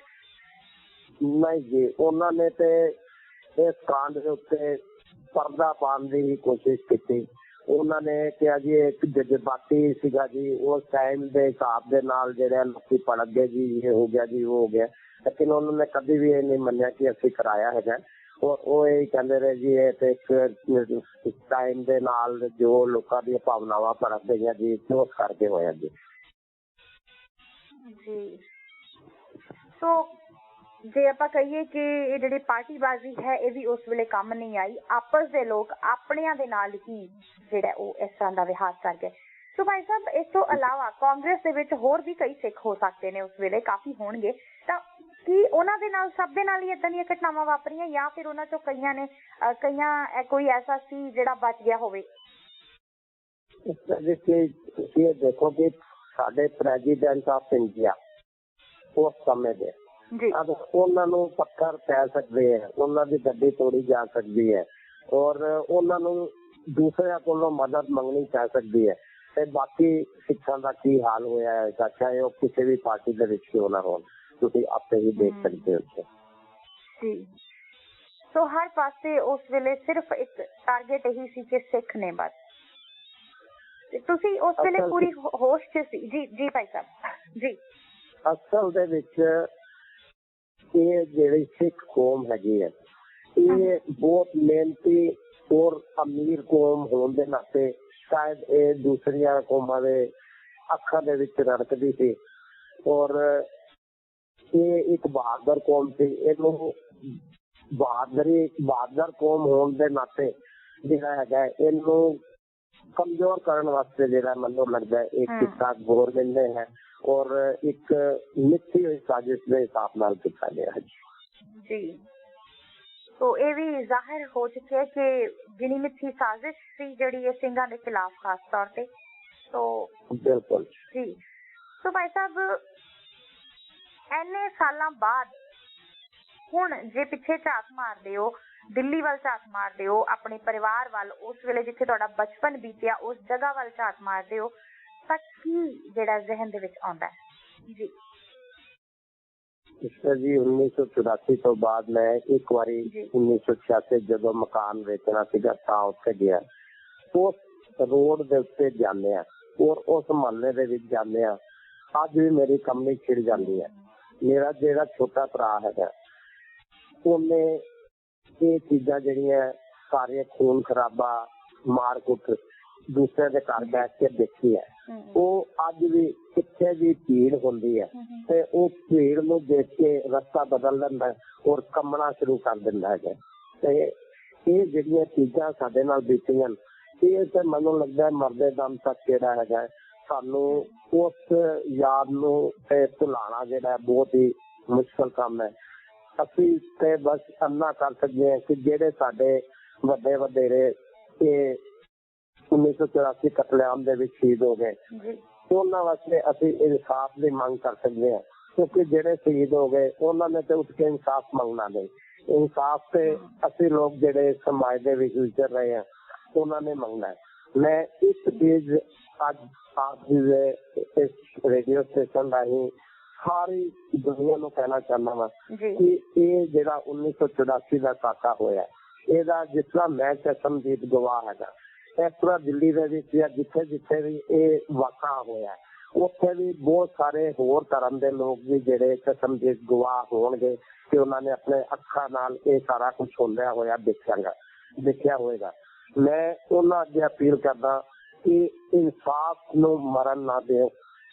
ਨਹੀਂ ਜੀ, ਉਹਨਾਂ ਨੇ ਤੇ ਇਸ ਕਾਂਡ ਦੇ ਉੱਤੇ ਪਰਦਾ ਪਾਉਣ ਦੀ ਕੋਸ਼ਿਸ਼ ਕੀਤੀ। ਉਹਨਾਂ ਨੇ ਕਿਹਾ ਜੀ ਇੱਕ ਜਜ਼ਬਾਤੀ ਸੀਗਾ ਜੀ, ਉਸ ਟਾਈਮ ਦੇ ਹਿਸਾਬ ਦੇ ਨਾਲ ਜਿਹੜੇ ਲੋਕੀ ਭੜਕ ਗਏ ਜੀ, ਇਹ ਹੋ ਗਿਆ ਜੀ ਉਹ ਹੋ ਗਿਆ, ਲੇਕਿਨ ਉਹਨਾਂ ਨੇ ਕਦੇ ਵੀ ਇਹ ਨਹੀਂ ਮੰਨਿਆ ਕਿ ਅਸੀਂ ਕਰਾਇਆ ਹੈਗਾ ਔਰ ਉਹ ਇਹ ਕਹਿੰਦੇ ਰਹੇ ਜੀ ਇਹ ਤੇ ਇੱਕ ਟਾਈਮ ਦੇ ਨਾਲ ਜੋ ਲੋਕਾਂ ਦੀਆਂ ਭਾਵਨਾਵਾਂ ਭੜਕ ਗਈਆਂ ਜੀ ਉਸ ਕਰਕੇ ਹੋਇਆ ਜੀ। ਸੋ ਜੇ ਆਪਾਂ ਕਹੀਏ ਕਿ ਇਹ ਜਿਹੜੀ ਪਾਰਟੀਬਾਜ਼ੀ ਹੈ ਇਹ ਵੀ ਉਸ ਵੇਲੇ ਕੰਮ ਨਹੀਂ ਆਈ, ਆਪਸ ਦੇ ਲੋਕ ਆਪਣਿਆਂ ਦੇ ਨਾਲ ਹੀ ਜਿਹੜਾ ਉਹ ਇਸ ਤਰ੍ਹਾਂ ਦਾ ਵਿਹਾਰ ਕਰ ਗਏ। ਸੋ ਭਾਈ ਸਾਹਿਬ ਇਸ ਤੋਂ ਇਲਾਵਾ ਕਾਂਗਰਸ ਦੇ ਵਿੱਚ ਹੋਰ ਵੀ ਕਈ ਸਿੱਖ ਹੋ ਸਕਦੇ ਨੇ, ਉਸ ਵੇਲੇ ਕਾਫੀ ਹੋਣਗੇ, ਤਾਂ ਕੀ ਉਹਨਾਂ ਦੇ ਨਾਲ ਸਭ ਦੇ ਨਾਲ ਹੀ ਏਦਾਂ ਦੀਆਂ ਘਟਨਾਵਾਂ ਵਾਪਰੀਆਂ ਜਾਂ ਫਿਰ ਉਹਨਾਂ ਚੋਂ ਕਈਆਂ ਕੋਈ ਐਸਾ ਸੀ ਜਿਹੜਾ ਬਚ ਗਿਆ ਹੋਵੇ? ਤੁਸੀਂ ਦੇਖੋ ਕਿ ਸਾਡੇ ਪ੍ਰੈਜ਼ੀਡੈਂਟ ਆਫ ਇੰਡੀਆ ਉਸ ਸਮੇਂ ਦੇ ਉਹਨਾਂ ਨੂੰ ਪੱਥਰ ਪੈ ਸਕਦੇ ਹੈ, ਉਹਨਾਂ ਦੀ ਗੱਡੀ ਤੋੜੀ ਜਾ ਸਕਦੀ ਹੈ ਔਰ ਉਹਨਾਂ ਨੂੰ ਦੂਸਰਿਆਂ ਕੋਲੋਂ ਮਦਦ ਮੰਗਣੀ ਪੈ ਸਕਦੀ ਹੈ ਤੇ ਬਾਕੀ ਸਿੱਖਾਂ ਦਾ ਕੀ ਹਾਲ ਹੋਇਆ ਹੈ, ਚਾਹੇ ਉਹ ਕਿਸੇ ਵੀ ਪਾਰਟੀ ਦੇ ਵਿੱਚ ਕਿਉਂ ਨਾ ਹੋਣ, ਤੁਸੀਂ ਆਪੇ ਹੀ ਦੇਖ ਸਕਦੇ ਹੋ ਜੀ। ਸੋ ਹਰ ਪਾਸੇ ਉਸ ਵੇਲੇ ਸਿਰਫ ਇੱਕ ਟਾਰਗੇਟ ਇਹੀ ਸੀ ਕਿ ਸਿੱਖ ਨੇ ਬਸ। ਤੁਸੀਂ ਉਸ ਵੇਲੇ ਪੂਰੀ ਹੋਸ਼ ਚ ਸੀ? ਜੀ ਭਾਈ ਸਾਹਿਬ ਜੀ। ਅਸਲ ਦੇ ਵਿੱਚ ਇਹ ਜਿਹੜੀ ਸਿੱਖ ਕੌਮ ਹੈਗੀ ਹੈ ਇਹ ਬਹੁਤ ਮਿਹਨਤੀ ਔਰ ਅਮੀਰ ਕੌਮ ਹੋਣ ਦੇ ਨਾਤੇ ਸ਼ਾਇਦ ਇਹ ਦੂਸਰੀਆਂ ਕੌਮਾਂ ਦੇ ਅੱਖਾਂ ਦੇ ਵਿੱਚ ਰੜਕਦੀ ਸੀ ਔਰ ਇਹ ਇੱਕ ਬਹਾਦਰ ਕੌਮ ਸੀ। ਇਹਨੂੰ ਬਹਾਦਰ ਕੌਮ ਹੋਣ ਦੇ ਨਾਤੇ ਜਿਹੜਾ ਹੈਗਾ ਇਹਨੂੰ ਕਮਜ਼ੋਰ ਕਰਨ ਵਾਸਤੇ ਜਿਹੜਾ ਮੈਨੂੰ ਲੱਗਦਾ ਇੱਕ ਕੀਤਾ ਗਵਰਨਮੈਂਟ ਨੇ ਹੈ ਔਰ ਇੱਕ ਮਿੱਥੀ ਹੋਈ ਸਾਜ਼ਿਸ਼ ਦੇ ਹਿਸਾਬ ਨਾਲ ਕੀਤਾ ਗਿਆ ਹੈ ਜੀ। तो ये भी जाहिर हो चुकी है कि गिनी मिथी साजिश सी जड़ी है ਸਿੰਘਾਂ ਦੇ खिलाफ खास तौर पे। तो बिल्कुल जी। तो भाई साहब एने सालां बाद हुण जे पिछे झाक मारदे हो, दिल्ली वाल झाक मारदे हो, अपने परिवार वाल, उस वेले जिथे तुहाडा बचपन बीतिया उस जगह वाल झाक मारदे हो, तां की जिहड़ा जहन दे विच आउंदा है? जी ਸਿਸਟਰ ਜੀ 1984 ਤੋਂ ਬਾਅਦ ਮੈਂ ਇੱਕ ਵਾਰੀ 1986 ਜਦੋਂ ਮਕਾਨ ਵੇਚਣਾ ਸੀਗਾ ਤਾਂ ਉੱਥੇ ਗਿਆ। ਉਸ ਰੋਡ ਦੇ ਉੱਤੇ ਜਾਂਦੇ ਆ ਔਰ ਉਸ ਮੁਹੱਲੇ ਦੇ ਵਿੱਚ ਜਾਂਦੇ ਆ, ਅੱਜ ਵੀ ਮੇਰੀ ਕੰਮੀ ਛਿੜ ਜਾਂਦੀ ਹੈ। ਮੇਰਾ ਜਿਹੜਾ ਛੋਟਾ ਭਰਾ ਹੈਗਾ ਉਹਨੇ ਇਹ ਚੀਜ਼ਾਂ ਜਿਹੜੀਆਂ ਸਾਰੀਆਂ ਖੂਨ ਖਰਾਬਾ ਮਾਰ ਕੁੱਟ ਦੂਸਰੇ ਦੇ ਘਰ ਬੈਠ ਕੇ ਦੇਖੀ ਹੈ। ਉਹ ਅੱਜ ਵੀ ਕਿੱਥੇ ਵੀ ਭੀੜ ਹੁੰਦੀ ਹੈ ਤੇ ਉਹ ਭੀੜ ਨੂੰ ਦੇਖ ਕੇ ਰਸਤਾ ਬਦਲ ਲੈਂਦਾ ਔਰ ਕੰਮਣਾ ਸ਼ੁਰੂ ਕਰ ਦਿੰਦਾ ਹੈਗਾ। ਤੇ ਇਹ ਜਿਹੜੀਆਂ ਚੀਜ਼ਾਂ ਸਾਡੇ ਨਾਲ ਬੀਤੀਆਂ ਇਹ ਤੇ ਮੈਨੂੰ ਲੱਗਦਾ ਮਰਦੇ ਦਮ ਤੱਕ ਜਿਹੜਾ ਹੈਗਾ ਸਾਨੂੰ ਉਸ ਯਾਦ ਨੂੰ ਤੇ ਭੁਲਾਉਣਾ ਜਿਹੜਾ ਬਹੁਤ ਹੀ ਮੁਸ਼ਕਲ ਕੰਮ ਹੈ। ਅਸੀਂ ਤੇ ਬਸ ਇੰਨਾ ਕਰ ਸਕਦੇ ਹਾਂ ਕਿ ਜਿਹੜੇ ਸਾਡੇ ਵੱਡੇ ਵਡੇਰੇ ਇਹ 1984 ਕਤਲੇਆਮ ਦੇ ਵਿੱਚ ਸ਼ਹੀਦ ਹੋ ਗਏ ਉਹਨਾਂ ਵਾਸਤੇ ਅਸੀਂ ਇਨਸਾਫ ਦੀ ਮੰਗ ਕਰ ਸਕਦੇ ਹਾਂ, ਕਿਉਂਕਿ ਜਿਹੜੇ ਸ਼ਹੀਦ ਹੋ ਗਏ ਉਹਨਾਂ ਨੇ ਤੇ ਉੱਠ ਕੇ ਇਨਸਾਫ ਮੰਗਣਾ ਨਹੀਂ। ਇਨਸਾਫ ਤੇ ਅਸੀਂ ਲੋਕ ਜਿਹੜੇ ਸਮਾਜ ਦੇ ਵਿੱਚ ਵਿਚਰ ਰਹੇ ਹਾਂ ਉਹਨਾਂ ਨੇ ਮੰਗਣਾ ਹੈ। ਮੈਂ ਇੱਕ ਚੀਜ਼ ਅੱਜ ਆਪ ਜੀ ਦੇ ਇਸ ਰੇਡੀਓ ਸਟੇਸ਼ਨ ਰਾਹੀਂ ਸਾਰੀ ਦੁਨੀਆ ਨੂੰ ਕਹਿਣਾ ਚਾਹੁੰਦਾ ਵਾ ਕਿ ਇਹ ਜਿਹੜਾ 1984 ਦਾ ਸਾਕਾ ਹੋਇਆ ਇਹਦਾ ਜਿਸ ਤਰ੍ਹਾਂ ਮੈਂ ਚਸ਼ਮਦੀਦ ਗਵਾਹ ਹੈਗਾ, ਇਸ ਤਰ੍ਹਾਂ ਦਿੱਲੀ ਦੇ ਵਿੱਚ ਜਾਂ ਜਿੱਥੇ ਜਿੱਥੇ ਵੀ ਇਹ ਵਾਕਾ ਹੋਇਆ ਉੱਥੇ ਵੀ ਬਹੁਤ ਸਾਰੇ ਹੋਰ ਧਰਮ ਦੇ ਲੋਕ ਵੀ ਜਿਹੜੇ ਚਸ਼ਮਦੀਦ ਗਵਾਹ ਹੋਣਗੇ ਕਿ ਉਹਨਾਂ ਨੇ ਆਪਣੇ ਅੱਖਾਂ ਨਾਲ ਇਹ ਸਾਰਾ ਕੁਝ ਹੁੰਦਿਆ ਹੋਇਆ ਦੇਖਿਆ ਹੋਏਗਾ। ਮੈਂ ਉਹਨਾਂ ਅੱਗੇ ਅਪੀਲ ਕਰਦਾ ਕਿ ਇਨਸਾਫ ਨੂੰ ਮਰਨ ਨਾ ਦਿਓ,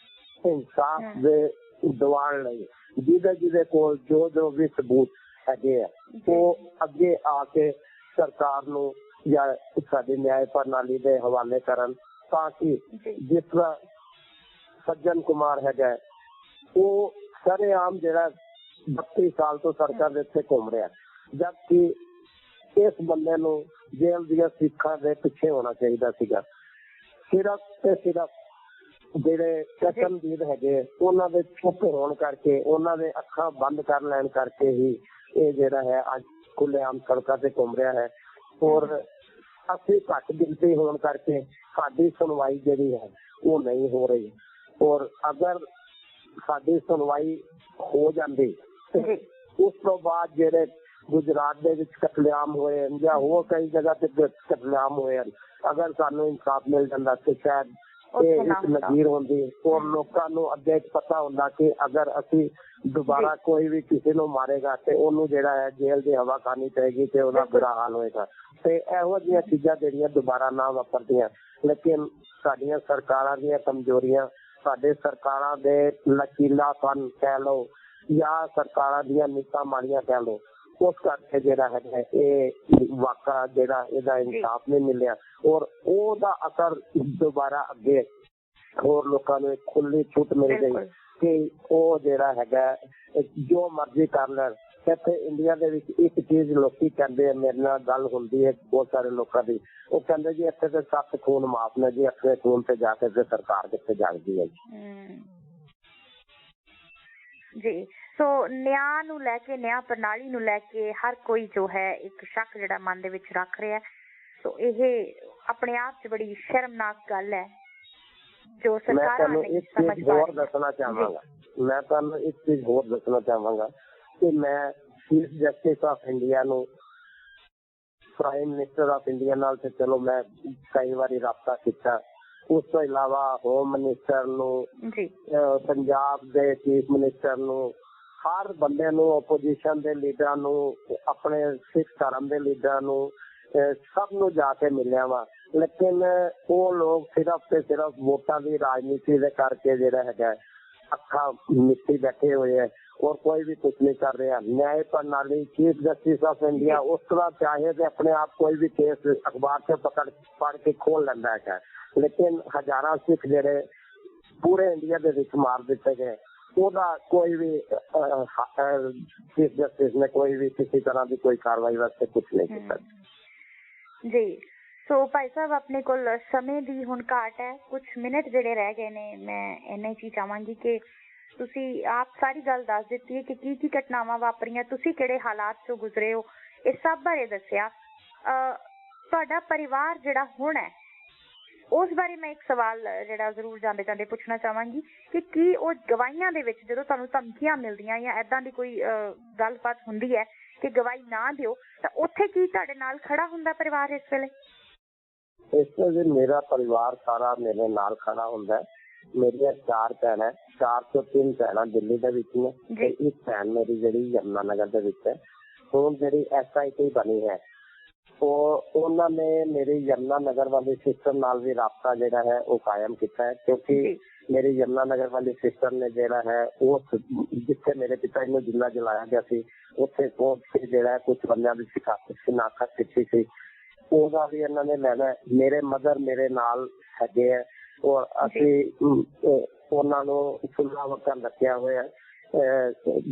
ਇਨਸਾਫ ਦੇ ਦਿਵਾਉਣ ਲਈ ਜਿਹਦੇ ਕੋਲ ਜੋ ਵੀ ਸਬੂਤ ਹੈਗੇ ਆ ਉਹ ਅੱਗੇ ਆ ਕੇ ਸਰਕਾਰ ਨੂੰ ਜਾਂ ਸਾਡੀ ਨਿਆਂ ਪ੍ਰਣਾਲੀ ਦੇ ਹਵਾਲੇ ਕਰਨ, ਤਾਂ ਕਿ ਜਿਸ ਤਰ੍ਹਾਂ ਸੱਜਣ ਕੁਮਾਰ ਹੈਗਾ ਉਹ ਸਰੇਆਮ ਜਿਹੜਾ 32 ਸਾਲ ਤੋਂ ਸਰਕਾਰ ਦੇ ਇੱਥੇ ਘੁੰਮ ਰਿਹਾ, ਜਦਕਿ ਇਸ ਬੰਦੇ ਨੂੰ ਜੇਲ੍ਹ ਦੀਆਂ ਸਿੱਖਾਂ ਦੇ ਪਿੱਛੇ ਹੋਣਾ ਚਾਹੀਦਾ ਸੀਗਾ। ਸਿਰਫ ਤੇ ਸਿਰਫ ਜਿਹੜੇ ਚਸ਼ਮਦੀਦ ਹੈਗੇ ਉਹਨਾਂ ਦੇ ਚੁੱਪ ਹੋਣ ਕਰਕੇ, ਉਹਨਾਂ ਦੇ ਅੱਖਾਂ ਬੰਦ ਕਰ ਲੈਣ ਕਰਕੇ ਹੀ ਇਹ ਜਿਹੜਾ ਹੈ ਅੱਜ ਖੁੱਲ੍ਹੇਆਮ ਸੜਕਾਂ ਤੇ ਘੁੰਮ ਰਿਹਾ ਹੈ। ਔਰ ਅਸੀਂ ਘੱਟ ਗਿਣਤੀ ਹੋਣ ਕਰਕੇ ਸਾਡੀ ਸੁਣਵਾਈ ਜਿਹੜੀ ਹੈ ਉਹ ਨਹੀਂ ਹੋ ਰਹੀ। ਔਰ ਅਗਰ ਸਾਡੀ ਸੁਣਵਾਈ ਹੋ ਜਾਂਦੀ ਤੇ ਉਸ ਤੋਂ ਬਾਅਦ ਜਿਹੜੇ ਗੁਜਰਾਤ ਦੇ ਵਿੱਚ ਕਤਲੇਆਮ ਹੋਏ ਜਾਂ ਹੋਰ ਕਈ ਜਗ੍ਹਾ ਤੇ ਕਤਲੇਆਮ ਹੋਏ, ਅਗਰ ਸਾਨੂੰ ਇਨਸਾਫ ਮਿਲ ਜਾਂਦਾ ਤੇ ਸ਼ਾਇਦ ਇਹ ਇੱਕ ਨਜ਼ੀਰ ਹੁੰਦੀ ਔਰ ਲੋਕਾਂ ਨੂੰ ਅੱਗੇ ਪਤਾ ਹੁੰਦਾ ਕਿ ਅਗਰ ਅਸੀਂ ਦੁਬਾਰਾ ਕੋਈ ਵੀ ਕਿਸੇ ਨੂੰ ਮਾਰੇਗਾ ਤੇ ਉਹਨੂੰ ਜਿਹੜਾ ਹੈ ਜੇਲ੍ਹ ਦੀ ਹਵਾ ਖਾਣੀ ਪਏਗੀ ਤੇ ਉਹਦਾ ਬੁਰਾ ਹਾਲ ਹੋਏਗਾ। ਤੇ ਇਹੋ ਜਿਹੀਆਂ ਚੀਜ਼ਾਂ ਜਿਹੜੀਆਂ ਦੁਬਾਰਾ ਨਾ ਵਾਪਰਦੀਆਂ। ਲੇਕਿਨ ਸਾਡੀਆਂ ਸਰਕਾਰਾਂ ਦੀਆਂ ਕਮਜ਼ੋਰੀਆਂ, ਸਾਡੇ ਸਰਕਾਰਾਂ ਦੇ ਲਚੀਲਾਪਨ ਕਹਿ ਲਓ ਜਾਂ ਸਰਕਾਰਾਂ ਦੀਆਂ ਨੀਤਾਂ ਮਾੜੀਆਂ ਕਹਿ ਲਓ, ਉਸ ਕਰਕੇ ਜਿਹੜਾ ਹੈ ਇਹ ਵਾਕਾ ਜਿਹੜਾ ਇਹਦਾ ਇਨਸਾਫ ਨਹੀਂ ਮਿਲਿਆ ਔਰ ਉਹਦਾ ਅਸਰ ਦੁਬਾਰਾ ਅੱਗੇ ਹੋਰ ਲੋਕਾਂ ਨੂੰ ਇੱਕ ਖੁੱਲੀ ਛੂਟ ਮਿਲ ਗਈ ਕਿ ਉਹ ਜਿਹੜਾ ਹੈਗਾ ਜੋ ਮਰਜ਼ੀ ਕਰ ਲੈਣ। ਇੱਥੇ ਇੰਡੀਆ ਦੇ ਵਿੱਚ ਇੱਕ ਚੀਜ਼ ਲੋਕੀ ਕਹਿੰਦੇ, ਮੇਰੇ ਨਾਲ ਗੱਲ ਹੁੰਦੀ ਹੈ ਬਹੁਤ ਸਾਰੇ ਲੋਕਾਂ ਦੀ, ਉਹ ਕਹਿੰਦੇ ਜੀ ਇੱਥੇ ਤੇ 7 ਖੂਨ ਮਾਫ ਨੇ ਜੀ, ਆਪਣੇ ਖੂਨ ਤੇ ਜਾ ਕੇ ਸਰਕਾਰ ਕਿੱਥੇ ਜਾਗਦੀ ਹੈ ਜੀ। ਸੋ ਨਿਆਂ ਨੂੰ ਲੈ ਕੇ, ਨਿਆਂ ਪ੍ਰਣਾਲੀ ਨੂੰ ਲੈ ਕੇ ਹਰ ਕੋਈ ਜੋ ਹੈ ਇੱਕ ਸ਼ੱਕ ਜਿਹੜਾ ਮਨ ਦੇ ਵਿੱਚ ਰੱਖ ਰਿਹਾ। ਸੋ ਇਹ ਆਪਣੇ ਆਪ 'ਚ ਬੜੀ ਸ਼ਰਮਨਾਕ ਗੱਲ ਹੈ ਜੋ ਸਰਕਾਰਾਂ ਨਹੀਂ ਸਮਝ ਪਾ ਰਹੀਆਂ। ਦੱਸਣਾ ਚਾਹਾਂਗਾ, ਮੈਂ ਤੁਹਾਨੂੰ ਇੱਕ ਚੀਜ਼ ਹੋਰ ਦੱਸਣਾ ਚਾਹਾਂਗਾ ਕਿ ਮੈਂ ਚੀਫ ਜਸਟਿਸ ਆਫ ਇੰਡੀਆ ਨੂੰ, ਪ੍ਰਾਈਮ ਮਿਨਿਸਟਰ ਆਫ ਇੰਡੀਆ ਨਾਲ ਤੇ ਚਲੋ ਮੈਂ ਕਈ ਵਾਰੀ ਰਾਬਤਾ ਕੀਤਾ, ਉਸ ਤੋਂ ਇਲਾਵਾ ਹੋਮ ਮਿਨਿਸਟਰ ਨੂੰ, ਪੰਜਾਬ ਦੇ ਚੀਫ ਮਿਨਿਸਟਰ ਨੂੰ, ਹਰ ਬੰਦੇ ਨੂੰ, ਆਪੋਜੀਸ਼ਨ ਦੇ ਲੀਡਰਾਂ ਨੂੰ, ਆਪਣੇ ਸਿੱਖ ਧਰਮ ਦੇ ਲੀਡਰਾਂ ਨੂੰ, ਸਭ ਨੂੰ ਜਾ ਕੇ ਮਿਲਿਆ ਵਾ। ਲੇਕਿਨ ਉਹ ਲੋਕ ਸਿਰਫ ਤੇ ਸਿਰਫ ਵੋਟਾਂ ਦੀ ਰਾਜਨੀਤੀ ਦੇ ਕਰਕੇ ਜਿਹੜਾ ਹੈਗਾ ਅੱਖਾਂ ਮਿੱਟੀ ਬੈਠੇ ਹੋਏ ਹੈ ਔਰ ਕੋਈ ਵੀ ਕੁਝ ਨਹੀਂ ਕਰ ਰਿਹਾ। ਨਿਆਂ ਪ੍ਰਣਾਲੀ, ਚੀਫ ਜਸਟਿਸ ਆਫ ਇੰਡੀਆ ਉਸ ਤਰ੍ਹਾਂ ਚਾਹੇ ਤੇ ਆਪਣੇ ਆਪ ਕੋਈ ਵੀ ਕੇਸ ਅਖਬਾਰ ਤੇ ਪੜ ਕੇ ਖੋਲ ਲੈਂਦਾ ਹੈ, ਲੇਕਿਨ ਹਜ਼ਾਰਾਂ ਸਿੱਖ ਜਿਹੜੇ ਪੂਰੇ ਇੰਡੀਆ ਦੇ ਵਿੱਚ ਮਾਰ ਦਿੱਤੇ ਗਏ, ਉਹਦਾ ਕੋਈ ਵੀ ਚੀਫ ਜਸਟਿਸ ਨੇ ਕੋਈ ਵੀ ਕਿਸੇ ਤਰ੍ਹਾਂ ਦੀ ਕੋਈ ਕਾਰਵਾਈ ਵਾਸਤੇ ਕੁਝ ਨਹੀਂ ਕੀਤਾ ਜੀ। ਸੋ ਭਾਈ ਸਾਹਿਬ ਆਪਣੇ ਕੋਲ ਸਮੇਂ ਦੀ ਹੁਣ ਘਾਟ ਹੈ, ਕੁਝ ਮਿੰਟ ਜਿਹੜੇ ਰਹਿ ਗਏ ਨੇ, ਮੈਂ ਇੰਨਾ ਹੀ ਚਾਹਾਂਗੀ ਕਿ ਤੁਸੀਂ ਆਪ ਸਾਰੀ ਗੱਲ ਦੱਸ ਦਿੱਤੀ ਹੈ ਕਿ ਕੀ ਘਟਨਾਵਾਂ ਵਾਪਰੀਆਂ, ਤੁਸੀਂ ਕਿਹੜੇ ਹਾਲਾਤ ਚੋਂ ਗੁਜ਼ਰੇ ਹੋ, ਇਸ ਸਭ ਬਾਰੇ ਦੱਸਿਆ। ਤੁਹਾਡਾ ਪਰਿਵਾਰ ਜਿਹੜਾ ਹੁਣ ਹੈ उस बारे मैं एक सवाल जिहड़ा जरूर जांदे जांदे पुछना चाहांगी कि की वो गवाहियां दे विच जदों तुहानूं धमकियां मिलदियां या इदां दी कोई गलबात हुंदी है कि गवाही ना दिओ तां उत्थे की तुहाडे नाल खड़ा हुंदा परिवार इस वेले? इस वे मेरा परिवार सारा मेरे नाल खड़ा हुंदा है। मेरिया 4 भैणां, 4 तो 3 भैणां दिल्ली दे विच ने ते एक भैण मेरी जिहड़ी यमुनानगर दे विच है। हुण जिहड़ी SIT बनी है उन्होंने मेरी यमुनानगर वाली सिस्टर नाल भी राबता जिहड़ा है वो कायम किया है, क्योंकि मेरी यमुनानगर वाली सिस्टर ने जिहड़ा है उस जिथे मेरे पिता जी ने जिला जलाया गया सी उत्थे पहुंच के जिहड़ा कुछ बंदियां दी शिनाख्त कीती सी, ਉਹਦਾ ਵੀ ਇਹਨਾਂ ਨੇ ਲੈਣਾ। ਮੇਰੇ ਮਦਰ ਮੇਰੇ ਨਾਲ ਹੈਗੇ ਆ ਔਰ ਅਸੀਂ ਉਹਨਾਂ ਨੂੰ ਫੁੱਲਾਂ ਵਕਨ ਰੱਖਿਆ ਹੋਇਆ।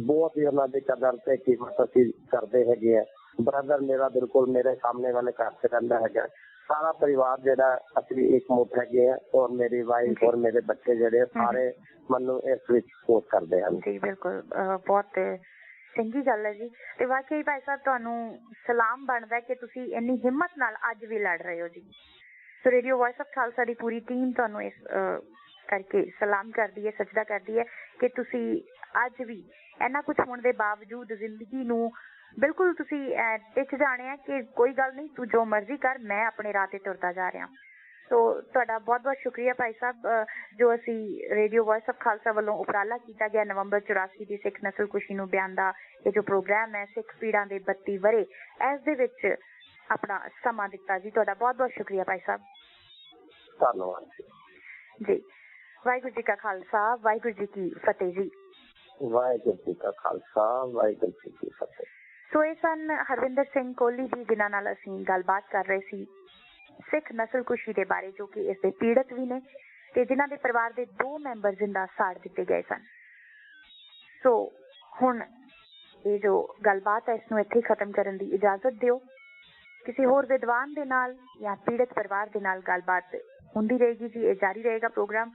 ਬਹੁਤ ਹੀ ਉਹਨਾਂ ਦੀ ਕਦਰ ਤੇ ਕੀਮਤ ਅਸੀਂ ਕਰਦੇ ਹੈਗੇ ਆ। ਬ੍ਰਦਰ ਮੇਰਾ ਬਿਲਕੁਲ ਮੇਰੇ ਸਾਹਮਣੇ ਵਾਲੇ ਘਰ 'ਚ ਰਹਿੰਦਾ ਹੈਗਾ। ਸਾਰਾ ਪਰਿਵਾਰ ਜਿਹੜਾ ਅਸੀਂ ਇੱਕ ਮੁੱਠ ਹੈਗੇ ਆ ਔਰ ਮੇਰੀ ਵਾਈਫ ਔਰ ਮੇਰੇ ਬੱਚੇ ਜਿਹੜੇ ਸਾਰੇ ਮੈਨੂੰ ਇਸ ਵਿੱਚ ਸਪੋਰਟ ਕਰਦੇ ਹਨ। ਜੀ ਬਿਲਕੁਲ, ਬਹੁਤ ਚੰਗੀ ਗੱਲ ਹੈ ਜੀ। ਤੇ ਵਾਕਈ ਭਾਈ ਸਾਹਿਬ ਤੁਹਾਨੂੰ ਸਲਾਮ ਬਣਦਾ ਕਿ ਤੁਸੀਂ ਇੰਨੀ ਹਿੰਮਤ ਨਾਲ ਅੱਜ ਵੀ ਲੜ ਰਹੇ ਹੋ ਜੀ। ਸੋ radio voice of Khalsa the Puri team ਤੁਹਾਨੂੰ ਇਸ ਕਰਕੇ ਸਲਾਮ ਕਰਦੀ ਹੈ, ਸਜਦਾ ਕਰਦੀ ਹੈ ਕਿ ਤੁਸੀਂ ਅੱਜ ਵੀ ਇੰਨਾ ਕੁਛ ਹੋਣ ਦੇ ਬਾਵਜੂਦ ਜ਼ਿੰਦਗੀ ਨੂੰ ਬਿਲਕੁਲ ਤੁਸੀਂ ਟਿਕ ਜਾਣਿਆ ਕਿ ਕੋਈ ਗੱਲ ਨਹੀਂ, ਤੂੰ ਜੋ ਮਰਜ਼ੀ ਕਰ, ਮੈਂ ਆਪਣੇ ਰਾਹ ਤੇ ਤੁਰਦਾ ਜਾ ਰਿਹਾ। ਸੋ ਤੁਹਾਡਾ ਬਹੁਤ ਬਹੁਤ ਸ਼ੁਕਰੀਆ ਭਾਈ ਸਾਹਿਬ, ਜੋ ਅਸੀਂ ਰੇਡੀਓ ਵੌਇਸ ਆਫ ਖਾਲਸਾ ਵੱਲੋਂ ਉਪਰਾਲਾ ਕੀਤਾ ਗਿਆ ਨਵੰਬਰ 84 ਦੀ ਸਿੱਖ ਨਸਲਕੁਸ਼ੀ ਨੂੰ ਬਿਆਨ ਦਾ ਇਹ ਜੋ ਪ੍ਰੋਗਰਾਮ ਹੈ ਸਿੱਖ ਪੀੜਾਂ ਦੇ 32 ਵਰੇ, ਇਸ ਦੇ ਵਿੱਚ ਆਪਣਾ ਸਮਾਂ ਦਿੱਤਾ ਜੀ। ਤੁਹਾਡਾ ਬਹੁਤ ਬਹੁਤ ਸ਼ੁਕਰੀਆ ਭਾਈ ਸਾਹਿਬ। ਧੰਨਵਾਦ ਜੀ। ਵਾਹਿਗੁਰੂ ਜੀ ਕਾ ਖਾਲਸਾ, ਵਾਹਿਗੁਰੂ ਜੀ ਕੀ ਫਤਿਹ ਜੀ। ਵਾਹਿਗੁਰੂ ਜੀ ਕਾ ਖਾਲਸਾ, ਵਾਹਿਗੁਰੂ ਜੀ ਕੀ ਫਤਿਹ। ਸੋ ਇਹ ਸਨ ਹਰਵਿੰਦਰ ਸਿੰਘ ਕੋਹਲੀ ਜੀ, ਜਿਨ੍ਹਾਂ ਨਾਲ ਅਸੀਂ ਗੱਲਬਾਤ ਕਰ ਰਹੇ ਸੀ ਸਿੱਖ ਨਸਲਕੁਸ਼ੀ ਦੇ ਬਾਰੇ, ਜੋ ਕਿ ਇਸ ਦੇ ਪੀੜਤ ਵੀ ਨੇ ਤੇ ਜਿਨ੍ਹਾਂ ਦੇ ਪਰਿਵਾਰ ਦੇ 2 ਮੈਂਬਰ ਜ਼ਿੰਦਾ ਸਾੜ ਦਿੱਤੇ ਗਏ ਸਨ। ਸੋ ਹੁਣ ਇਹ ਜੋ ਗੱਲਬਾਤ ਹੈ ਇਸਨੂੰ ਇੱਥੇ ਖਤਮ ਕਰਨ ਦੀ ਇਜਾਜ਼ਤ ਦਿਓ। ਕਿਸੇ ਹੋਰ ਵਿਦਵਾਨ ਦੇ ਨਾਲ ਜਾਂ ਪੀੜਤ ਪਰਿਵਾਰ ਦੇ ਨਾਲ ਗੱਲਬਾਤ ਹੁੰਦੀ ਰਹੇਗੀ ਜੀ, ਇਹ ਜਾਰੀ ਰਹੇਗਾ ਪ੍ਰੋਗਰਾਮ।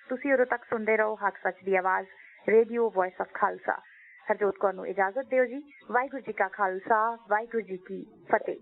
ਤੁਸੀਂ ਉਦੋਂ ਤੱਕ ਸੁਣਦੇ ਰਹੋ ਹੱਕ ਸੱਚ ਦੀ ਆਵਾਜ਼, radio voice of Khalsa. Harjot Kaur ਨੂੰ ਇਜਾਜ਼ਤ ਦਿਓ ਜੀ। ਵਾਹਿਗੁਰੂ ਜੀ ਕਾ ਖਾਲਸਾ, ਵਾਹਿਗੁਰੂ ਜੀ ਕੀ ਫਤਿਹ।